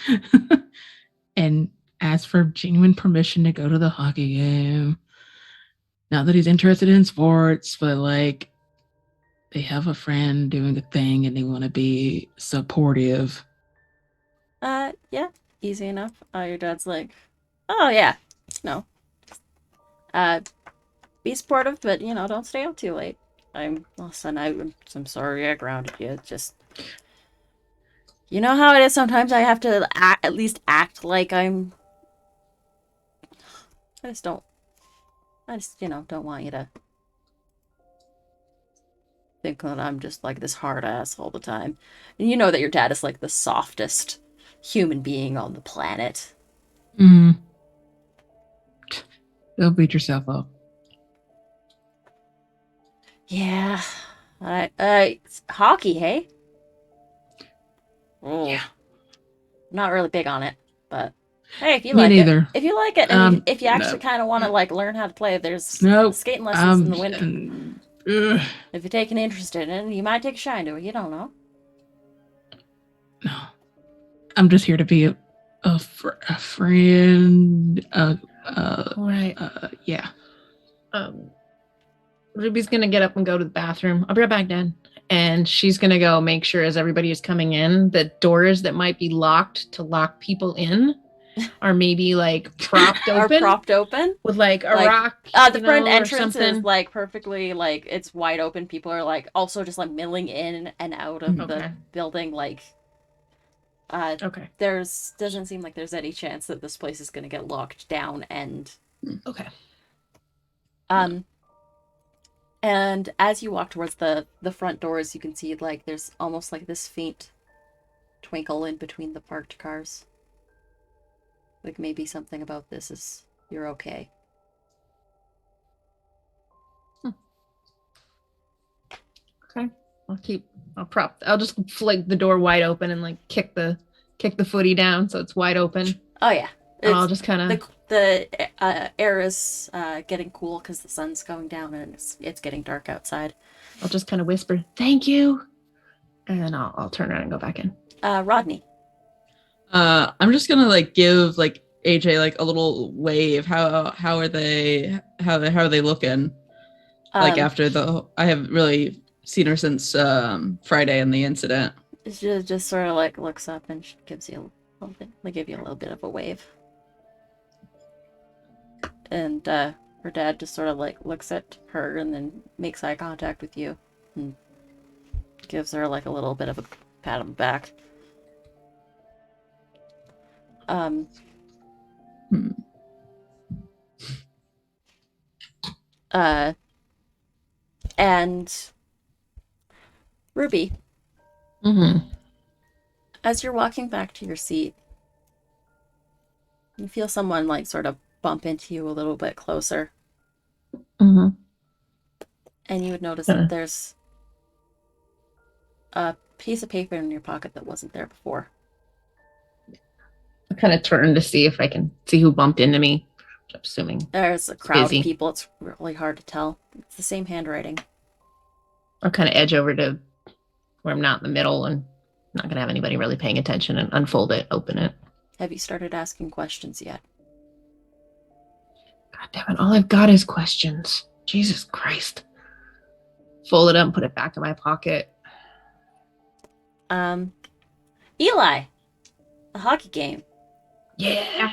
And ask for genuine permission to go to the hockey game. Not that he's interested in sports, but like they have a friend doing a thing and they want to be supportive. Yeah, easy enough. Your dad's like, oh yeah, no. Be supportive, but don't stay out too late. I'm sorry I grounded you. Just, you know how it is. Sometimes I have to at least act like I'm. I just don't want you to think that I'm just like this hard ass all the time. And you know that your dad is like the softest human being on the planet. Don't beat yourself up. Yeah. Hockey, hey? Oh. Yeah. Not really big on it, but hey, if you Me like neither. it. If you like it, and if you actually No. kind of want to like learn how to play, there's skating lessons in the winter. If you take an interest in it, you might take a shine to it. You don't know. No. I'm just here to be a friend. Right. Yeah. Ruby's gonna get up and go to the bathroom. I'll be right back, Dad. And she's gonna go make sure as everybody is coming in, the doors that might be locked to lock people in are maybe like propped open. With like a rock. The front entrance is like perfectly like it's wide open. People are like also just like milling in and out of the building. Like, okay. Doesn't seem like there's any chance that this place is gonna get locked down and. Okay. And as you walk towards the front doors, you can see like there's almost like this faint twinkle in between the parked cars. Like maybe something about this is you're okay. Okay. I'll just flick the door wide open and like kick the footy down so it's wide open. Oh yeah. And I'll just kind of the air is getting cool because the sun's going down and it's getting dark outside. I'll just kind of whisper, "Thank you," and then I'll turn around and go back in. Rodney. I'm just gonna like give like AJ like a little wave. How are they looking? Like after I haven't really seen her since Friday and the incident. She just sort of like looks up and gives you a little bit, like give you a little bit of a wave. And her dad just sort of like looks at her and then makes eye contact with you and gives her like a little bit of a pat on the back. Hmm. And Ruby, Mm-hmm. as you're walking back to your seat, you feel someone like sort of bump into you a little bit closer, Mm-hmm. and you would notice Okay. that there's a piece of paper in your pocket that wasn't there before. I kind of turn to see if I can see who bumped into me. I'm assuming. There's a crowd busy. of people. It's really hard to tell. It's the same handwriting. I'll kind of edge over to where I'm not in the middle and not going to have anybody really paying attention and unfold it, open it. Have you started asking questions yet? God damn it. All I've got is questions. Jesus Christ. Fold it up and put it back in my pocket. Eli, a hockey game. Yeah.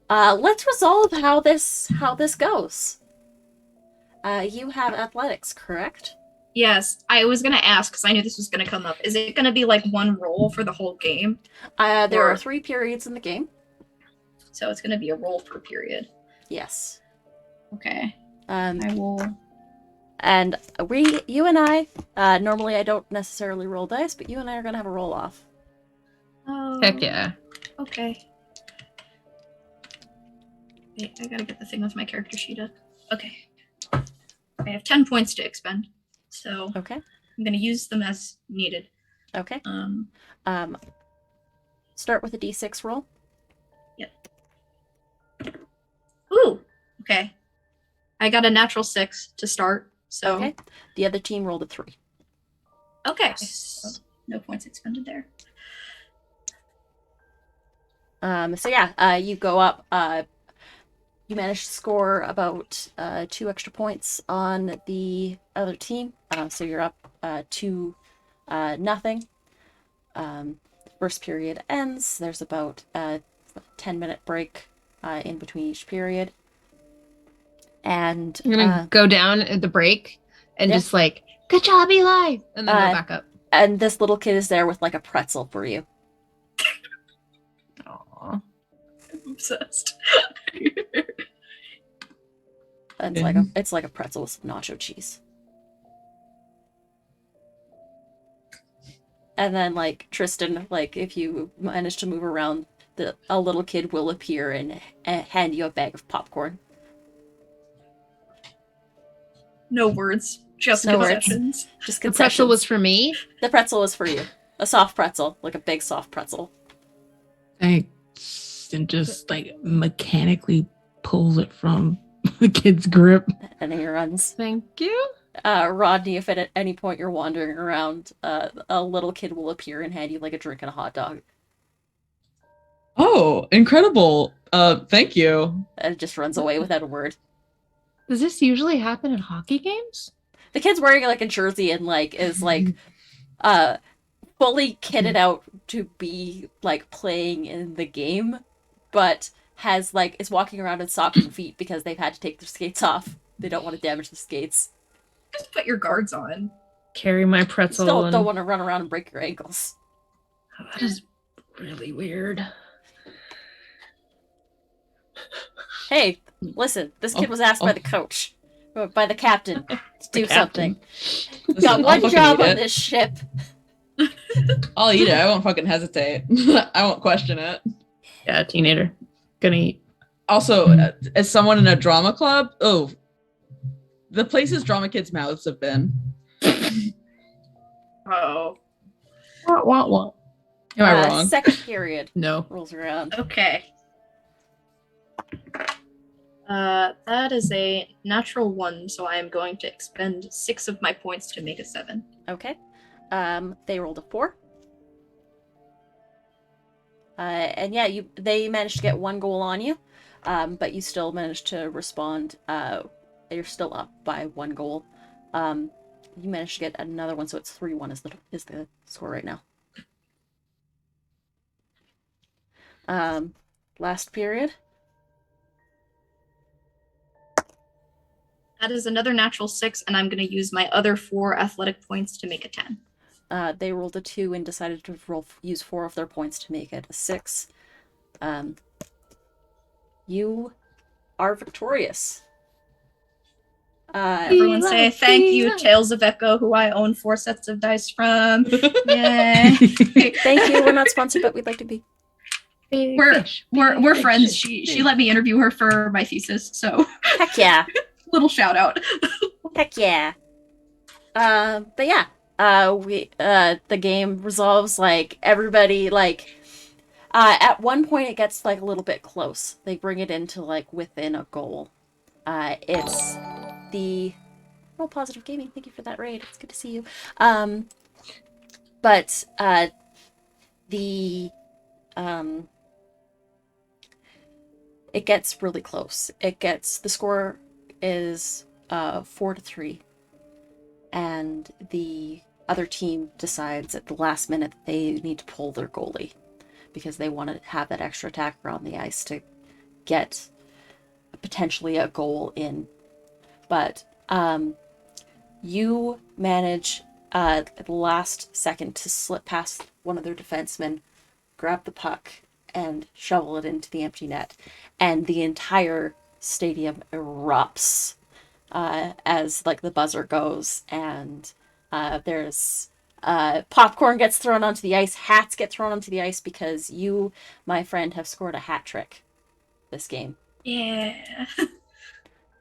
Let's resolve how this goes. You have athletics, correct? Yes, I was gonna ask because I knew this was gonna come up. Is it gonna be like one roll for the whole game? There Or- are 3 periods in the game. So it's gonna be a roll per period. Yes. Okay. I will. And you and I, normally I don't necessarily roll dice, but you and I are gonna have a roll off. Oh. Heck yeah. Okay. Wait, I gotta get the thing with my character sheet up. Okay. I have 10 points to expend, so Okay. I'm gonna use them as needed. Okay. Um. Start with a d6 roll. Ooh. Okay. I got a natural 6 to start. So Okay. The other team rolled a 3. okay. So no points expended there. So yeah, you go up. You manage to score about 2 extra points on the other team. So you're up 2-0. First period ends. There's about a 10-minute break in between each period. And I'm going to go down at the break and Yeah. just like, good job, Eli. And then Uh, go back up. and this little kid is there with like a pretzel for you. Aw. I'm obsessed. And it's like a pretzel with some nacho cheese. And then like Tristan, like if you manage to move around, a little kid will appear and hand you a bag of popcorn. No words. Just No words. concessions. Just The concessions. pretzel was for me. The pretzel was for you. A soft pretzel, like a big soft pretzel. Thanks. And just like mechanically pulls it from the kid's grip. And he runs. Thank you. Rodney, if at any point you're wandering around, a little kid will appear and hand you like a drink and a hot dog. Oh, incredible. Thank you. And just runs away without a word. Does this usually happen in hockey games? The kid's wearing like a jersey and like is like fully kitted out to be like playing in the game, but has like is walking around in stocking feet because they've had to take their skates off. They don't want to damage the skates. Just put your guards on. Carry my pretzel. Still and... don't want to run around and break your ankles. That is really weird. Hey, listen, this kid was asked by the coach, or by the captain, to do captain. something. Listen, Got I'll one fucking job eat on it. this ship. I'll eat it. I won't fucking hesitate. I won't question it. Yeah, teenager. Gonna eat. Also, as someone in a drama club, the places drama kids' mouths have been. Oh. Wah, wah, wah. Am I wrong? Second period No. rolls around. Okay. That is a natural 1, so I am going to expend 6 of my points to make a 7. Okay. They rolled a 4. And yeah, they managed to get 1 goal on you, but you still managed to respond. You're still up by 1 goal. You managed to get another one, so it's 3-1 is the score right now. Last period. That is another natural 6, and I'm going to use my other 4 athletic points to make a 10. They rolled a 2 and decided to use 4 of their points to make it a 6. You are victorious. Everyone say thank you, Tales of Echo, who I own 4 sets of dice from. Yay. Thank you. We're not sponsored, but we'd like to be. We're friends. She let me interview her for my thesis, so Heck yeah. little shout out. Heck yeah. But yeah, the game resolves, like, everybody, like, at one point it gets, like, a little bit close. They bring it into, like, within a goal. It's the Roll Positive Gaming. Thank you for that raid. It's good to see you. But it gets really close. The score is 4-3, and the other team decides at the last minute that they need to pull their goalie because they want to have that extra attacker on the ice to get potentially a goal in. But you manage at the last second to slip past one of their defensemen, grab the puck, and shovel it into the empty net. And the entire stadium erupts as, like, the buzzer goes, and there's popcorn gets thrown onto the ice, hats get thrown onto the ice, because you, my friend, have scored a hat trick this game. Yeah.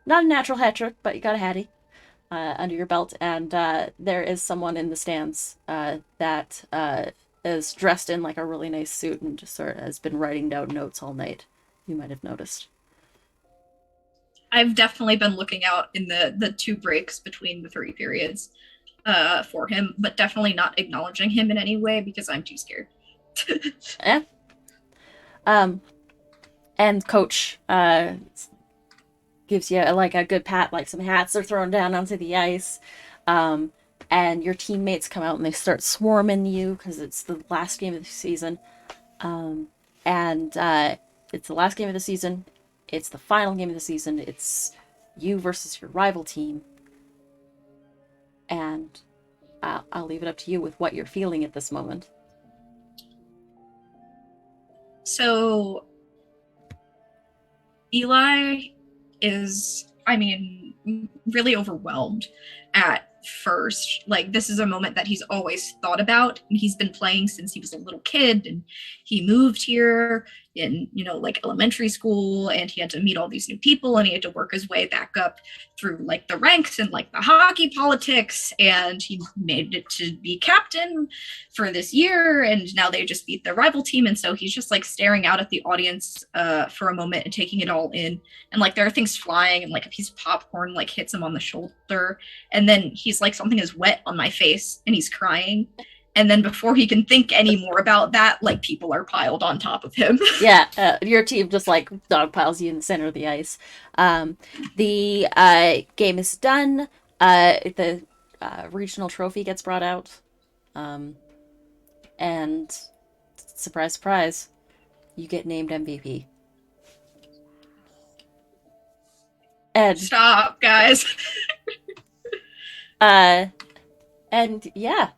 Not a natural hat trick, but you got a hattie under your belt, and there is someone in the stands that is dressed in, like, a really nice suit and just sort of has been writing down notes all night. You might have noticed. I've definitely been looking out in the 2 breaks between the 3 periods for him, but definitely not acknowledging him in any way because I'm too scared. Yeah. And coach gives you, like, a good pat, like some hats are thrown down onto the ice. And your teammates come out and they start swarming you because it's the last game of the season. It's the last game of the season. It's the final game of the season. It's you versus your rival team. And I'll leave it up to you with what you're feeling at this moment. So Eli is, I mean, really overwhelmed at first. Like, this is a moment that he's always thought about, and he's been playing since he was a little kid, and he moved here in, like, elementary school, and he had to meet all these new people, and he had to work his way back up through, like, the ranks and, like, the hockey politics, and he made it to be captain for this year, and now they just beat their rival team, and so he's just, like, staring out at the audience for a moment and taking it all in, and, like, there are things flying, and, like, a piece of popcorn, like, hits him on the shoulder, and then he's like, something is wet on my face, and he's crying. And then before he can think any more about that, like, people are piled on top of him. Yeah, your team just, like, dogpiles you in the center of the ice. The game is done. The regional trophy gets brought out. And surprise, surprise, you get named MVP. And Stop, guys. and yeah.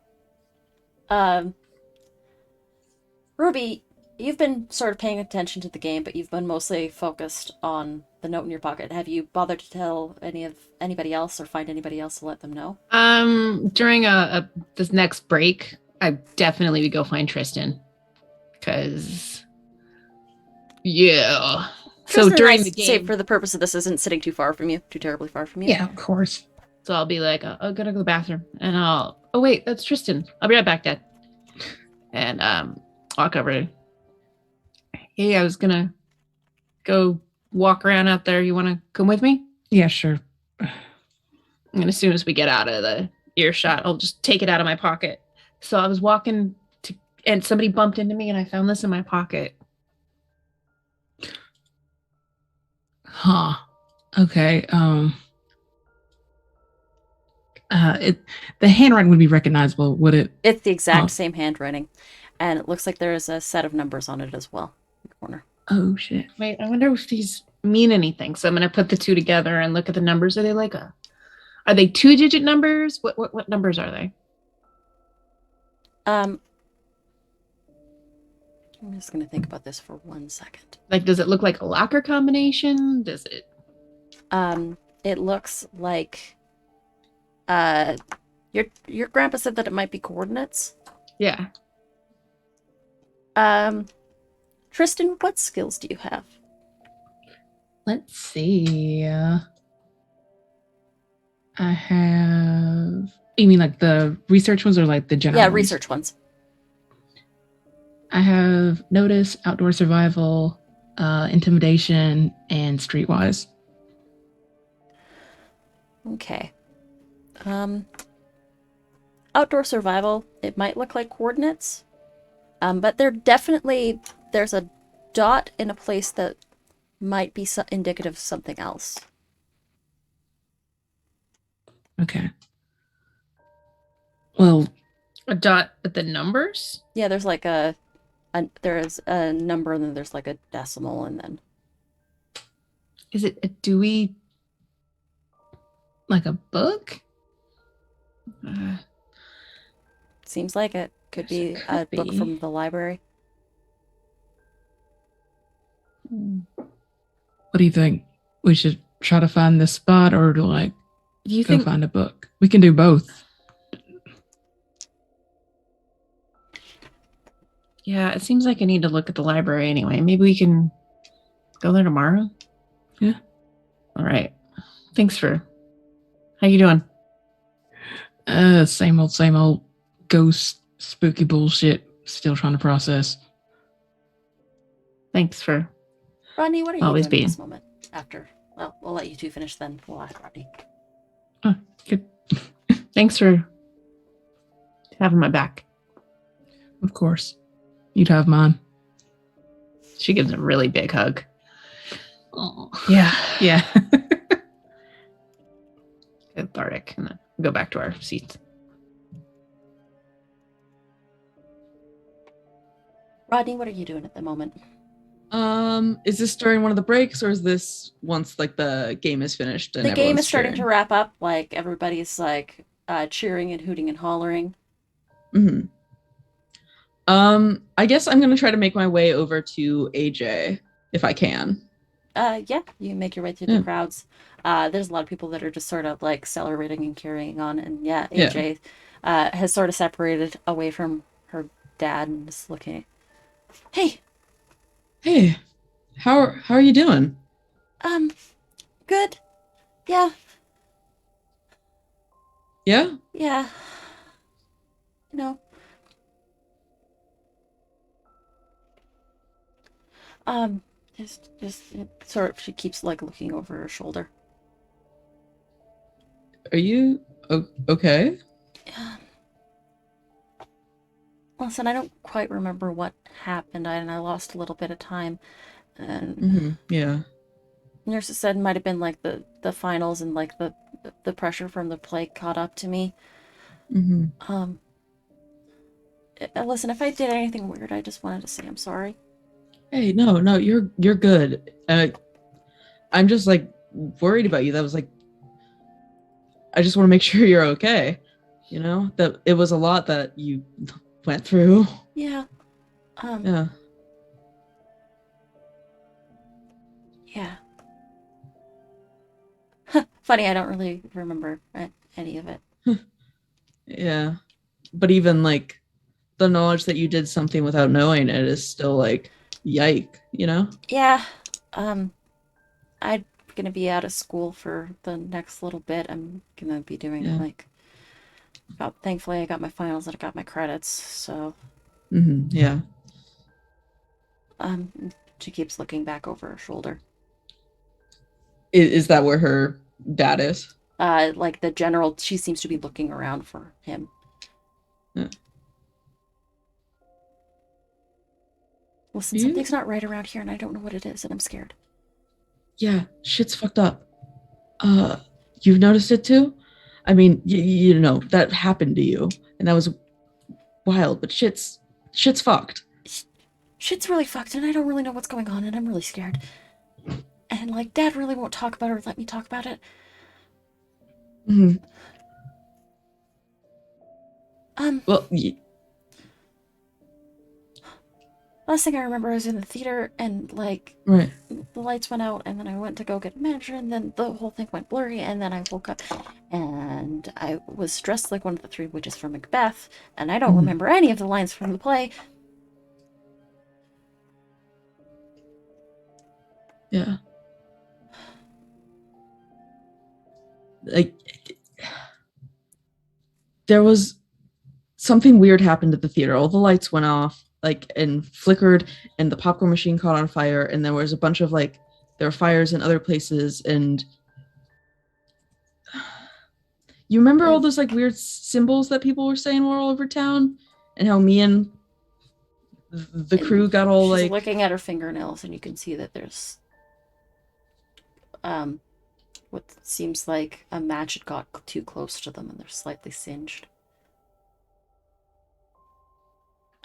Ruby, you've been sort of paying attention to the game, but you've been mostly focused on the note in your pocket. Have you bothered to tell anybody else or find anybody else to let them know? During this next break, I definitely would go find Tristan. Cause yeah. So Tristan, during I the game, say for the purpose of this, isn't sitting too terribly far from you. Yeah, of course. so I'll be like, I'm gonna go to the bathroom, and oh wait, that's Tristan. I'll be right back, Dad. And walk over. Hey, I was gonna go walk around out there. You want to come with me? Yeah, sure. And as soon as we get out of the earshot, I'll just take it out of my pocket. So I was walking and somebody bumped into me, and I found this in my pocket. Huh. Okay. The handwriting would be recognizable, would it? It's the exact Oh. same handwriting, and it looks like there is a set of numbers on it as well in the corner. Oh shit. Wait, I wonder if these mean anything. So I'm gonna put the two together and look at the numbers. Are they like are they 2-digit numbers? What numbers are they? I'm just gonna think about this for 1 second. Like, does it look like a locker combination? Does it? It looks like your grandpa said that it might be coordinates. Yeah. Tristan, what skills do you have? Let's see. I have. You mean like the research ones or like the general? Yeah, ones? research ones. I have notice, outdoor survival, intimidation, and streetwise. Okay. Outdoor survival, it might look like coordinates. But there's a dot in a place that might be indicative of something else. Okay. Well, A dot with the numbers? Yeah, there's like there is a number and then there's like a decimal and then Is it a Dewey? like a book? seems like it could be Could a book be. from the library. What do you think? We should try to find this spot or like Do you go think? find a book? We can do both. Yeah, it seems like I need to look at the library anyway. Maybe we can go there tomorrow. Yeah. All right. Thanks for. How you doing? Same old ghost spooky bullshit. Still trying to process. Thanks for. Rodney, what are you Always doing at being. this moment? After, well, we'll let you two finish then. We'll ask Rodney. Oh, good. Thanks for having my back. Of course. You'd have mine. She gives a really big hug. Oh. Yeah. Yeah. Cathartic. And then go back to our seats. Rodney, what are you doing at the moment? Is this during one of the breaks or is this once like the game is finished and The game everyone's is starting to cheering? wrap up. Like everybody's like cheering and hooting and hollering. Mm-hmm. I guess I'm gonna try to make my way over to AJ if I can. Yeah, you make your way through Yeah. the crowds. There's a lot of people that are just sort of like celebrating and carrying on, and yeah, Yeah. AJ has sort of separated away from her dad and is looking. Hey, Hey, how are you doing? good. Yeah, Yeah? yeah. You know. Just sort of. She keeps like looking over her shoulder. Are you okay? Listen, I don't quite remember what happened, and I lost a little bit of time. And Mm-hmm. Yeah. nurses said it might have been like the finals and like the pressure from the play caught up to me. Mm-hmm. Listen, if I did anything weird, I just wanted to say I'm sorry. Hey, no, you're good. I'm just like worried about you. That was like, I just want to make sure you're okay. You know that it was a lot that you went through. Yeah. Yeah. Yeah. Funny, I don't really remember any of it. Yeah. But even like the knowledge that you did something without knowing it is still like, yike, you know? Yeah. I'm gonna be out of school for the next little bit. I'm gonna be doing Yeah. like. Thankfully, I got my finals and I got my credits. So, Mm-hmm. Yeah. she keeps looking back over her shoulder. Is that where her dad is? Like the general, she seems to be looking around for him. Yeah. Listen, You- something's not right around here, and I don't know what it is, and I'm scared. Yeah, shit's fucked up. You've noticed it too? I mean, you know, that happened to you, and that was wild, but shit's fucked. Shit's really fucked, and I don't really know what's going on, and I'm really scared. And like, Dad really won't talk about it or let me talk about it. Mm-hmm. Um, Well, last thing I remember, I was in the theater and like Right. the lights went out, and then I went to go get a manager, and then the whole thing went blurry, and then I woke up, and I was dressed like one of the three witches from Macbeth, and I don't remember any of the lines from the play. Yeah. Like, there was something weird happened at the theater. All the lights went off, like, and flickered, and the popcorn machine caught on fire, and there was a bunch of, like, there were fires in other places, and you remember all those, like, weird symbols that people were saying were all over town? And how me and the crew got all, She's like... looking at her fingernails, and you can see that there's what seems like a match had got too close to them, and they're slightly singed.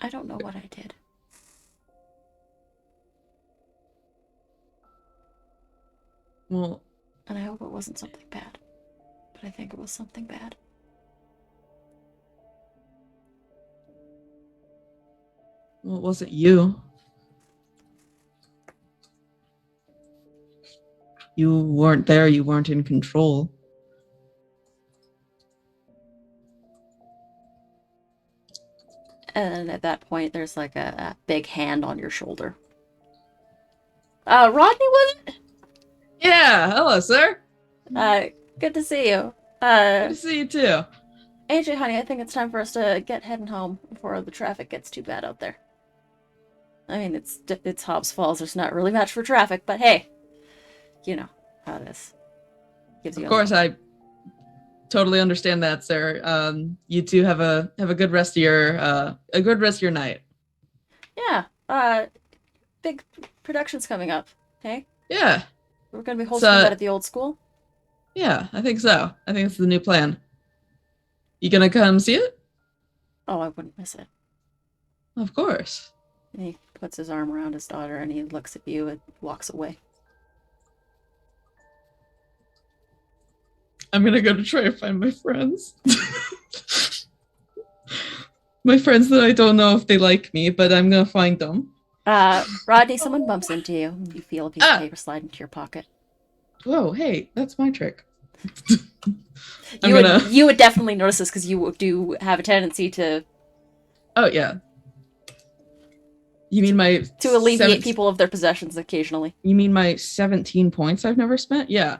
I don't know what I did. Well, And I hope it wasn't something bad. But I think it was something bad. it wasn't you. You weren't there. You weren't in control. And at that point, there's like a big hand on your shoulder. Rodney, was it? Yeah. Hello, sir. Good to see you. Good to see you too. AJ, honey, I think it's time for us to get heading home before the traffic gets too bad out there. I mean, it's Hobbs Falls. There's not really much for traffic, but hey, you know how it is. Gives you Of course, I totally understand that, sir. You two have a good rest of your night. Yeah. Big production's coming up. Hey, Yeah. we're gonna be hosting So- that at the old school. Yeah, I think so. I think it's the new plan. You gonna come see it? Oh, I wouldn't miss it. Of course. And he puts his arm around his daughter, and he looks at you and walks away. I'm gonna go to try to find my friends. My friends that I don't know if they like me, but I'm gonna find them. Rodney, someone bumps into you. You feel a piece of paper slide into your pocket. Whoa, hey, that's my trick. You would definitely notice this because you do have a tendency to Oh yeah. You mean my alleviate people of their possessions occasionally. You mean my 17 points I've never spent? Yeah.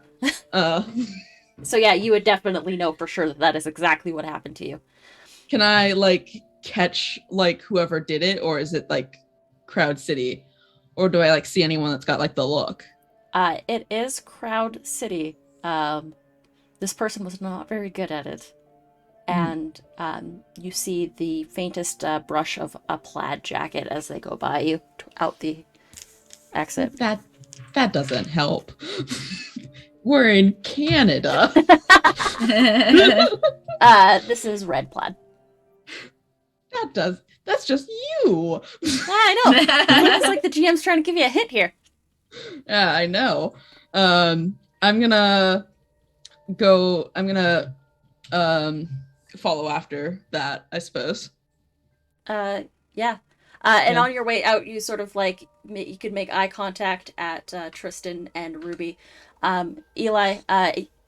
So yeah, you would definitely know for sure that that is exactly what happened to you. Can I like catch like whoever did it, or is it like Crowd City, or do I like see anyone that's got like the look? It is Crowd City. This person was not very good at it. And you see the faintest brush of a plaid jacket as they go by you out the exit. That doesn't help. We're in Canada. This is red plaid. That's just you. I know. It's like the GM's trying to give you a hit here. Yeah, I know. I'm gonna follow after that, I suppose. Yeah. And on your way out, you sort of like you could make eye contact at Tristan and Ruby. Eli,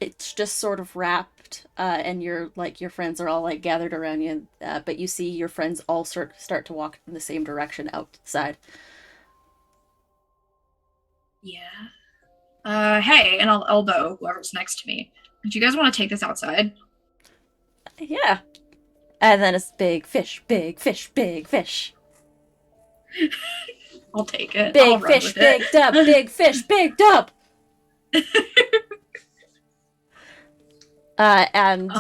it's just sort of wrapped, and your friends are all like gathered around you. But you see your friends all start to walk in the same direction outside. Yeah. Hey, and I'll elbow whoever's next to me. Do you guys want to take this outside? Yeah. And then it's big fish, big fish, big fish. I'll take it. I'll Big run fish, with big it. dub, big fish, big dub. And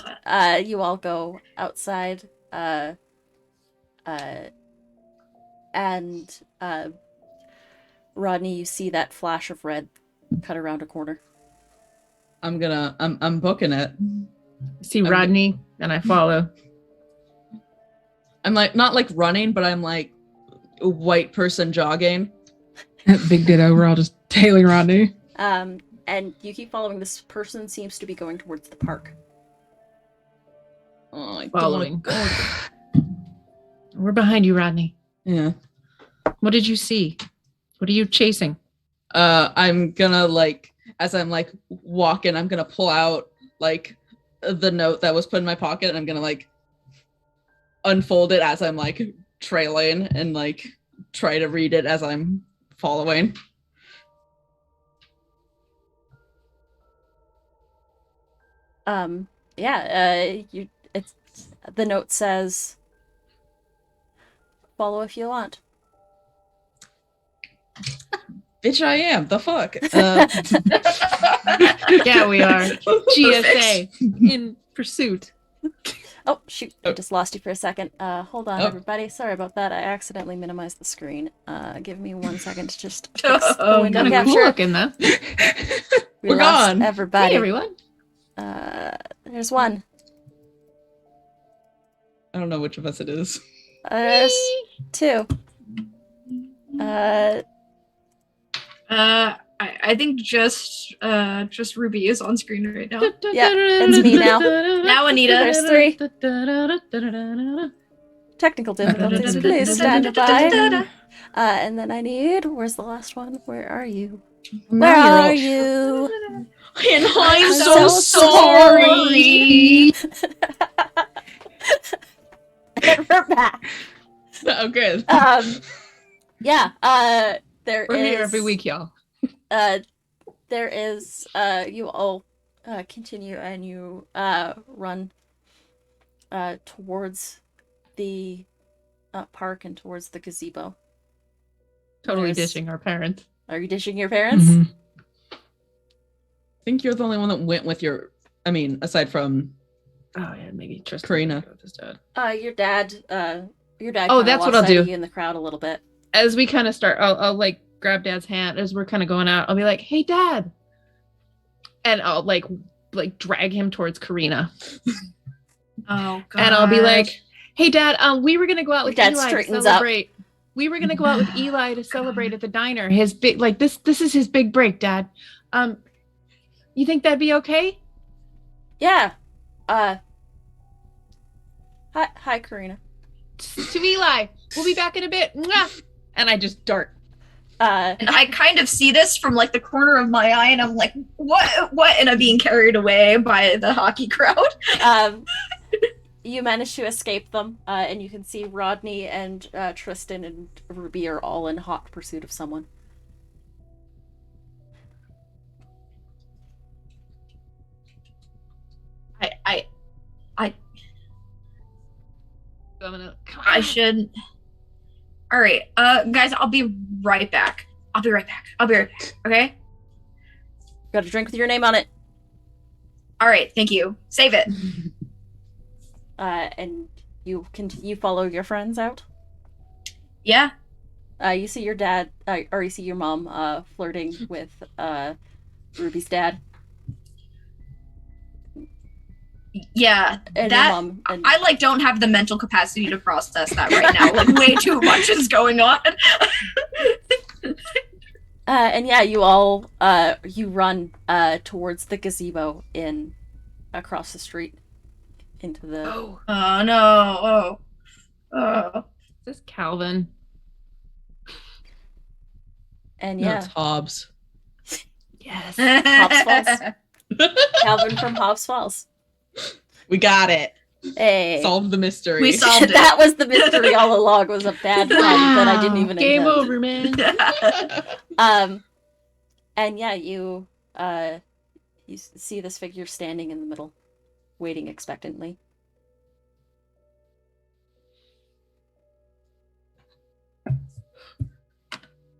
you all go outside. And Rodney, you see that flash of red cut around a corner. I'm booking it. See Rodney, and I follow. I'm like not like running, but I'm like a white person jogging. Big ditto. We're all just tailing Rodney. And you keep following. This person seems to be going towards the park. Oh, I don't Following. wanna go. We're behind you, Rodney. Yeah. What did you see? What are you chasing? I'm gonna like, as I'm like walking, I'm gonna pull out like the note that was put in my pocket, and I'm gonna like unfold it as I'm like trailing and like try to read it as I'm following. It's the note says, "Follow if you want." Bitch, I am. The fuck? Yeah, we are. GSA in pursuit. Oh shoot! I Oh. just lost you for a second. Hold on, Oh. everybody. Sorry about that. I accidentally minimized the screen. Give me 1 second to just fix the Oh, window Kind of cool capture. looking though. We We're lost gone. everybody. Hey everyone. There's one. I don't know which of us it is. There's two. I think just Ruby is on screen right now. Yeah, it's me now. Now, Anita. There's three. Technical difficulties. Please stand by. And then I need. Where's the last one? Where are you? Where are you? And I'm so sorry. And we're back. Oh, good. Yeah. There We're here is- every week, y'all. There is. You all continue and you run towards the park and towards the gazebo. Totally There's- dishing our parents. Are you dishing your parents? Mhm. I think you're the only one that went with your. I mean, aside from Oh yeah, maybe Tristan. Karina. Go with his dad. Your dad. Your dad. Oh, kinda that's what lost I'll sight of do. You in the crowd a little bit. As we kind of start, I'll like grab Dad's hand as we're kind of going out. I'll be like, "Hey, Dad," and I'll like drag him towards Karina, Oh god. and I'll be like, "Hey, Dad, we were gonna go out with Dad Eli to straightens up. celebrate. We were gonna go out with Eli to celebrate at the diner. His big this is his big break, Dad. You think that'd be okay?" Yeah. Hi, Karina. To Eli, we'll be back in a bit. Mwah! And I just dart. And I kind of see this from like the corner of my eye, and I'm like, what? And I'm being carried away by the hockey crowd. You manage to escape them, and you can see Rodney and Tristan and Ruby are all in hot pursuit of someone. So I'm gonna. I should. All right, guys, I'll be right back. Okay. Got a drink with your name on it. All right, thank you. Save it. And you follow your friends out. Yeah. You see your dad, or you see your mom, flirting with Ruby's dad. Yeah. And That- your mom. And, I like don't have the mental capacity to process that right now. Like way too much is going on. and yeah, you all you run towards the gazebo across the street into the. Oh no. Oh. Is this Calvin? And No, yeah, it's Hobbs. Yes. Calvin from Hobbs Falls. We got it. Hey. Solved the mystery. We solved it. That was the mystery all along. Was a bad pun that I didn't even Game intend. over, man. And yeah, you see this figure standing in the middle, waiting expectantly.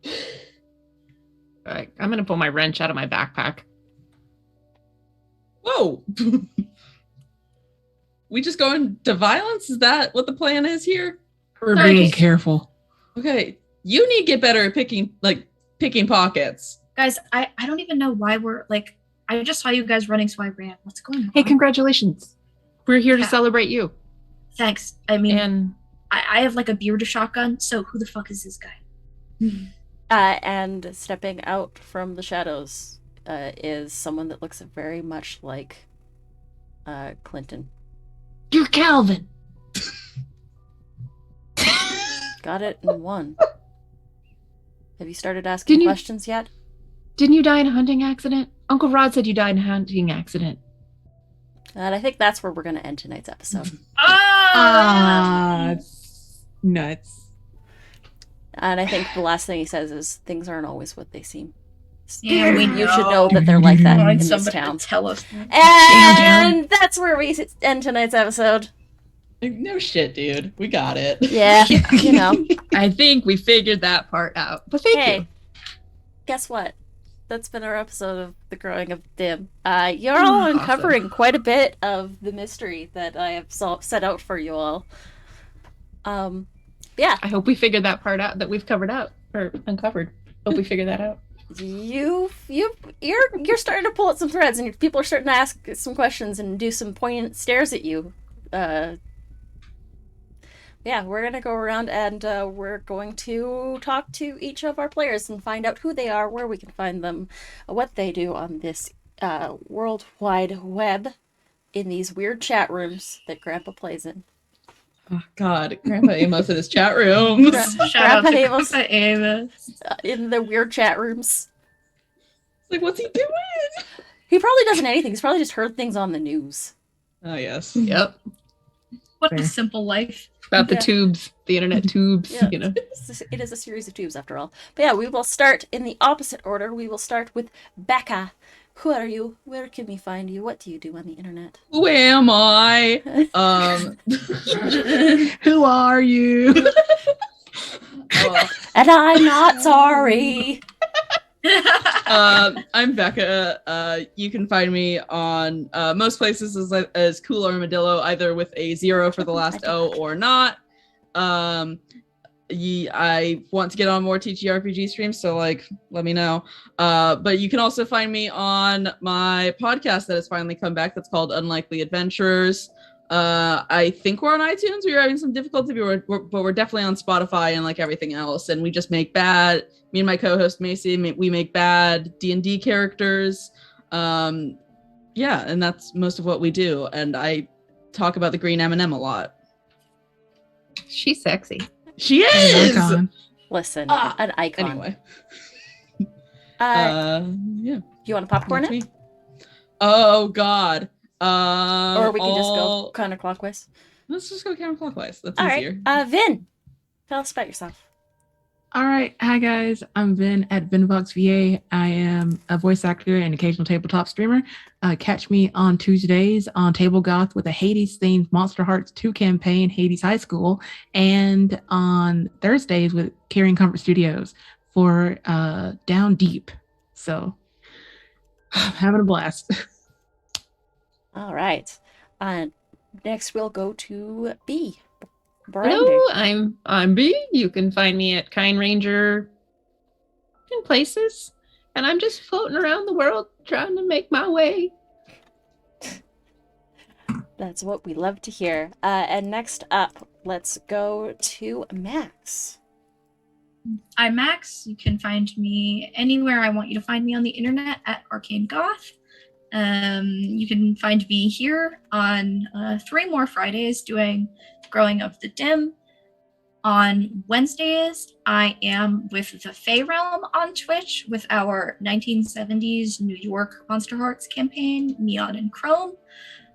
All right, I'm gonna pull my wrench out of my backpack. Whoa. We just going to violence? Is that what the plan is here? We're Sorry, being just- careful. Okay. You need to get better at picking pockets. Guys, I don't even know why we're like. I just saw you guys running, so I ran. What's going on? Hey, congratulations! We're here to Yeah. celebrate you. Thanks. I mean, And I have like a beard shotgun. So who the fuck is this guy? And stepping out from the shadows is someone that looks very much like Clinton. you're Calvin. Got it in one. Have you started asking Didn't you- questions yet? Didn't you die in a hunting accident? Uncle Rod said you died in a hunting accident. And I think that's where we're going to end tonight's episode. Ah, nuts. And I think the last thing he says is things aren't always what they seem. Yeah, we You should know. know that they're like that I in want this somebody town. to tell us. that. And that's where we end tonight's episode. No shit, dude. We got it. Yeah, you know. I think we figured that part out. But thank Hey, you. guess what? That's been our episode of The Growing of Dim. You're all Awesome. uncovering quite a bit of the mystery that I have set out for you all. Yeah, I hope we figured that part out that we've covered out or uncovered. Hope we figured that out. you're starting to pull at some threads, and people are starting to ask some questions and do some poignant stares at you. Yeah, we're gonna go around and we're going to talk to each of our players and find out who they are, where we can find them, what they do on this world wide web, in these weird chat rooms that Grandpa plays in. Oh, God, Grandpa Amos in his chat rooms. Gra- Shout out Grandpa to Amos. Grandpa Amos. In the weird chat rooms. Like, what's he doing? He probably doesn't anything. He's probably just heard things on the news. Oh, yes. Yep. What Fair. a simple life. About the Yeah. tubes, the internet tubes, Yeah. you know. It is a series of tubes, after all. But yeah, we will start in the opposite order. We will start with Becca. Who are you? Where can we find you? What do you do on the internet? Who am I? Who are you? Oh, And I'm not sorry. I'm Becca. You can find me on most places as Cool Armadillo, either with a 0 for the last O or not. I want to get on more TTRPG streams, so let me know. But you can also find me on my podcast that has finally come back. That's called Unlikely Adventurers. I think we're on iTunes. We were having some difficulty, but we're definitely on Spotify and like everything else. And we just make bad. Me and my co-host Macy, we make bad D&D characters. Yeah, and that's most of what we do. And I talk about the green M&M a lot. She's sexy. She is. Icon. Listen, Ah, an icon. Anyway, yeah. You want to popcorn that's it? me. Oh God. Or we can just go all- counterclockwise. Let's just go counterclockwise. That's All easier. right. Vin, tell us about yourself. All right. Hi, guys. I'm Vin at VinVoxVA. I am a voice actor and occasional tabletop streamer. Catch me on Tuesdays on Table Goth with a Hades-themed Monster Hearts 2 campaign, Hades High School, and on Thursdays with Carrying Comfort Studios for Down Deep. So, having a blast. All right. Next, we'll go to B. Hello, I'm B. You can find me at Kind Ranger in places. And I'm just floating around the world trying to make my way. That's what we love to hear. And next up, let's go to Max. I'm Max. You can find me anywhere I want you to find me on the internet at Arcane Goth. You can find me here on 3 more Fridays doing Growing of the Dim. On Wednesdays, I am with the Fey Realm on Twitch with our 1970s New York Monster Hearts campaign, Neon and Chrome.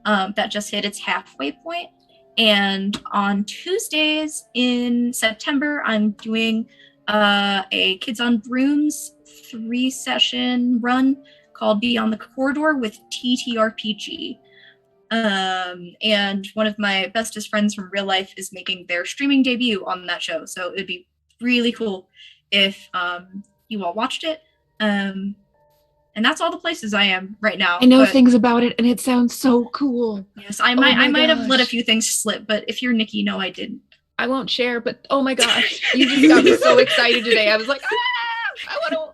That just hit its halfway point. And on Tuesdays in September, I'm doing a Kids on Brooms 3-session run called Beyond the Corridor with TTRPG. And one of my bestest friends from real life is making their streaming debut on that show. So it'd be really cool if you all watched it. And that's all the places I am right now. I know but things about it and it sounds so cool. Yes, I might have let a gosh. few things slip, but if you're Nikki, no, I didn't. I won't share, but oh my gosh, you just got me so excited today. I was like, I want to.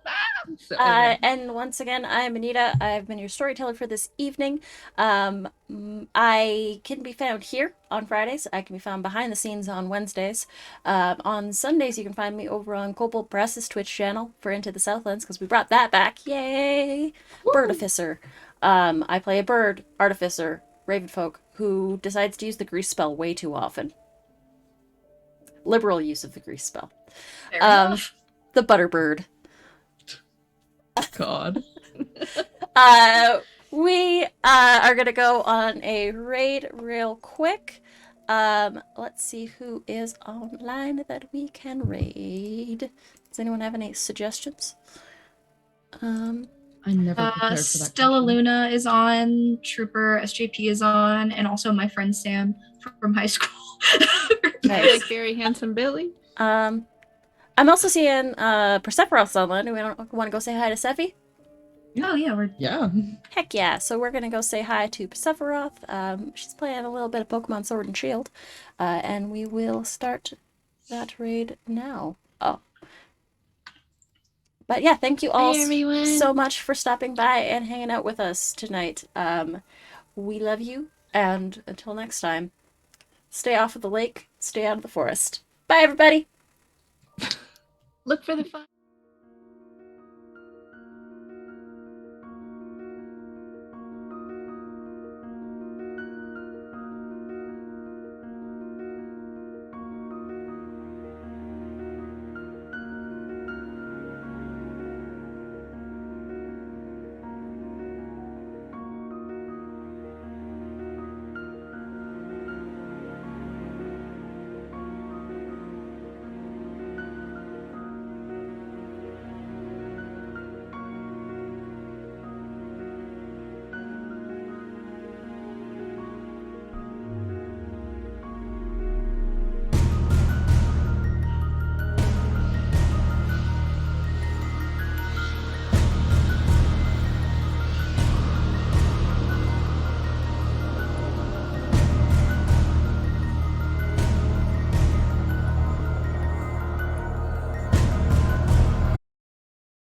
So, And once again, I'm Anita. I've been your storyteller for this evening. I can be found here on Fridays. I can be found behind the scenes on Wednesdays. On Sundays, you can find me over on Cobalt Press's Twitch channel for Into the Southlands, because we brought that back. Yay! Bird Artificer. I play a bird artificer, Ravenfolk, who decides to use the grease spell way too often. Liberal use of the grease spell. Fair Um, enough. the Butterbird. God. We are gonna go on a raid real quick. Let's see who is online that we can raid. Does anyone have any suggestions? I never prepared for that. Stella question. Luna is on, Trooper SJP is on, and also my friend Sam from high school. Nice. Like very handsome Billy. I'm also seeing Persephoroth's online. Do we want to go say hi to Sephi? Oh yeah, we're Yeah. Heck yeah! So we're gonna go say hi to Persephoroth. She's playing a little bit of Pokemon Sword and Shield, and we will start that raid now. Oh, but yeah, thank you all Hi, everyone. so much for stopping by and hanging out with us tonight. We love you, and until next time, stay off of the lake, stay out of the forest. Bye, everybody. Look for the fun.